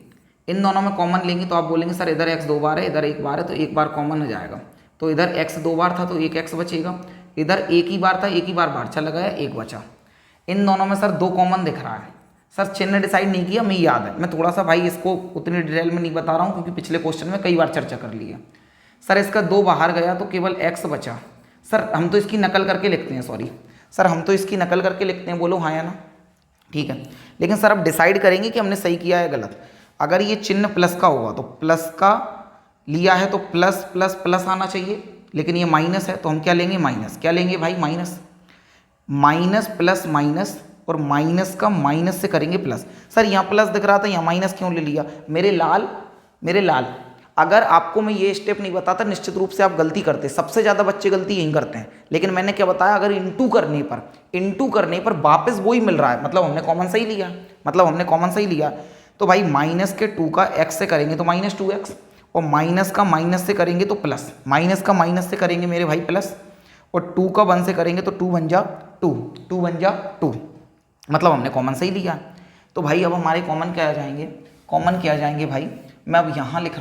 Speaker 1: इन दोनों में कॉमन लेंगे तो आप बोलेंगे सर इधर x 2 बार है, इधर 1 बार है, तो 1 बार कॉमन हो जाएगा। तो इधर x 2 बार था तो 1x बचेगा, इधर 1 ही बार था, 1 ही बार चला गया, 1 बचा। इन दोनों में सर 2 कॉमन दिख रहा है। सर चिन्ह डिसाइड नहीं किया, मुझे याद है, मैं थोड़ा सा भाई इसको उतनी डिटेल में नहीं बता रहा हूँ क्योंकि पिछले क्वेश्चन में कई बार चर्चा कर ली है। सर इसका 2 बाहर गया तो केवल x बचा। सर हम तो इसकी नकल करके लिखते हैं, सॉरी सर हम तो इसकी नकल करके लिखते हैं, बोलो हाँ या ना, ठीक है। लेकिन सर अब डिसाइड करेंगे कि हमने सही किया है गलत। अगर ये चिन्ह प्लस का होगा तो प्लस का लिया है तो प्लस प्लस प्लस आना चाहिए, लेकिन ये माइनस है तो हम क्या लेंगे, माइनस। क्या लेंगे भाई, माइनस। माइनस प्लस माइनस और माइनस का माइनस से करेंगे प्लस। सर यहाँ प्लस दिख रहा था, यहाँ माइनस क्यों ले लिया, मेरे लाल। अगर आपको मैं ये स्टेप नहीं बताता निश्चित रूप से आप गलती करते, सबसे ज़्यादा बच्चे गलती यहीं करते हैं। लेकिन मैंने क्या बताया, अगर इंटू करने पर वापस वही मिल रहा है, मतलब हमने कॉमन सही लिया, तो भाई माइनस के 2 का x से करेंगे तो -2x, और माइनस का माइनस से करेंगे तो प्लस, माइनस का माइनस से करेंगे मेरे भाई प्लस, और 2 का 1 से करेंगे तो 2 बन जा 2, मतलब हमने कॉमन सही लिया। तो भाई अब हमारे कॉमन क्या आ जाएंगे भाई, मैं अब यहाँ लिख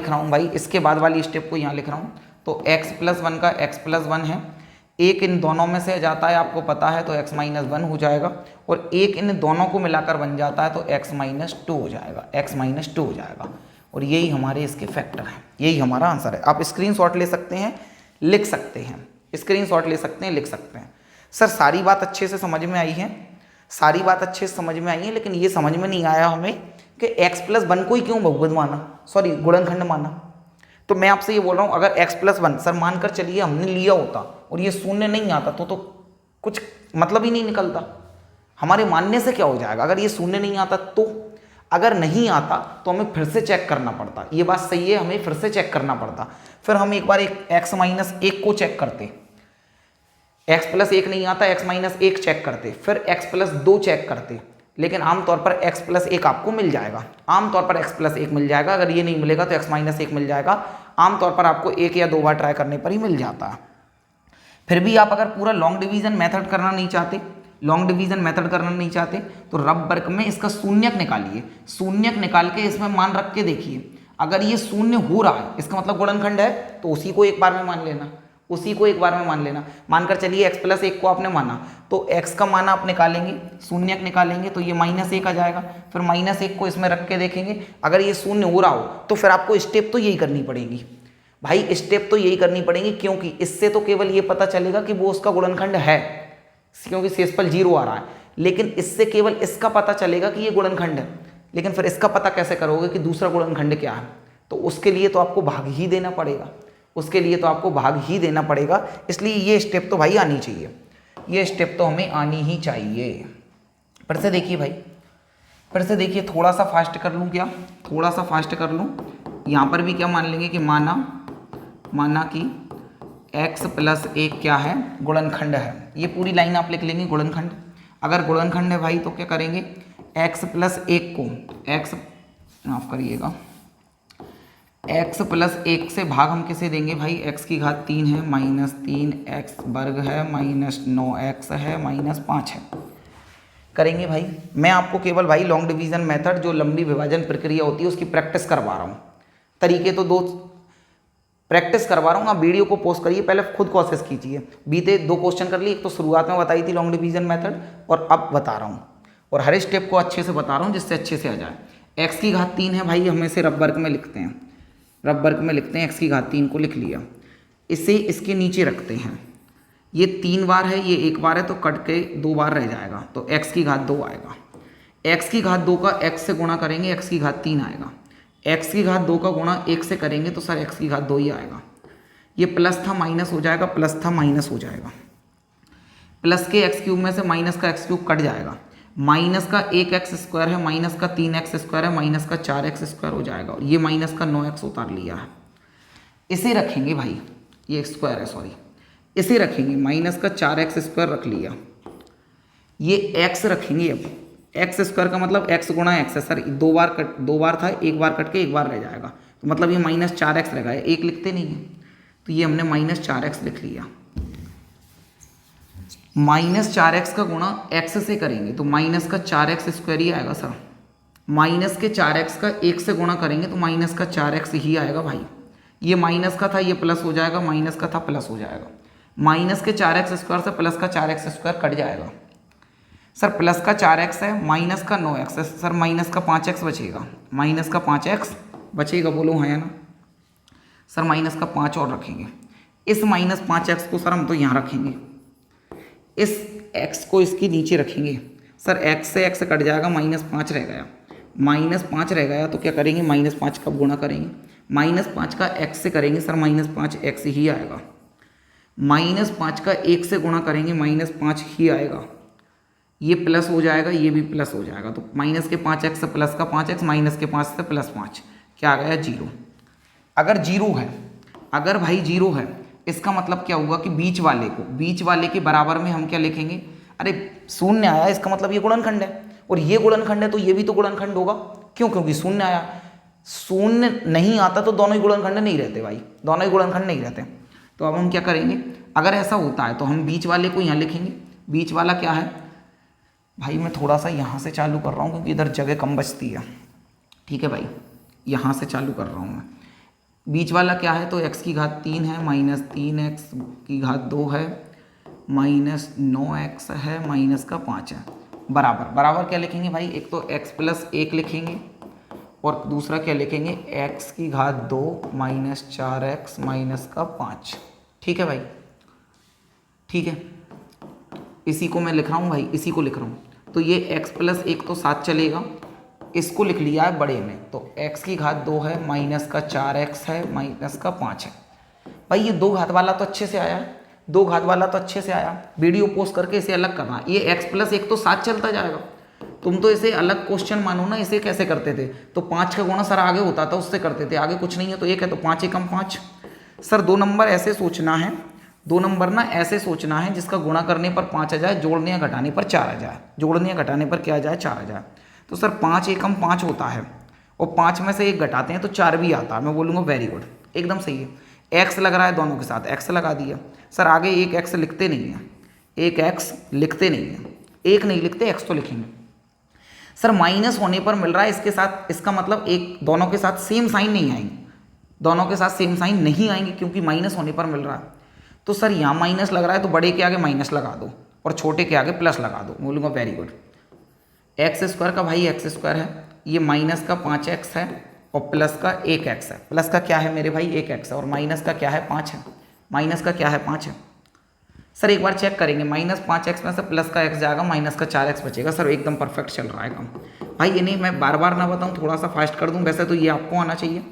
Speaker 1: रहा हूँ भाई, इसके बाद वाली स्टेप को यहाँ लिख रहा हूँ। तो x + 1 का x + 1 है, एक इन दोनों में से जाता है आपको पता है, तो x - 1 हो जाएगा, और एक इन दोनों को मिलाकर बन जाता है तो x - 2 हो जाएगा, और यही हमारे इसके फैक्टर हैं, यही हमारा आंसर है। आप स्क्रीनशॉट ले सकते हैं, लिख सकते हैं, लिख सकते हैं। सर सारी बात अच्छे से समझ में आई है, लेकिन ये समझ में नहीं आया हमें कि x + 1 को ही क्यों बहुपद माना, सॉरी गुणनखंड माना। तो मैं आपसे ये बोल रहा हूँ, अगर x + 1 सर मानकर चलिए हमने लिया होता और ये शून्य नहीं आता तो कुछ मतलब ही नहीं निकलता। हमारे मानने से क्या हो जाएगा, अगर ये शून्य नहीं आता तो, अगर नहीं आता तो हमें फिर से चेक करना पड़ता। ये बात सही है, हमें फिर से चेक करना पड़ता। फिर हम एक बार x - 1 को चेक करते, x + 1 नहीं आता, x - 1 चेक करते, फिर x + 2 चेक करते। लेकिन आमतौर पर x + 1 आपको मिल जाएगा, अगर ये नहीं मिलेगा तो x - 1 मिल जाएगा। आमतौर पर आपको 1 या 2 बार ट्राई करने पर ही मिल जाता है। फिर भी आप अगर पूरा लॉन्ग डिवीजन मेथड करना नहीं चाहते, तो रब वर्ग में इसका शून्यक निकालिए, शून्यक निकाल के इसमें मान रख के देखिए। अगर ये शून्य हो रहा है इसका मतलब गुणनखंड है, तो उसी को एक बार में मान लेना, मानकर चलिए x + 1 को आपने माना, तो x का मान आप निकालेंगे, शून्यक निकालेंगे तो ये -1 आ जाएगा। फिर -1 को इसमें रख के देखेंगे, अगर ये शून्य हो रहा हो तो फिर आपको स्टेप तो यही करनी पड़ेगी भाई, क्योंकि इससे तो केवल ये पता चलेगा कि वो उसका गुणनखंड है, क्योंकि शेषफल 0 आ रहा है। लेकिन इससे केवल इसका पता चलेगा कि ये गुणनखंड है, लेकिन फिर इसका पता कैसे करोगे कि दूसरा गुणनखंड क्या है, तो उसके लिए तो आपको भाग ही देना पड़ेगा। इसलिए ये स्टेप तो भाई आनी चाहिए, हमें आनी ही चाहिए। फिर से देखिए, थोड़ा सा फास्ट कर लूँ यहाँ पर भी क्या मान लेंगे कि माना कि x + 1 क्या है, गुणनखंड है। ये पूरी लाइन आप लिख लेंगे, गुणनखंड। अगर गुणनखंड है भाई तो क्या करेंगे, x + 1 को माफ़ करिएगा, x प्लस 1 से भाग हम किसे देंगे भाई, x की घात 3 है माइनस 3x वर्ग है माइनस 9x है माइनस 5 है। करेंगे भाई, मैं आपको केवल भाई लॉन्ग डिवीजन मेथड जो लंबी विभाजन प्रक्रिया होती है उसकी प्रैक्टिस करवा रहा हूँ। तरीके तो दो प्रैक्टिस करवा रहा हूँ, आप वीडियो को पोस्ट करिए, पहले खुद को असेस कीजिए। बीते 2 क्वेश्चन कर लिए, एक तो शुरुआत में बताई थी लॉन्ग डिवीजन मेथड और अब बता रहा हूँ, और हर स्टेप को अच्छे से बता रहा हूँ जिससे अच्छे से आ जाए। x की घात 3 है भाई, हम इसे रब वर्ग में लिखते हैं, रब वर्ग में लिखते हैं। x की घात 3 को लिख लिया, इसे इसके नीचे रखते हैं। ये 3 बार है, ये 1 बार है, तो कट के 2 बार रह जाएगा, तो x की घात 2 आएगा। x की घात 2 का x से गुणा करेंगे, x की घात 3 आएगा। x की घात 2 का गुणा 1 से करेंगे तो सर x की घात 2 ही आएगा। ये प्लस था माइनस हो जाएगा, प्लस था माइनस हो जाएगा। प्लस के एक्स क्यूब में से माइनस का एक्स क्यूब कट जाएगा। माइनस का 1x स्क्वायर है, माइनस का 3x स्क्वायर है, माइनस का 4x स्क्वायर हो जाएगा, और ये माइनस का 9x उतार लिया है। इसे रखेंगे भाई, ये स्क्वायर है सॉरी, इसे रखेंगे, माइनस का 4x स्क्वायर रख लिया। ये x रखेंगे, अब एक्स स्क्वायर का मतलब x गुणा एक्स है सर, 2 बार था, 1 बार कट के 1 बार रह जाएगा, तो मतलब ये माइनस 4x रहेगा, 1 लिखते नहीं है, तो ये हमने माइनस 4x लिख लिया। माइनस 4x का गुणा x से करेंगे तो माइनस का 4x स्क्वायर ही आएगा सर। माइनस के 4x का 1 से गुणा करेंगे तो माइनस का 4x ही आएगा भाई। ये माइनस का था, ये प्लस हो जाएगा, माइनस का था प्लस हो जाएगा। माइनस के 4x स्क्वायर से प्लस का 4x स्क्वायर कट जाएगा सर। प्लस का 4x है, माइनस का 9x है सर, माइनस का 5x बचेगा, माइनस का 5x बचेगा, बोलो हाँ या ना सर। माइनस का 5 और रखेंगे, इस माइनस 5x को सर हम तो यहाँ रखेंगे, इस x को इसके नीचे रखेंगे सर। x से x कट जाएगा, माइनस 5 रह गया, माइनस 5 रह गया, तो क्या करेंगे, माइनस 5 का गुणा करेंगे, माइनस 5 का x से करेंगे सर, माइनस 5x ही आएगा। माइनस 5 का 1 से गुणा करेंगे, माइनस 5 ही आएगा। ये प्लस हो जाएगा, ये भी प्लस हो जाएगा, तो माइनस के 5x से प्लस का 5x, माइनस के 5 से प्लस 5, क्या आ गया 0। अगर 0 है, अगर भाई 0 है, इसका मतलब क्या होगा कि बीच वाले के बराबर में हम क्या लिखेंगे, अरे शून्य आया, इसका मतलब ये गुणनखंड है, और ये गुणनखंड है तो ये भी तो गुणनखंड होगा। क्यों? क्योंकि शून्य आया। शून्य नहीं आता तो दोनों ही गुणनखंड नहीं रहते भाई, दोनों ही गुणनखंड नहीं रहते। तो अब हम क्या करेंगे, अगर ऐसा होता है तो हम बीच वाले को यहाँ लिखेंगे। बीच वाला क्या है भाई, मैं थोड़ा सा यहाँ से चालू कर रहा हूँ क्योंकि इधर जगह कम बचती है, ठीक है भाई, यहाँ से चालू कर रहा हूँ मैं। बीच वाला क्या है, तो x की घात 3 है, माइनस 3x की घात 2 है, माइनस 9x है, माइनस का 5 है, बराबर। बराबर क्या लिखेंगे भाई, एक तो x प्लस 1 लिखेंगे और दूसरा क्या लिखेंगे, x की घात 2 माइनस 4x माइनस का 5। ठीक है भाई, ठीक है, इसी को मैं लिख रहा हूँ भाई, इसी को लिख रहा हूँ। तो ये x प्लस 1 तो साथ चलेगा, इसको लिख लिया है बड़े में, तो x की घात 2 है, माइनस का 4x है, माइनस का 5 है। भाई ये 2 घात वाला तो अच्छे से आया है, 2 घात वाला तो अच्छे से आया। वीडियो पोस्ट करके इसे अलग करना, ये x प्लस 1 तो साथ चलता जाएगा। तुम तो इसे अलग क्वेश्चन मानो ना, इसे कैसे करते थे, तो 5 का गुणा सर आगे होता था, उससे करते थे, आगे कुछ नहीं है तो 1 है तो 5 एकम 5। सर 2 नंबर ऐसे सोचना है, 2 नंबर ना ऐसे सोचना है जिसका गुणा करने पर 5 आ जाए, जोड़ने या घटाने पर 4 आ जाए, जोड़ने या घटाने पर क्या आ जाए, 4 आ जाए। तो सर 5 एकम 5 होता है और 5 में से 1 घटाते हैं तो 4 भी आता है। मैं बोलूँगा वेरी गुड, एकदम सही है। x लग रहा है दोनों के साथ, x लगा दिया सर। आगे एक x लिखते नहीं है, एक x लिखते नहीं है, एक नहीं लिखते, x तो लिखेंगे सर। माइनस होने पर मिल रहा है इसके साथ, इसका मतलब एक दोनों के साथ सेम साइन नहीं आएंगे, दोनों के साथ सेम साइन नहीं आएंगे क्योंकि माइनस होने पर मिल रहा है। तो सर यहाँ माइनस लग रहा है तो बड़े के आगे माइनस लगा दो और छोटे के आगे प्लस लगा दो, बोलूँगा वेरी गुड। एक्स स्क्वायर का भाई एक्स स्क्वायर है, ये माइनस का 5x है और प्लस का 1x है। प्लस का क्या है मेरे भाई 1x है और माइनस का क्या है 5 है, माइनस का क्या है 5 है। सर एक बार चेक करेंगे, माइनस 5x में से प्लस का x जाएगा, माइनस का 4x बचेगा। सर एकदम परफेक्ट चल रहा है काम भाई। ये नहीं मैं बार बार ना बताऊँ, थोड़ा सा फास्ट कर दूँ, वैसे तो ये आपको आना चाहिए।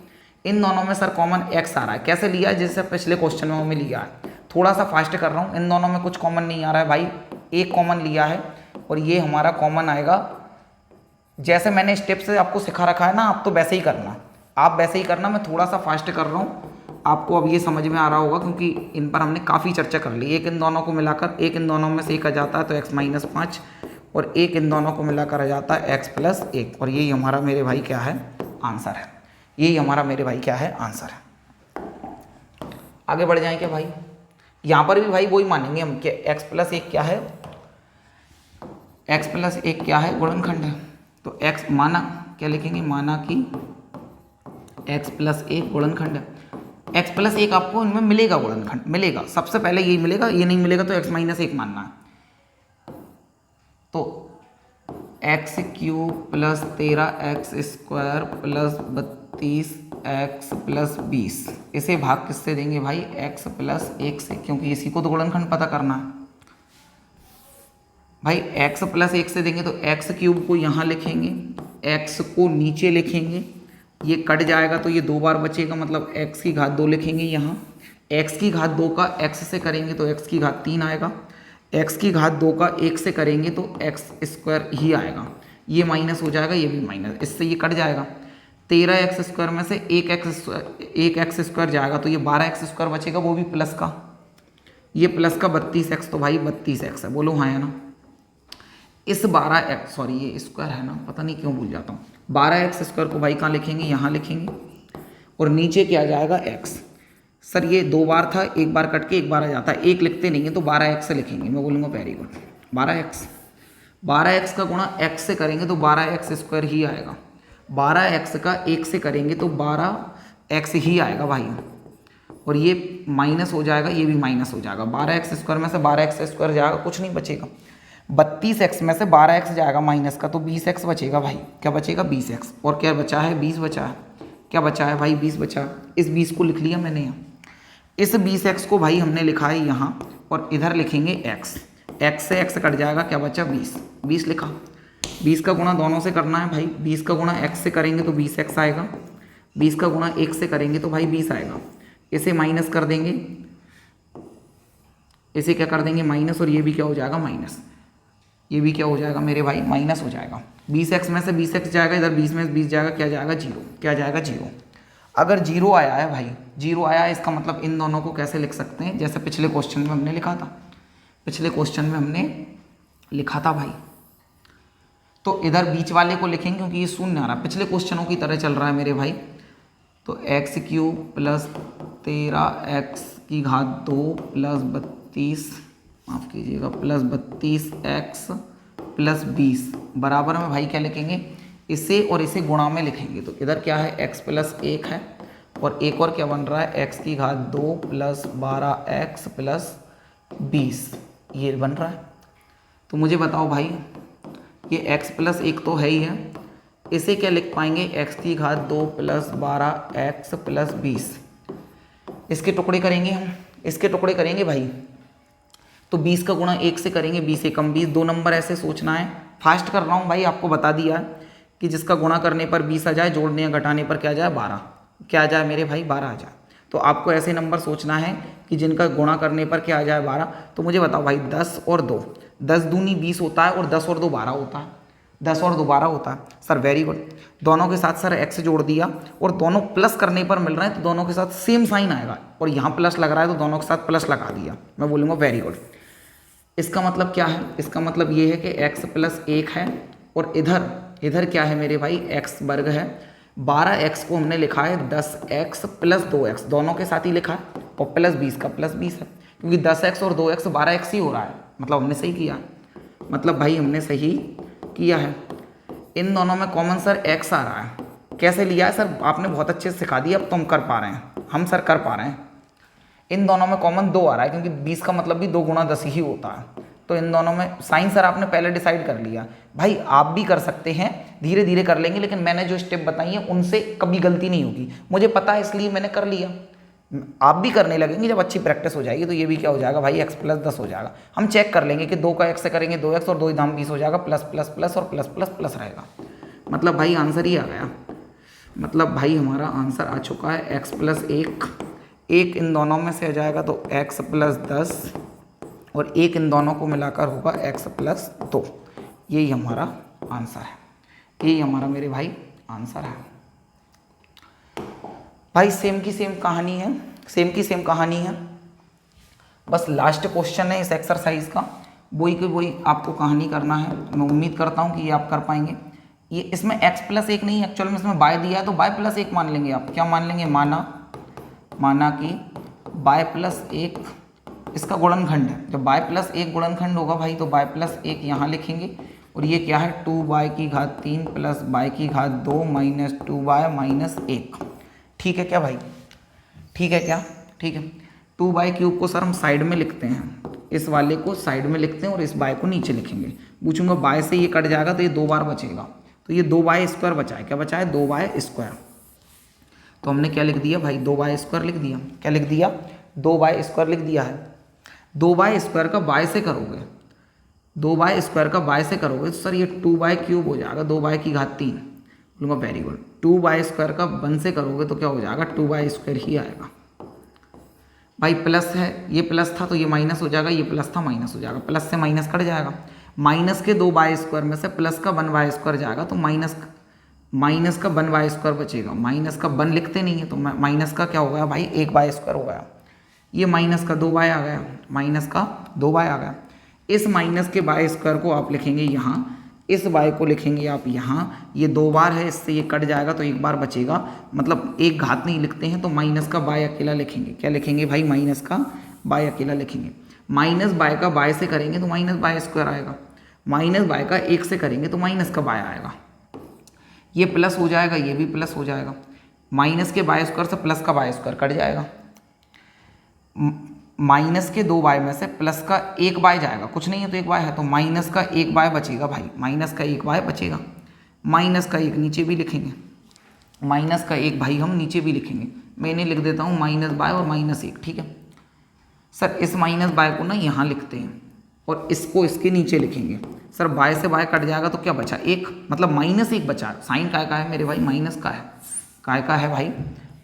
Speaker 1: इन दोनों में सर कॉमन x आ रहा है, कैसे लिया है, जैसे पिछले क्वेश्चन में हमें लिया है। थोड़ा सा फास्ट कर रहा हूँ, इन दोनों में कुछ कॉमन नहीं आ रहा है भाई, एक कॉमन लिया है और ये हमारा कॉमन आएगा। जैसे मैंने स्टेप से आपको सिखा रखा है ना, आप तो वैसे ही करना, आप वैसे ही करना। मैं थोड़ा सा फास्ट कर रहा हूँ, आपको अब ये समझ में आ रहा होगा क्योंकि इन पर हमने काफ़ी चर्चा कर ली। एक इन दोनों को मिलाकर, एक इन दोनों में से 1 आ जाता है तो x माइनस 5 और एक इन दोनों को मिलाकर आ जाता है x प्लस 1 और यही हमारा मेरे भाई क्या है आंसर है। यही हमारा मेरे भाई क्या है आंसर है। आगे बढ़ जाएं क्या भाई, यहाँ पर भी भाई वही मानेंगे हम कि x प्लस एक क्या है, x प्लस एक क्या है, गुणनखंड है। तो x माना क्या लिखेंगे, माना कि x प्लस एक गुणनखंड है। x प्लस एक आपको इनमें मिलेगा, गुणनखंड मिलेगा, सबसे पहले यही मिलेगा, ये नहीं मिलेगा तो x माइनस एक मानना है। तो x cube plus 13x² plus 32x plus 20, इसे भाग किससे देंगे भाई, x प्लस एक से, क्योंकि इसी को तो गुणनखंड पता करना है भाई। x प्लस एक से देंगे तो एक्स क्यूब को यहाँ लिखेंगे, x को नीचे लिखेंगे, ये कट जाएगा तो ये 2 बार बचेगा, मतलब x की घात 2 लिखेंगे यहाँ। x की घात 2 का x से करेंगे तो x की घात 3 आएगा, x की घात 2 का 1 से करेंगे तो x² ही आएगा। ये माइनस हो जाएगा, ये भी माइनस, इससे ये कट जाएगा। 13x² में से एक x² जाएगा तो ये 12x² बचेगा, वो भी प्लस का, ये प्लस का 32x, तो भाई 32x है, बोलो हाँ है ना। इस 12x, सॉरी ये स्क्वायर है ना, पता नहीं क्यों भूल जाता हूँ। 12x² को भाई कहाँ लिखेंगे, यहाँ लिखेंगे, और नीचे क्या जाएगा x। सर ये 2 बार था, 1 बार कट के 1 बार आ जाता है, 1 लिखते नहीं है तो 12x से लिखेंगे, मैं बोलूँगा वेरी गुड। 12x का गुणा x से करेंगे तो 12x² ही आएगा, 12x का 1 से करेंगे तो 12x ही आएगा भाई, और ये माइनस हो जाएगा, ये भी माइनस हो जाएगा। 12x² में से 12x² जाएगा, कुछ नहीं बचेगा। 32x में से 12x जाएगा माइनस का, तो 20x बचेगा भाई, क्या बचेगा 20x, और क्या बचा है 20 बचा है, क्या बचा है भाई 20 बचा। इस 20 को लिख लिया मैंने यहाँ, इस 20x को भाई हमने लिखा है यहाँ, और इधर लिखेंगे x, x से x कट जाएगा, क्या बचा 20 लिखा। 20 का गुणा दोनों से करना है भाई, 20 का गुणा x से करेंगे तो 20x आएगा, 20 का गुणा 1 से करेंगे तो भाई 20 आएगा। इसे माइनस कर देंगे, इसे क्या कर देंगे माइनस, और ये भी क्या हो जाएगा माइनस, ये भी क्या हो जाएगा मेरे भाई माइनस हो जाएगा। 20x में से 20x जाएगा, इधर 20 में से 20 जाएगा, क्या जाएगा 0, क्या जाएगा 0। अगर 0 आया है भाई, 0 आया है, इसका मतलब इन दोनों को कैसे लिख सकते हैं, जैसे पिछले क्वेश्चन में हमने लिखा था, पिछले क्वेश्चन में हमने लिखा था भाई। तो इधर बीच वाले को लिखेंगे क्योंकि ये शून्य आ रहा है, पिछले क्वेश्चनों की तरह चल रहा है मेरे भाई। तो x³ प्लस 13x की घात 2 प्लस 32, माफ़ कीजिएगा, प्लस 32x प्लस 20 बराबर में भाई क्या लिखेंगे, इसे और इसे गुणा में लिखेंगे। तो इधर क्या है x प्लस 1 है, और एक और क्या बन रहा है x की घात 2 प्लस 12x प्लस 20, ये बन रहा है। तो मुझे बताओ भाई, ये x प्लस 1 तो है ही है, इसे क्या लिख पाएंगे, x की घात 2 प्लस 12x प्लस 20, इसके टुकड़े करेंगे हम, इसके टुकड़े करेंगे भाई। तो 20 का गुणा 1 से करेंगे, 20 एकम 20, 2 नंबर ऐसे सोचना है। फास्ट कर रहा हूँ भाई, आपको बता दिया कि जिसका गुणा करने पर 20 आ जाए, जोड़ने या घटाने पर क्या आ जाए 12, क्या आ जाए मेरे भाई 12 आ जाए। तो आपको ऐसे नंबर सोचना है कि जिनका गुणा करने पर क्या आ जाए 12। तो मुझे बताओ भाई 10 और 2, 10 दूनी 20 होता है, और 10 और 2 12 होता है, 10 और 2 12 होता है। सर वेरी गुड, दोनों के साथ सर x जोड़ दिया, और दोनों प्लस करने पर मिल रहे हैं तो दोनों के साथ सेम साइन आएगा, और यहाँ प्लस लग रहा है तो दोनों के साथ प्लस लगा दिया, मैं बोलूँगा वेरी गुड। इसका मतलब क्या है, इसका मतलब ये है कि x प्लस 1 है, और इधर क्या है मेरे भाई x वर्ग है। 12x को हमने लिखा है 10x प्लस 2x, दोनों के साथ ही लिखा है, और प्लस 20 का प्लस 20 है, क्योंकि 10x और 2x 12x ही हो रहा है, मतलब हमने सही किया, मतलब भाई हमने सही किया है। इन दोनों में कॉमन सर x आ रहा है, कैसे लिया है सर, आपने बहुत अच्छे से सिखा दिया, अब तो हम कर पा रहे हैं, हम सर कर पा रहे हैं। इन दोनों में कॉमन 2 आ रहा है, क्योंकि 20 का मतलब भी 2 गुणा 10 ही होता है। तो इन दोनों में साइन सर आपने पहले डिसाइड कर लिया भाई, आप भी कर सकते हैं, धीरे धीरे कर लेंगे, लेकिन मैंने जो स्टेप बताई है उनसे कभी गलती नहीं होगी, मुझे पता है इसलिए मैंने कर लिया। आप भी करने लगेंगे जब अच्छी प्रैक्टिस हो जाएगी, तो ये भी क्या हो जाएगा भाई x प्लस 10 हो जाएगा। हम चेक कर लेंगे कि 2 का x से करेंगे 2x, और 2 दाम 20 हो जाएगा, प्लस प्लस प्लस और प्लस प्लस प्लस रहेगा, मतलब भाई आंसर ही आ गया, मतलब भाई हमारा आंसर आ चुका है x प्लस 1, 1 इन दोनों में से आ जाएगा तो x प्लस 10, और 1 इन दोनों को मिलाकर होगा x प्लस 2, यही हमारा आंसर है, यही हमारा मेरे भाई आंसर है। भाई सेम की सेम कहानी है, सेम की सेम कहानी है, बस लास्ट क्वेश्चन है इस एक्सरसाइज का, वही की वही आपको कहानी करना है। मैं उम्मीद करता हूँ कि ये आप कर पाएंगे। ये इसमें x प्लस एक नहीं, एक्चुअल में इसमें y दिया है तो y प्लस एक मान लेंगे आप। क्या मान लेंगे? माना कि y प्लस एक इसका गुणनखंड है। जब y प्लस एक गुणनखंड होगा भाई तो y प्लस एक यहाँ लिखेंगे, और ये क्या है 2y की घात 3 प्लस y की घात 2 माइनस 2y माइनस 1। ठीक है क्या भाई? ठीक है क्या? ठीक है। 2y क्यूब को सर हम साइड में लिखते हैं, इस वाले को साइड में लिखते हैं और इस y को नीचे लिखेंगे। पूछूंगा y से ये कट जाएगा तो ये 2 बार बचेगा, तो ये 2y स्क्वायर बचा है। क्या बचा है? 2y square. तो हमने क्या लिख दिया भाई? 2y स्क्वायर लिख दिया। क्या लिख दिया? 2y स्क्वायर लिख दिया है। 2y स्क्वायर का y से करोगे, 2y स्क्वायर का y से करोगे तो सर ये 2y क्यूब हो जाएगा, 2y की घात 3। बोलूँगा वेरी गुड। 2y स्क्वायर का 1 से करोगे तो क्या हो जाएगा? 2y स्क्वायर ही आएगा भाई। प्लस है, ये प्लस था तो ये माइनस हो जाएगा, ये प्लस था माइनस हो जाएगा, प्लस से माइनस कट जाएगा। माइनस के 2y स्क्वायर में से प्लस का 1y स्क्वायर जाएगा तो माइनस का 1y स्क्वायर बचेगा। माइनस का 1 लिखते नहीं है तो माइनस का क्या हो गया भाई? 1y स्क्वायर हो गया। ये माइनस का 2y आ गया, माइनस का 2y आ गया। इस माइनस के y स्क्वायर को आप लिखेंगे यहाँ, इस y को लिखेंगे आप यहाँ। ये 2 बार है, इससे ये कट जाएगा तो 1 बार बचेगा, मतलब एक घात नहीं लिखते हैं तो माइनस का y अकेला लिखेंगे। क्या लिखेंगे भाई? माइनस का y अकेला लिखेंगे। माइनस y का y से करेंगे तो माइनस y स्क्वायर आएगा, माइनस y का 1 से करेंगे तो माइनस का y आएगा। ये प्लस हो जाएगा, ये भी प्लस हो जाएगा। माइनस के y स्क्वायर से प्लस का y स्क्वायर कट जाएगा। माइनस के 2y में से प्लस का 1y जाएगा, कुछ नहीं है तो 1y है, तो माइनस का 1y बचेगा भाई। माइनस का 1y बचेगा। माइनस का 1 नीचे भी लिखेंगे, माइनस का 1 भाई हम नीचे भी लिखेंगे। मैं इन्हें लिख देता हूँ -y और -1। ठीक है सर, इस -y को ना यहाँ लिखते हैं और इसको इसके नीचे लिखेंगे। सर y से y कट जाएगा तो क्या बचा? 1, मतलब -1 बचा। साइन काय का है मेरे भाई? माइनस का है। काय का है भाई?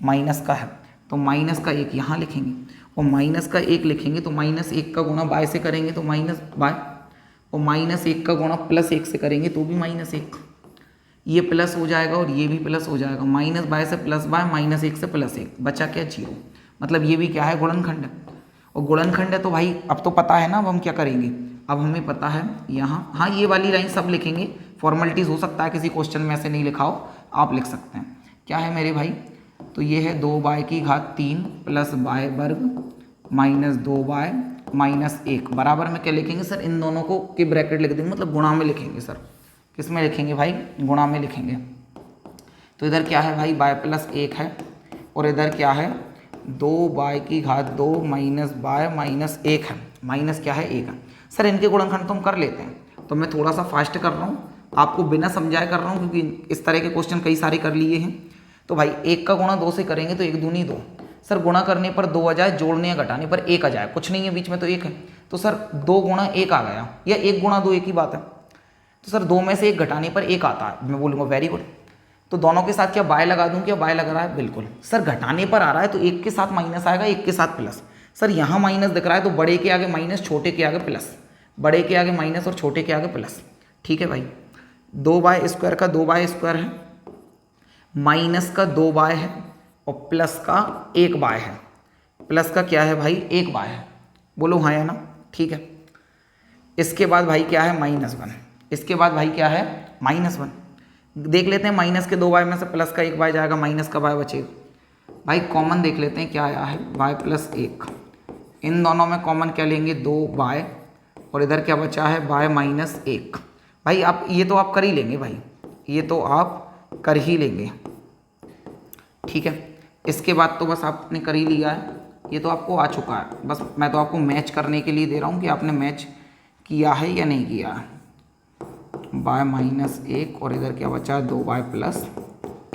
Speaker 1: माइनस का है। तो माइनस का 1 यहाँ लिखेंगे और माइनस का 1 लिखेंगे तो -1 का गुणा y से करेंगे तो माइनस y, और -1 का गुणा +1 से करेंगे तो भी -1। ये प्लस हो जाएगा और ये भी प्लस हो जाएगा। -y से +y, -1 से +1, बचा क्या? 0। मतलब ये भी क्या है? गुणनखंड है। और गुणनखंड है तो भाई अब तो पता है ना, अब हम क्या करेंगे? अब हमें पता है यहाँ, हाँ ये वाली लाइन सब लिखेंगे। फॉर्मेलिटीज़ हो सकता है किसी क्वेश्चन में ऐसे नहीं लिखा हो, आप लिख सकते हैं। क्या है मेरे भाई? तो ये है 2y की घात 3 प्लस y वर्ग माइनस 2y माइनस 1 बराबर में क्या लिखेंगे सर? इन दोनों को के ब्रैकेट लिख देंगे, मतलब गुणा में लिखेंगे सर। किस में लिखेंगे भाई? गुणा में लिखेंगे। तो इधर क्या है भाई? y प्लस 1 है और इधर क्या है? 2y की घात 2 माइनस y माइनस 1 है। माइनस क्या है? 1 है। सर इनके गुणनखंड तो हम कर लेते हैं, तो मैं थोड़ा सा फास्ट कर रहा हूँ, आपको बिना समझाए कर रहा हूँ क्योंकि इस तरह के क्वेश्चन कई सारे कर लिए हैं। तो भाई 1 का गुणा 2 से करेंगे तो 1 दूनी 2। सर गुणा करने पर 2 आ जाए, जोड़ने या घटाने पर 1 आ जाए, कुछ नहीं है बीच में तो 1 है। तो सर 2 गुणा 1 आ गया, या 1 गुणा 2 एक ही बात है। तो सर 2 में से 1 घटाने पर 1 आता है, मैं बोलूँगा वेरी गुड। तो दोनों के साथ क्या y लगा दूँ? क्या y लग रहा है? बिल्कुल। सर घटाने पर आ रहा है तो 1 के साथ माइनस आएगा, 1 के साथ प्लस। सर यहाँ माइनस दिख रहा है तो बड़े के आगे माइनस, छोटे के आगे प्लस, बड़े के आगे माइनस और छोटे के आगे प्लस। ठीक है भाई। 2y स्क्वायर का 2y स्क्वायर है, माइनस का 2y है और प्लस का 1y है। प्लस का क्या है भाई? 1y है। बोलो हाँ या ना? ठीक है। इसके बाद भाई क्या है? -1। इसके बाद भाई क्या है? -1। देख लेते हैं, माइनस के 2y में से प्लस का 1y जाएगा, माइनस का y बचेगा। भाई कॉमन देख लेते हैं क्या आया है? y plus 1। इन दोनों में कॉमन क्या लेंगे? 2y, और इधर क्या बचा है? y minus 1। भाई आप ये तो आप कर ही लेंगे भाई, ये तो आप कर ही लेंगे। ठीक है। इसके बाद तो बस आपने कर ही लिया है, ये तो आपको आ चुका है। बस मैं तो आपको मैच करने के लिए दे रहा हूँ कि आपने मैच किया है या नहीं किया है। y माइनस 1 और इधर क्या बचा? 2y plus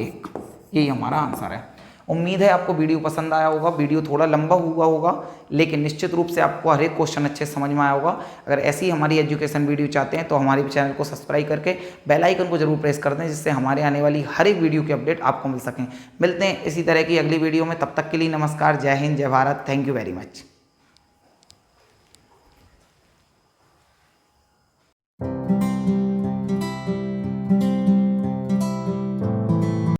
Speaker 1: 1। यही हमारा आंसर है। उम्मीद है आपको वीडियो पसंद आया होगा। वीडियो थोड़ा लंबा हुआ होगा लेकिन निश्चित रूप से आपको हर एक क्वेश्चन अच्छे समझ में आया होगा। अगर ऐसी हमारी एजुकेशन वीडियो चाहते हैं तो हमारे चैनल को सब्सक्राइब करके बेल आइकन को जरूर प्रेस कर दें, जिससे हमारे आने वाली हर एक वीडियो की अपडेट आपको मिल सकें। मिलते हैं इसी तरह की अगली वीडियो में, तब तक के लिए नमस्कार, जय हिंद, जय Bharat, thank you very much.